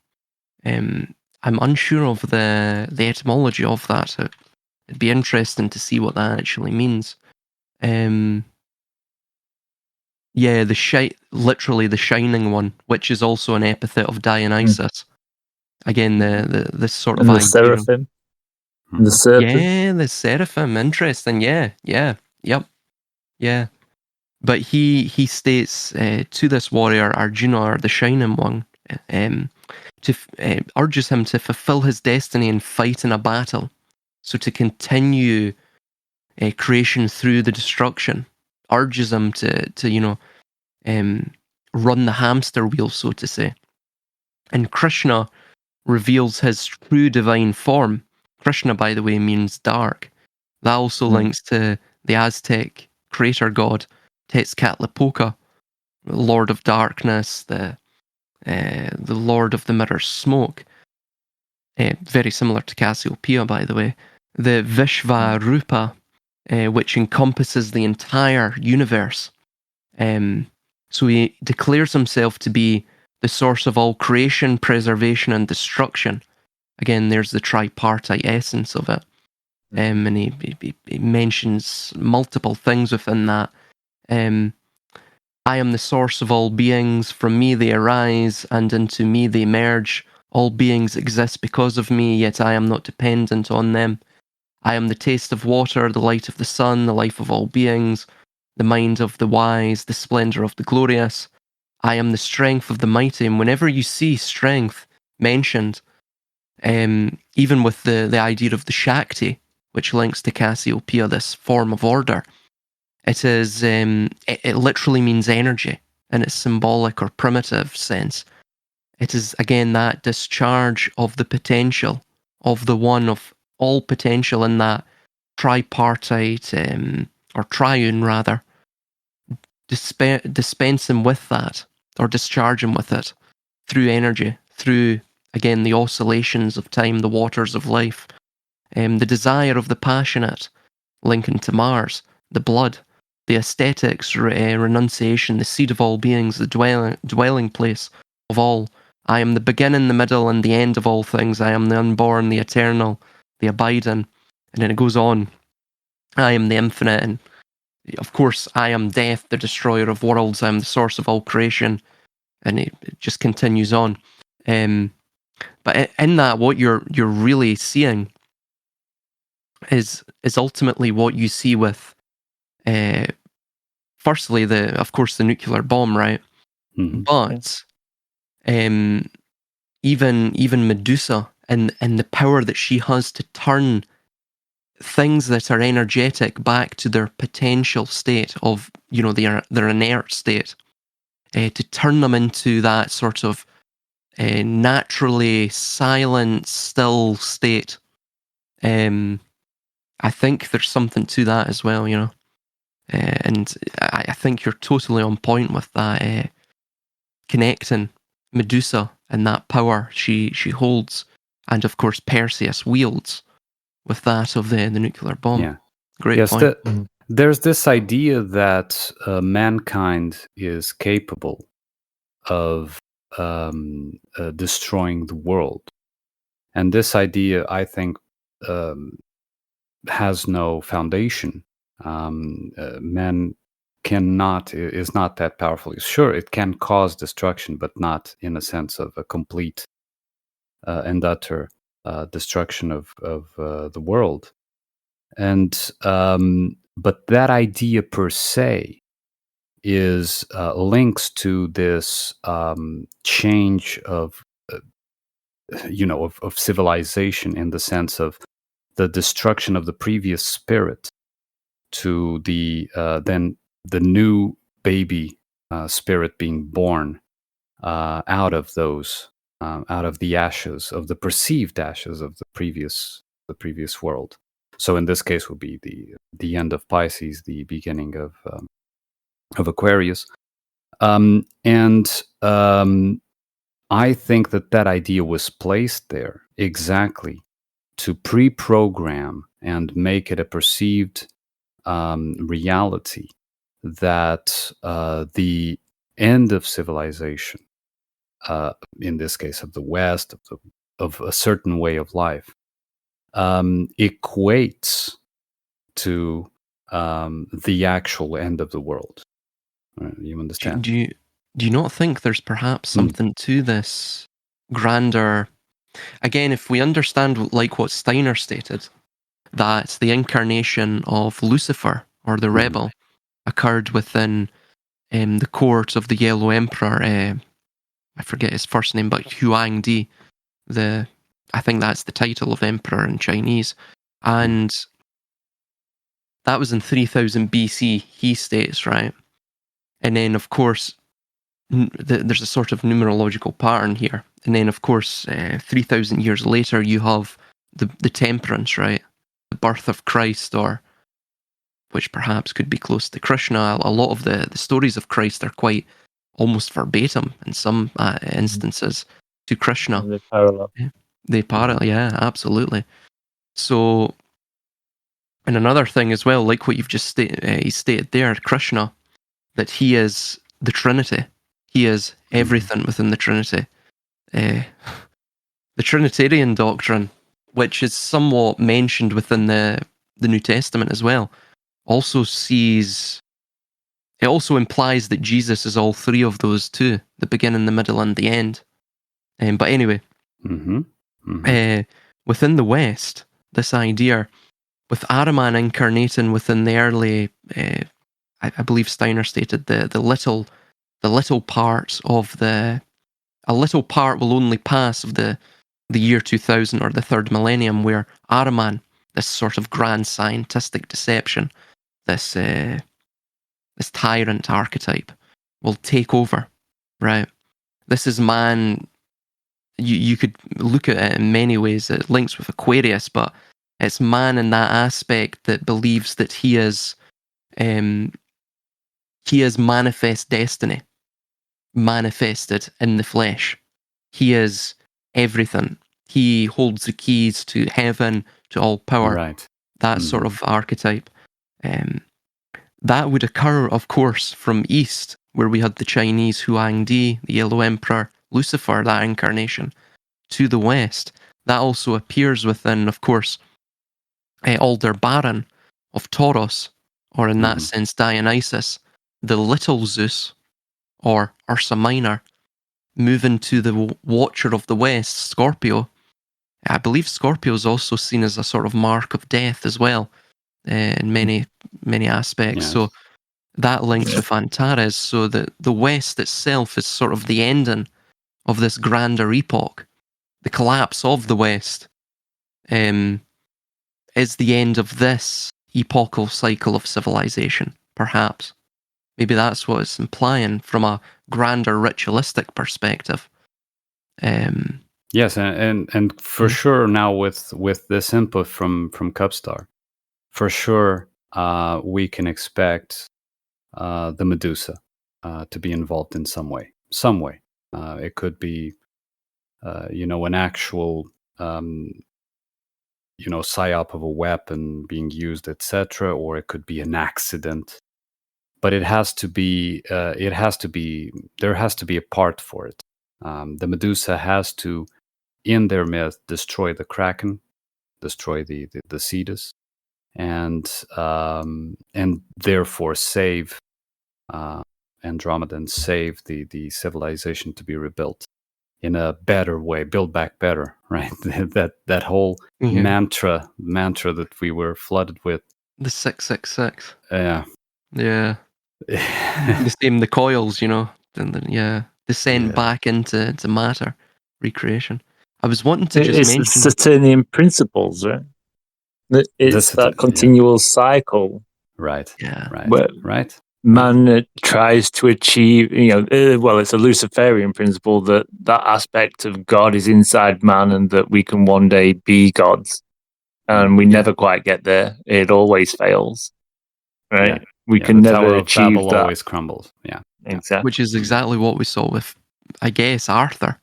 I'm unsure of the etymology of that. It'd be interesting to see what that actually means. Yeah, literally the shining one, which is also an epithet of Dionysus. Again, this sort of And the idea. seraphim. And the serpent. Yeah, the seraphim. Interesting. Yeah. But he states to this warrior Arjuna, or the shining one, urges him to fulfill his destiny and fight in a battle. So to continue creation through the destruction, urges him to run the hamster wheel, so to say. And Krishna reveals his true divine form. Krishna, by the way, means dark. That also links to the Aztec creator god Tezcatlipoca, Lord of Darkness, the Lord of the Mirror's Smoke. Very similar to Cassiopeia, by the way. The Vishvarupa, which encompasses the entire universe. So he declares himself to be the source of all creation, preservation, and destruction. Again, there's the tripartite essence of it. And he mentions multiple things within that. I am the source of all beings. From me they arise, and into me they merge. All beings exist because of me, yet I am not dependent on them. I am the taste of water, the light of the sun, the life of all beings, the mind of the wise, the splendor of the glorious. I am the strength of the mighty. And whenever you see strength mentioned, even with the idea of the Shakti, which links to Cassiopeia, this form of order, it is it literally means energy in its symbolic or primitive sense. It is again that discharge of the potential of the one, of all potential in that tripartite or triune rather, dispensing with that or discharging with it through energy, through again the oscillations of time, the waters of life, the desire of the passionate, linking to Mars, the blood, the aesthetics, renunciation, the seed of all beings, the dwelling place of all. I am the beginning, the middle, and the end of all things. I am the unborn, the eternal, the abiding. And then it goes on. I am the infinite, and of course, I am death, the destroyer of worlds. I am the source of all creation. And it just continues on. But in that, what you're really seeing is ultimately what you see with, firstly, of course, the nuclear bomb, right? Mm-hmm. But even Medusa and the power that she has to turn things that are energetic back to their potential state of, their inert state, to turn them into that sort of naturally silent, still state. I think there's something to that as well, and I think you're totally on point with that, connecting Medusa and that power she holds, and of course Perseus wields with that of the nuclear bomb. Yeah. Great point. There's this idea that mankind is capable of destroying the world. And this idea, I think, has no foundation. Man is not that powerful. Sure, it can cause destruction, but not in a sense of a complete and utter destruction of the world. And but that idea per se is links to this change of civilization, in the sense of the destruction of the previous spirit to the then the new baby spirit being born out of those, out of the ashes, of the perceived ashes of the previous world. So in this case, would be the end of Pisces, the beginning of Aquarius, and I think that idea was placed there exactly to pre-program and make it a perceived reality that the end of civilization, in this case of the West, of a certain way of life, equates to the actual end of the world. You understand? Do you not think there's perhaps something to this grander? Again, if we understand, like what Steiner stated, that the incarnation of Lucifer, or the rebel, occurred within the court of the Yellow Emperor, I forget his first name, but Huangdi, I think that's the title of emperor in Chinese, and that was in 3000 BC, he states, right? And then, of course, there's a sort of numerological pattern here. And then, of course, 3,000 years later, you have the temperance, right? The birth of Christ, or which perhaps could be close to Krishna. A lot of the stories of Christ are quite almost verbatim in some instances to Krishna. And they parallel. They parallel, yeah, absolutely. So, and another thing as well, like what you've just stated there, Krishna, that he is the Trinity. He is everything within the Trinity. The Trinitarian doctrine, which is somewhat mentioned within the New Testament as well, also implies that Jesus is all three of those too, the beginning, the middle, and the end. But anyway, within the West, this idea, with Armunn incarnating within the early, I believe Steiner stated, the little parts of a little part will only pass of the year 2000 or the third millennium, where Armunn, this sort of grand scientific deception, this tyrant archetype, will take over, right? This is man. You could look at it in many ways. It links with Aquarius, but it's man in that aspect that believes that he is manifest destiny, manifested in the flesh. He is everything. He holds the keys to heaven, to all power. Right. That sort of archetype. That would occur, of course, from East, where we had the Chinese Huangdi, the Yellow Emperor, Lucifer, that incarnation, to the West. That also appears within, of course, Aldebaran of Taurus, or in that sense Dionysus, the little Zeus, or Ursa Minor, moving to the Watcher of the West, Scorpio. I believe Scorpio is also seen as a sort of mark of death as well, in many aspects. Yes. So that links with Antares. So the West itself is sort of the ending of this grander epoch. The collapse of the West is the end of this epochal cycle of civilization, perhaps. Maybe that's what it's implying from a grander ritualistic perspective. Yes, and for sure now with this input from Cubstar, for sure we can expect the Medusa to be involved in some way. It could be an actual psyop of a weapon being used, etc., or it could be an accident. But there has to be a part for it. The Medusa has to, in their myth, destroy the Kraken, destroy the Cetus, and therefore save Andromeda and save the civilization to be rebuilt in a better way, build back better, right? that whole mantra that we were flooded with. The 666. Yeah. The coils, and then, descend back into matter, recreation. I was wanting to just mention... It's Saturnian principles, right? It's that continual cycle. Right. Yeah. Right. Well, Right. man tries to achieve, well, it's a Luciferian principle that aspect of God is inside man and that we can one day be gods. And we never quite get there. It always fails, right? Yeah. We Yeah, can the never Tower of achieve Babel that. always crumbles. Yeah. Exactly. Which is exactly what we saw with, I guess, Arthur,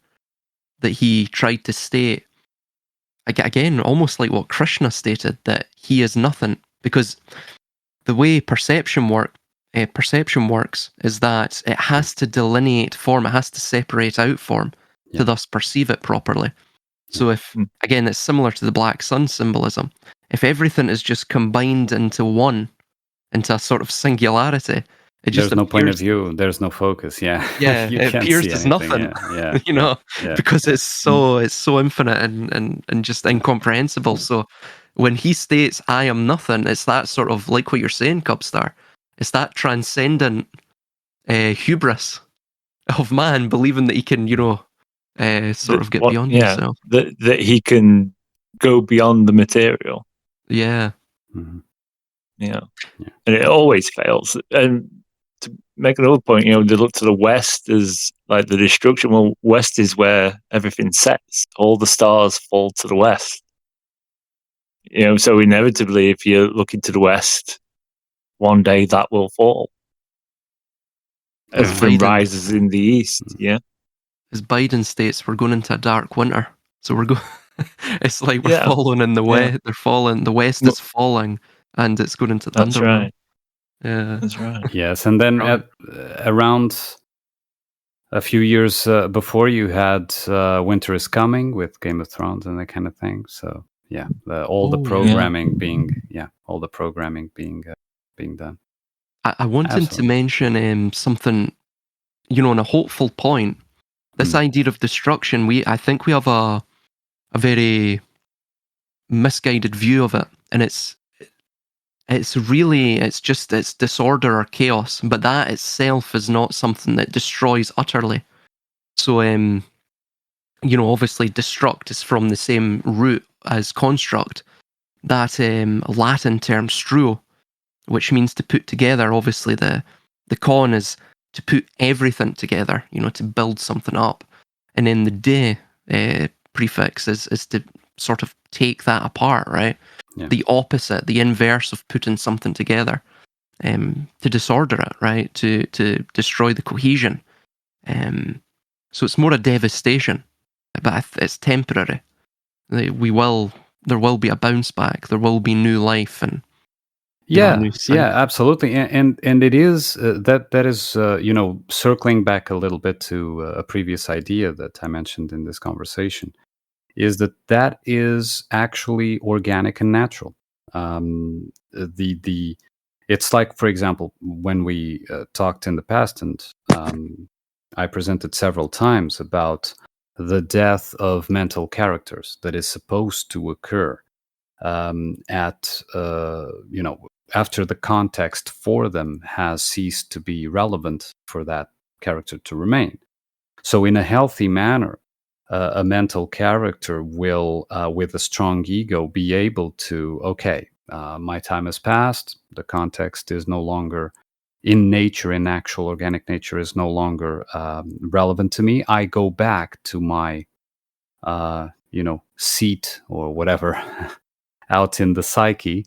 that he tried to state, again, almost like what Krishna stated, that he is nothing. Because the way perception works is that it has to delineate form, it has to separate out form to thus perceive it properly. So if, again, it's similar to the black sun symbolism, if everything is just combined into one, into a sort of singularity, it just There's no point of appears, view. There's no focus. Yeah. yeah, You it can't appears see as anything. nothing, Yeah. you know, Yeah. because it's so infinite and just incomprehensible. So when he states, I am nothing, it's that sort of, like what you're saying, Cubstar, it's that transcendent hubris of man believing that he can, sort of get beyond himself. That he can go beyond the material. Yeah. Mm-hmm. Yeah. And it always fails. And to make another point, they look to the West as like the destruction. Well, West is where everything sets. All the stars fall to the West. So inevitably, if you're looking to the West, one day that will fall. Everything rises in the East. Yeah. As Biden states, we're going into a dark winter. So we're going. It's like we're falling in the West. They're falling. The West is falling, and it's going into the underworld. Right. Yeah, that's right. Yes, and then around a few years before, you had Winter is Coming with Game of Thrones and that kind of thing. So yeah, all the programming being done. I wanted to mention something, on a hopeful point. This idea of destruction, I think we have a very misguided view of it, and it's disorder or chaos, but that itself is not something that destroys utterly. So, obviously destruct is from the same root as construct. That Latin term struo, which means to put together. Obviously, the con is to put everything together, to build something up. And then the de prefix is to sort of take that apart, right? Yeah. The opposite, the inverse of putting something together, to disorder it, right? To destroy the cohesion. So it's more a devastation, but it's temporary. There will be a bounce back. There will be new life and absolutely, and it is that is circling back a little bit to a previous idea that I mentioned in this conversation, is that is actually organic and natural. It's like, for example, when we talked in the past, and I presented several times about the death of mental characters that is supposed to occur after the context for them has ceased to be relevant for that character to remain. So in a healthy manner, a mental character will, with a strong ego, be able to, my time has passed, the context is no longer in nature, in actual organic nature, is no longer relevant to me. I go back to my, seat or whatever out in the psyche,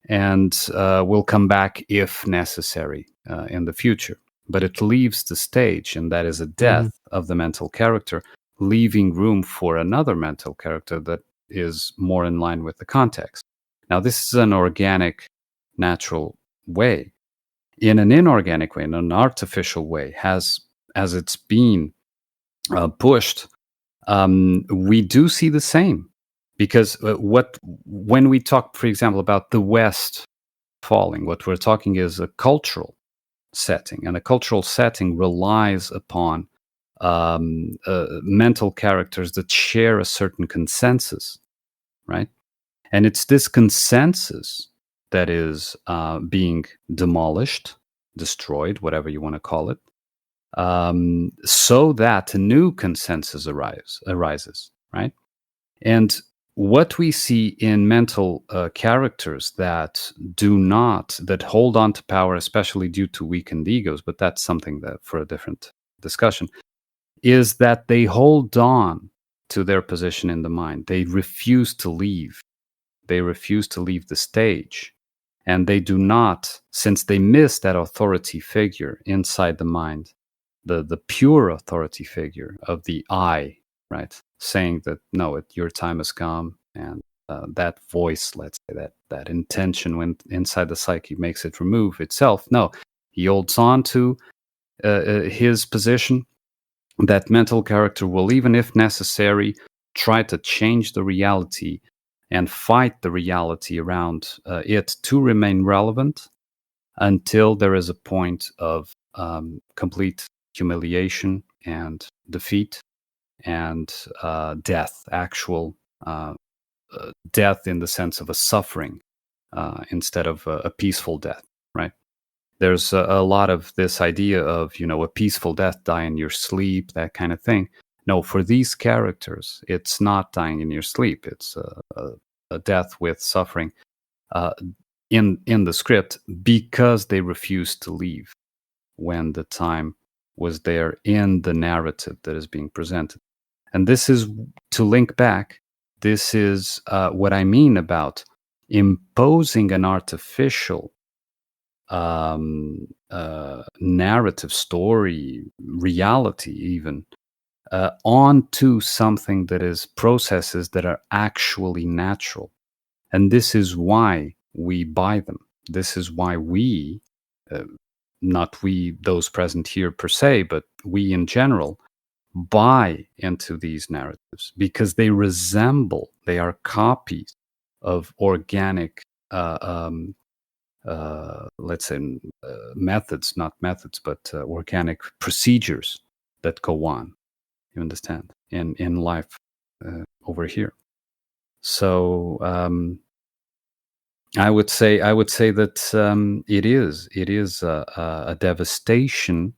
and will come back if necessary in the future. But it leaves the stage, and that is a death of the mental character, leaving room for another mental character that is more in line with the context. Now, this is an organic, natural way. In an inorganic way, in an artificial way, as it's been pushed, we do see the same. Because when we talk, for example, about the West falling, what we're talking is a cultural setting, and a cultural setting relies upon mental characters that share a certain consensus, right? And it's this consensus that is being demolished, destroyed, whatever you want to call it, so that a new consensus arises, right? And what we see in mental characters that hold on to power, especially due to weakened egos, but that's something that for a different discussion, is that they hold on to their position in the mind. They refuse to leave. They refuse to leave the stage. And they do not, since they miss that authority figure inside the mind, the pure authority figure of the I, right? Saying that, no, your time has come. And that voice, let's say, that intention when inside the psyche makes it remove itself. No, he holds on to his position. That mental character will, even if necessary, try to change the reality and fight the reality around it to remain relevant until there is a point of complete humiliation and defeat and death, actual death in the sense of a suffering instead of a peaceful death, right? There's a lot of this idea of, a peaceful death, die in your sleep, that kind of thing. No, for these characters, it's not dying in your sleep. It's a death with suffering in the script because they refused to leave when the time was there in the narrative that is being presented. And this is, to link back, this is what I mean about imposing an artificial narrative, story, reality even, onto something that is processes that are actually natural. And this is why we buy them. This is why we, not we, those present here per se, but we in general, buy into these narratives because they are copies of organic, let's say, organic procedures that go on. You understand? In life over here. So I would say that it is a devastation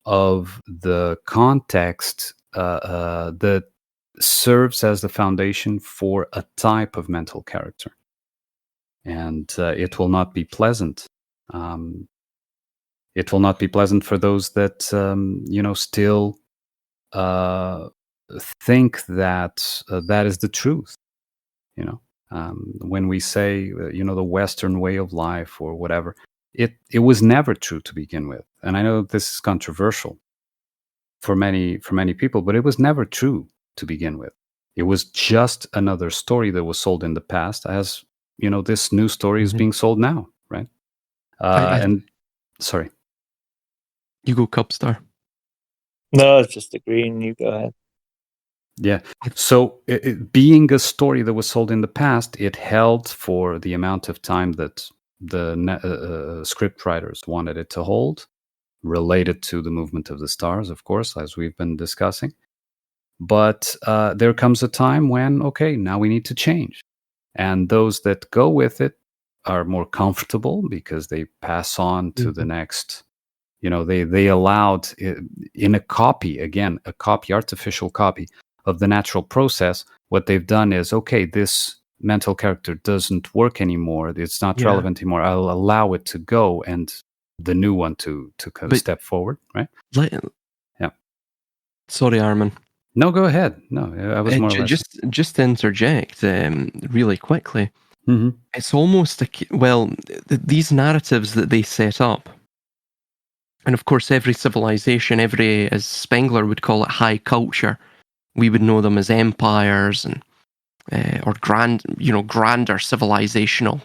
of the context that serves as the foundation for a type of mental character, and it will not be pleasant. It will not be pleasant for those that still think that that is the truth. When we say the Western way of life or whatever, it was never true to begin with. And I know this is controversial for many people, but it was never true to begin with. It was just another story that was sold in the past, as this new story is being sold now, right? And sorry, you go, Cubstar. No, I was just agreeing. You go ahead. Yeah. So being a story that was sold in the past, it held for the amount of time that the script writers wanted it to hold, related to the movement of the stars, of course, as we've been discussing. But there comes a time when, okay, now we need to change. And those that go with it are more comfortable because they pass on to the next. They allowed in a copy, artificial copy of the natural process. What they've done is, okay, this mental character doesn't work anymore. It's not relevant anymore. I'll allow it to go, and the new one to kind of step forward, right? Yeah. Sorry, Armunn. No, go ahead. No, I was more or less... Just to interject really quickly. Mm-hmm. It's almost these narratives that they set up, and of course every civilization, as Spengler would call it, high culture, we would know them as empires and or grander civilizational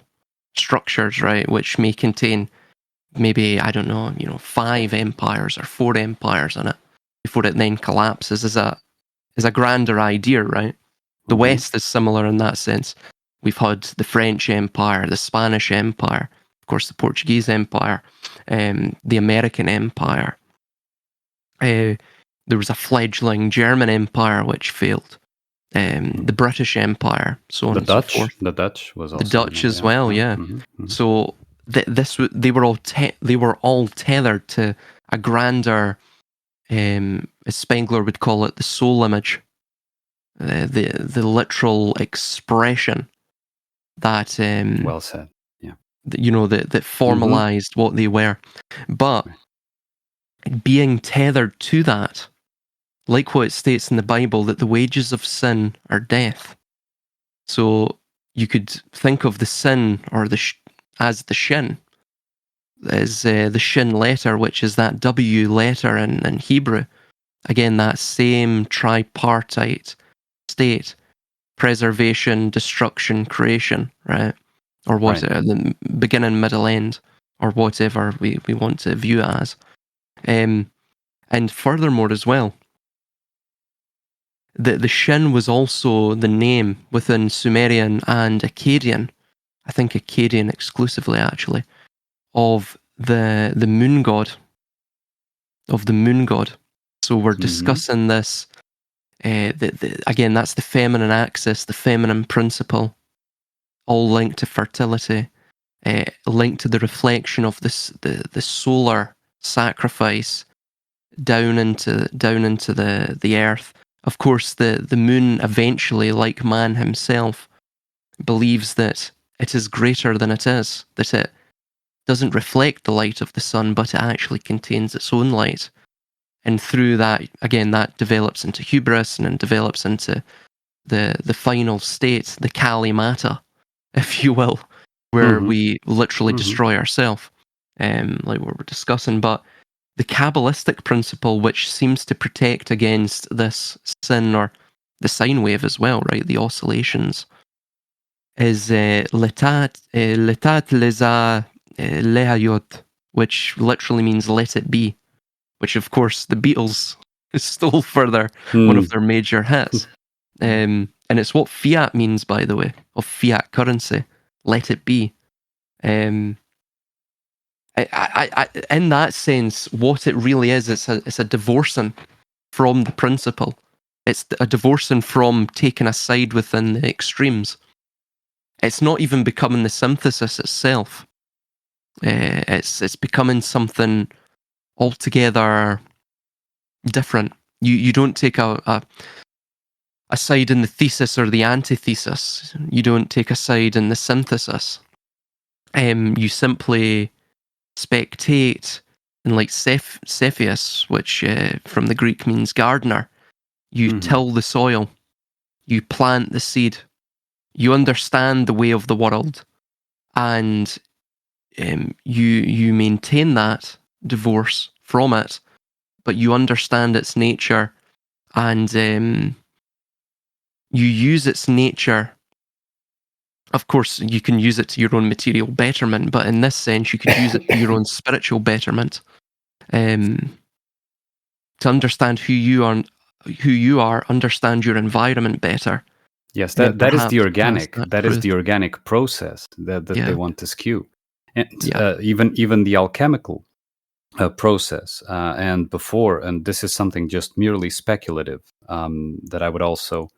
structures, right? Which may contain maybe, 5 empires or 4 empires in it before it then collapses as a grander idea, right? The West is similar in that sense. We've had the French Empire, the Spanish Empire, of course the Portuguese Empire, the American Empire. There was a fledgling German Empire which failed. The British Empire, so on and so forth. The Dutch was also the Dutch as well, yeah. Mm-hmm. Mm-hmm. So they were all tethered to a grander, as Spengler would call it, the soul image, the literal expression that Well said. Yeah. that formalized what they were. But being tethered to that, like what it states in the Bible, that the wages of sin are death. So you could think of the sin or as the shin, as the shin letter, which is that W letter in Hebrew. Again, that same tripartite state: preservation, destruction, creation, right? Or what the beginning, middle, end, or whatever we want to view it as. And furthermore as well, the Shin was also the name within Sumerian and Akkadian, I think Akkadian exclusively actually, of the moon god. So we're discussing this. Again, that's the feminine axis, the feminine principle, all linked to fertility, linked to the reflection of the solar sacrifice down into the earth. Of course, the moon eventually, like man himself, believes that it is greater than it is, that it doesn't reflect the light of the sun, but it actually contains its own light. And through that, again, that develops into hubris and then develops into the final state, the Kali Mata, if you will, where we literally destroy ourselves, like what we're discussing. But the Kabbalistic principle, which seems to protect against this sin or the sine wave as well, right? The oscillations, is letat leza lehayot, which literally means let it be, which of course the Beatles stole further, one of their major hits. And it's what fiat means, by the way, of fiat currency, let it be. In that sense, what it really is, it's a divorcing from the principle. It's a divorcing from taking a side within the extremes. It's not even becoming the synthesis itself. It's becoming something altogether different. You don't take a side in the thesis or the antithesis. You don't take a side in the synthesis. You simply spectate, and like Cepheus, which from the Greek means gardener, you till the soil, you plant the seed, you understand the way of the world, and you maintain that divorce from it, but you understand its nature, and you use its nature. Of course, you can use it to your own material betterment, but in this sense, you could use it to your own spiritual betterment. To understand who you are, understand your environment better. Yes, that is the organic. That is the organic process that they want to skew, and even the alchemical process. And before, and this is something just merely speculative that I would also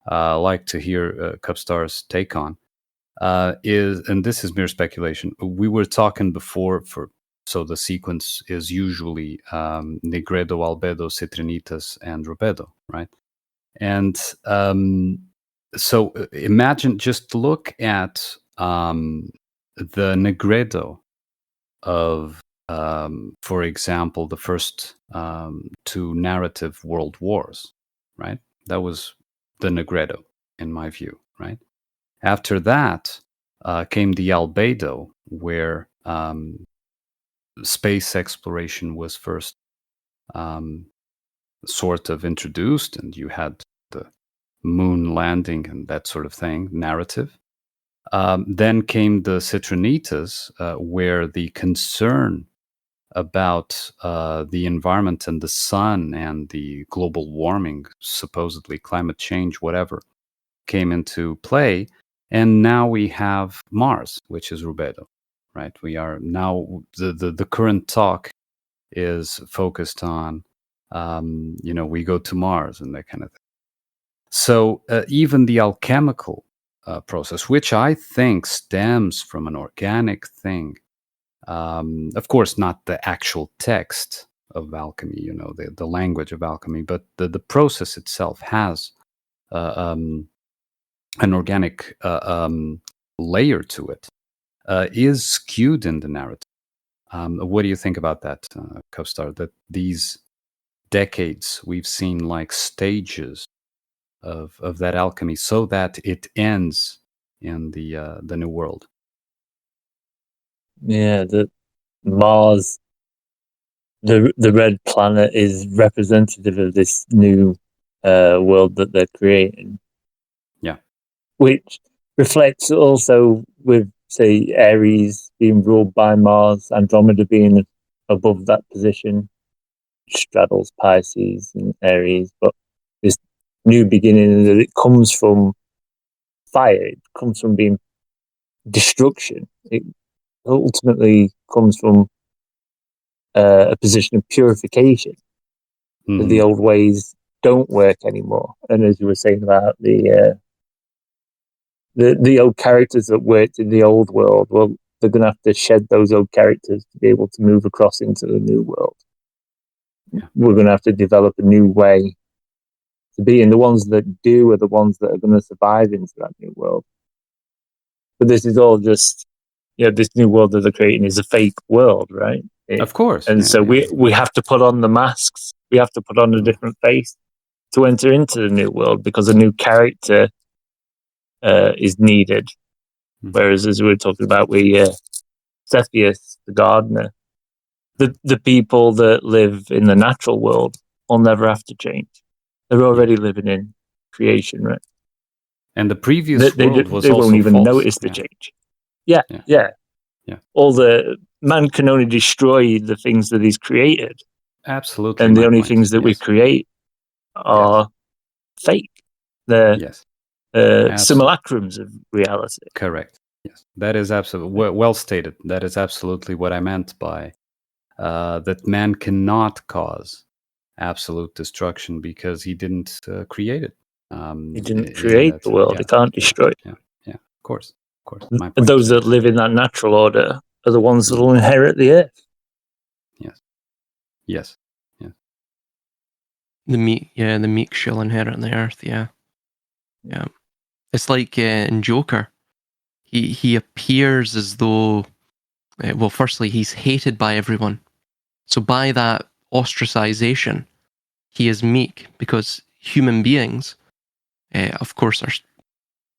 like to hear Cubstar's take on. And this is mere speculation. We were talking before so the sequence is usually Negredo, Albedo, Citrinitas, and Rubedo, right? And so imagine, just look at the Negredo of, for example, the first two narrative world wars, right? That was the Negredo, in my view, right? After that came the Albedo, where space exploration was first sort of introduced, and you had the moon landing and that sort of thing, narrative. Then came the Citrinitas, where the concern about the environment and the sun and the global warming, supposedly climate change, whatever, came into play. And now we have Mars, which is Rubedo, right? We are now, the current talk is focused on, we go to Mars and that kind of thing. So even the alchemical process, which I think stems from an organic thing, of course, not the actual text of alchemy, the language of alchemy, but the process itself has an organic layer to it, is skewed in the narrative. What do you think about that, Cubstar? That these decades we've seen like stages of that alchemy, so that it ends in the new world. Yeah, the Mars, the red planet, is representative of this new world that they're creating. Yeah, which reflects also with, say, Aries being ruled by Mars, Andromeda being above that position, straddles Pisces and Aries, but this new beginning that it comes from fire, it comes from being destruction. It ultimately comes from a position of purification. Mhm. The old ways don't work anymore. And as you were saying about the old characters that worked in the old world, well, they're going to have to shed those old characters to be able to move across into the new world. Yeah. We're going to have to develop a new way to be, and the ones that do are the ones that are going to survive into that new world. But this is all just, this new world that they're creating is a fake world, right? Of course. And so we have to put on the masks. We have to put on a different face to enter into the new world, because a new character is needed. Whereas, as we were talking about, Cepheus, the gardener, the people that live in the natural world will never have to change. They're already living in creation, right? And the previous world was they also won't even false. notice the change. Yeah. Man can only destroy the things that he's created. Absolutely. And the only things that we create are fake. They're simulacrums of reality. Correct. Yes, that is absolutely well stated. That is absolutely what I meant by that man cannot cause absolute destruction because he didn't create it. He didn't create the world. He can't destroy it. Yeah, of course. My point, those that live in that natural order are the ones that will inherit the earth. Yes. The meek shall inherit the earth. Yeah. It's like in Joker, he appears as though, firstly, he's hated by everyone. So by that ostracization, he is meek, because human beings, of course, are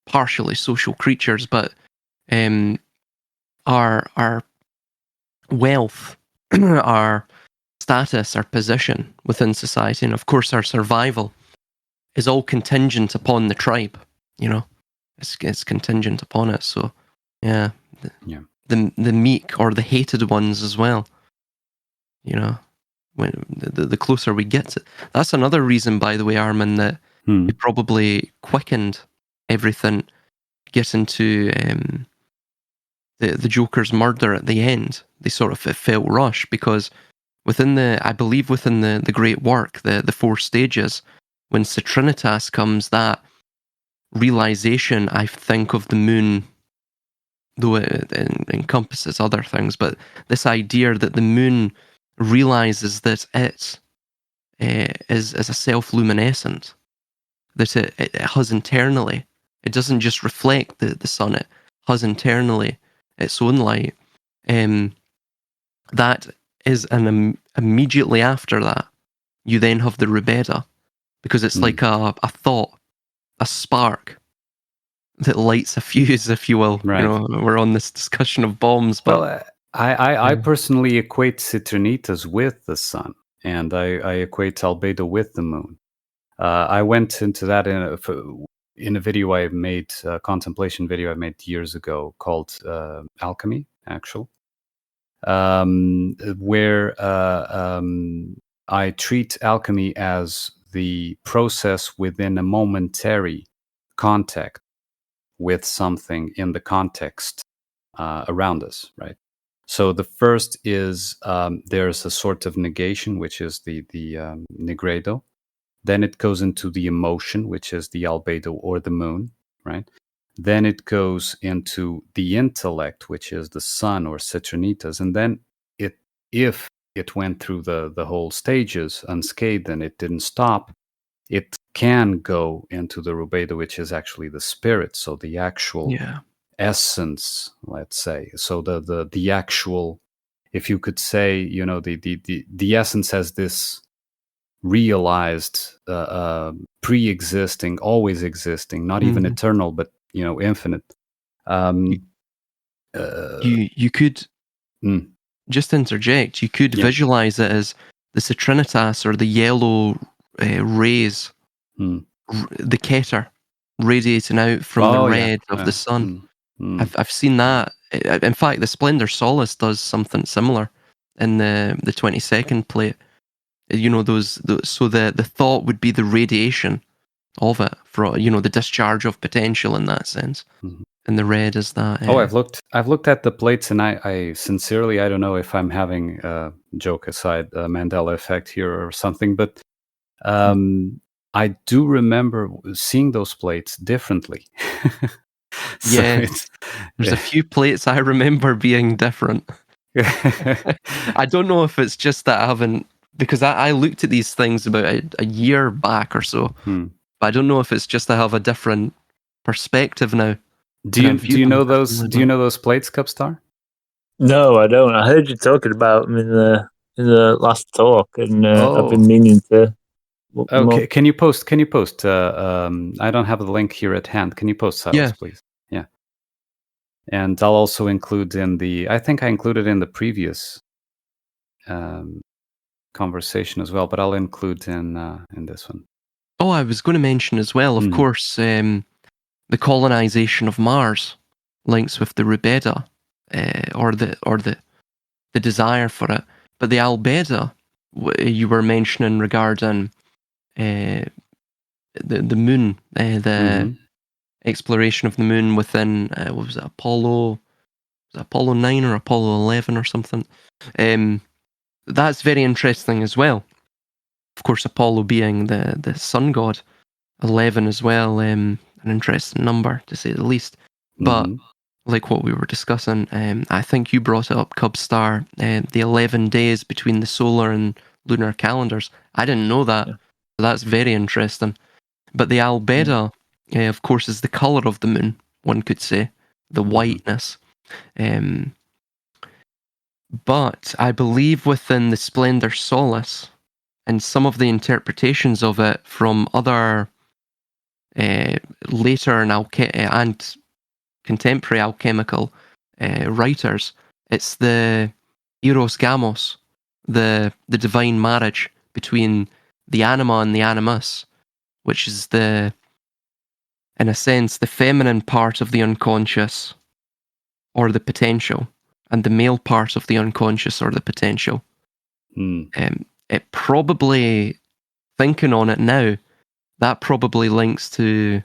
partially social creatures, but our wealth, our status, our position within society, and of course our survival is all contingent upon the tribe. It's contingent upon it. So the meek, or the hated ones as well. When the closer we get to, that's another reason, by the way, Armunn, that we probably quickened everything, getting to the Joker's murder at the end. They sort of felt rushed, because within the great work, the 4 stages, when Citrinitas comes, that realization, I think, of the moon, though it encompasses other things, but this idea that the moon realizes that it is a self-luminescent, that it has internally, it doesn't just reflect the sun, it has internally its own light. That is immediately after that, you then have the Rubeda, because it's like a thought, a spark that lights a fuse, if you will. Right. We're on this discussion of bombs, but I personally equate Citrinitas with the sun, and I equate Albedo with the moon. I went into that in a video I made, a contemplation video I made years ago called Alchemy, actually, where I treat alchemy as the process within a momentary contact with something in the context around us, right? So the first is there's a sort of negation, which is the negredo. Then it goes into the emotion, which is the albedo or the moon, right? Then it goes into the intellect, which is the sun or citrinitas. And then if it went through the whole stages unscathed and it didn't stop, it can go into the rubedo, which is actually the spirit, so the actual essence, let's say. So the actual, if you could say, you know, the essence as this realized, pre-existing, always existing, not even eternal, but, you know, infinite. You could just interject. You could visualize it as the Citrinitas, or the yellow rays, the Keter radiating out from the red of the sun. I've seen that. In fact, the Splendor Solis does something similar in the 22nd plate. You know, so the thought would be the radiation of it, for, you know, the discharge of potential in that sense. And the red is that. I've looked at the plates, and I sincerely, I don't know if I'm having, joke aside, a Mandela effect here or something, but I do remember seeing those plates differently. So there's a few plates I remember being different. I don't know if it's just that I haven't, because I looked at these things about a year back or so, but I don't know if it's just I have a different perspective now. Do you know those? Do you know those plates, Cubstar? No, I don't. I heard you talking about them in the last talk, and I've been meaning to. Okay, can you post? I don't have the link here at hand. Can you post, Silas, please? Yeah. And I'll also include I think I included in the previous conversation as well, but I'll include in this one. Oh, I was going to mention as well, of course, the colonization of Mars links with the Rubeda, or the desire for it. But the Albedo you were mentioning regarding the moon, the exploration of the moon within what was it, Apollo 9 or Apollo 11 or something. That's very interesting as well. Of course, Apollo being the sun god, 11 as well, an interesting number to say the least. But like what we were discussing, I think you brought it up, Cubstar, the 11 days between the solar and lunar calendars. I didn't know that. So that's very interesting. But the albedo, of course, is the color of the moon, one could say, the whiteness. But I believe within the Splendor Solis, and some of the interpretations of it from other later and contemporary alchemical writers, it's the Eros Gamos, the divine marriage between the anima and the animus, which is in a sense, the feminine part of the unconscious or the potential, and the male part of the unconscious or the potential. It probably, thinking on it now, that probably links to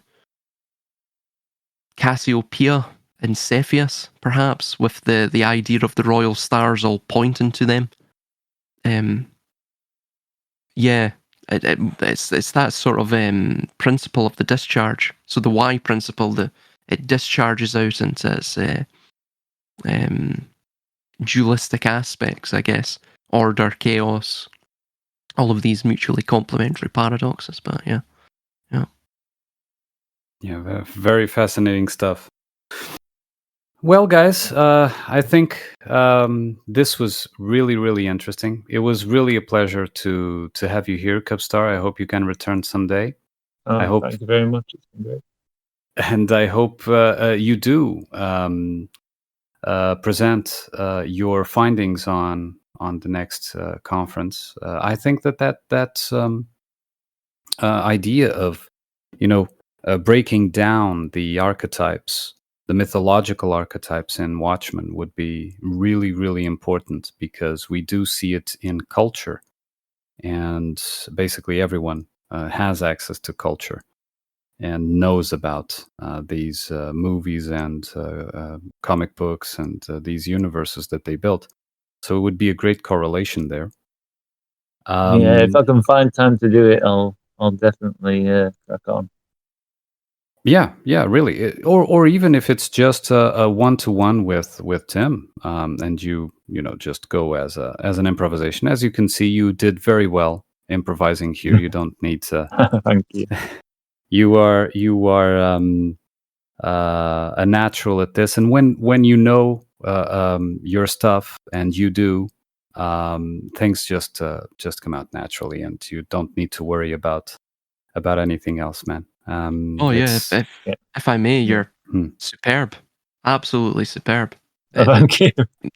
Cassiopeia and Cepheus, perhaps, with the idea of the royal stars all pointing to them. It's that sort of principle of the discharge. So the Y principle, it discharges out into its dualistic aspects, I guess. Order, chaos, all of these mutually complementary paradoxes. But yeah, very fascinating stuff. Well, guys, I think this was really, really interesting. It was really a pleasure to have you here, Cubstar. I hope you can return someday. Thank you very much. It's been great. And I hope you do present your findings on the next conference. I think that idea of, breaking down the archetypes, the mythological archetypes in Watchmen would be really, really important, because we do see it in culture, and basically everyone has access to culture and knows about these movies and comic books and these universes that they built. So it would be a great correlation there. If I can find time to do it, I'll definitely crack on. Yeah, really. Or even if it's just a one-to-one with Tim, and you just go as an improvisation. As you can see, you did very well improvising here. You don't need to. Thank you. You are a natural at this, and when you know your stuff and you do, things just come out naturally, and you don't need to worry about anything else, man. If I may, you're superb, absolutely superb. Thank you.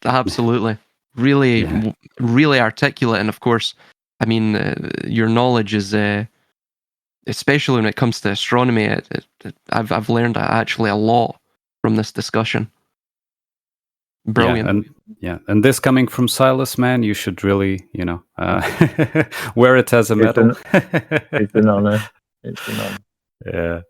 Absolutely, really articulate, and of course, I mean, your knowledge is, especially when it comes to astronomy. I've learned actually a lot from this discussion. Brilliant. And this coming from Silas, man, you should really, wear it as a medal. It's an honor. It's an honor. Yeah.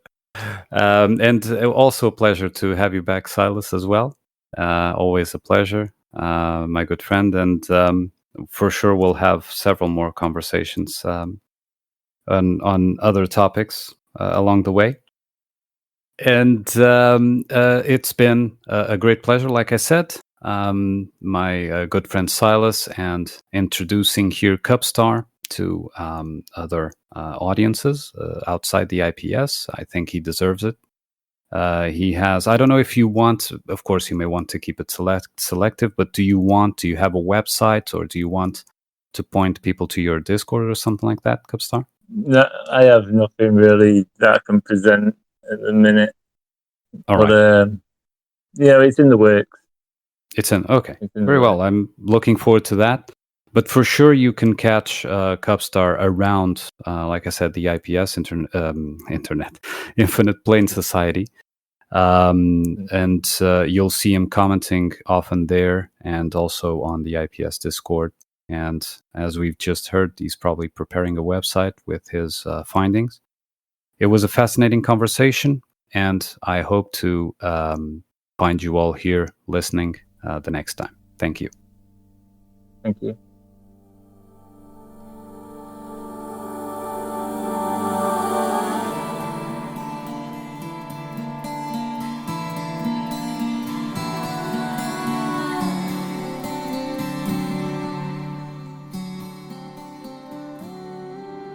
And also a pleasure to have you back, Silas, as well. Always a pleasure, my good friend. And for sure, we'll have several more conversations on other topics along the way. And it's been a great pleasure, like I said. My good friend Silas, and introducing here Cubstar to other audiences outside the IPS. I think he deserves it. He has, I don't know if you want, of course you may want to keep it selective, but do you have a website, or do you want to point people to your Discord or something like that, Cubstar? No, I have nothing really that I can present at the minute. All right. It's in the works. Okay. Very well. I'm looking forward to that. But for sure, you can catch Cubstar around, like I said, the IPS, Internet, Infinite Plane Society. And you'll see him commenting often there, and also on the IPS Discord. And as we've just heard, he's probably preparing a website with his findings. It was a fascinating conversation, and I hope to find you all here listening the next time. Thank you. Thank you.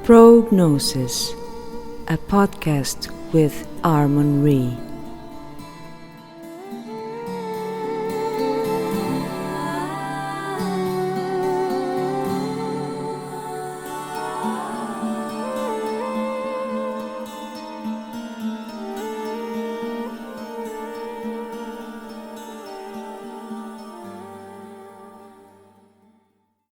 Prognosis, a podcast with Armunn.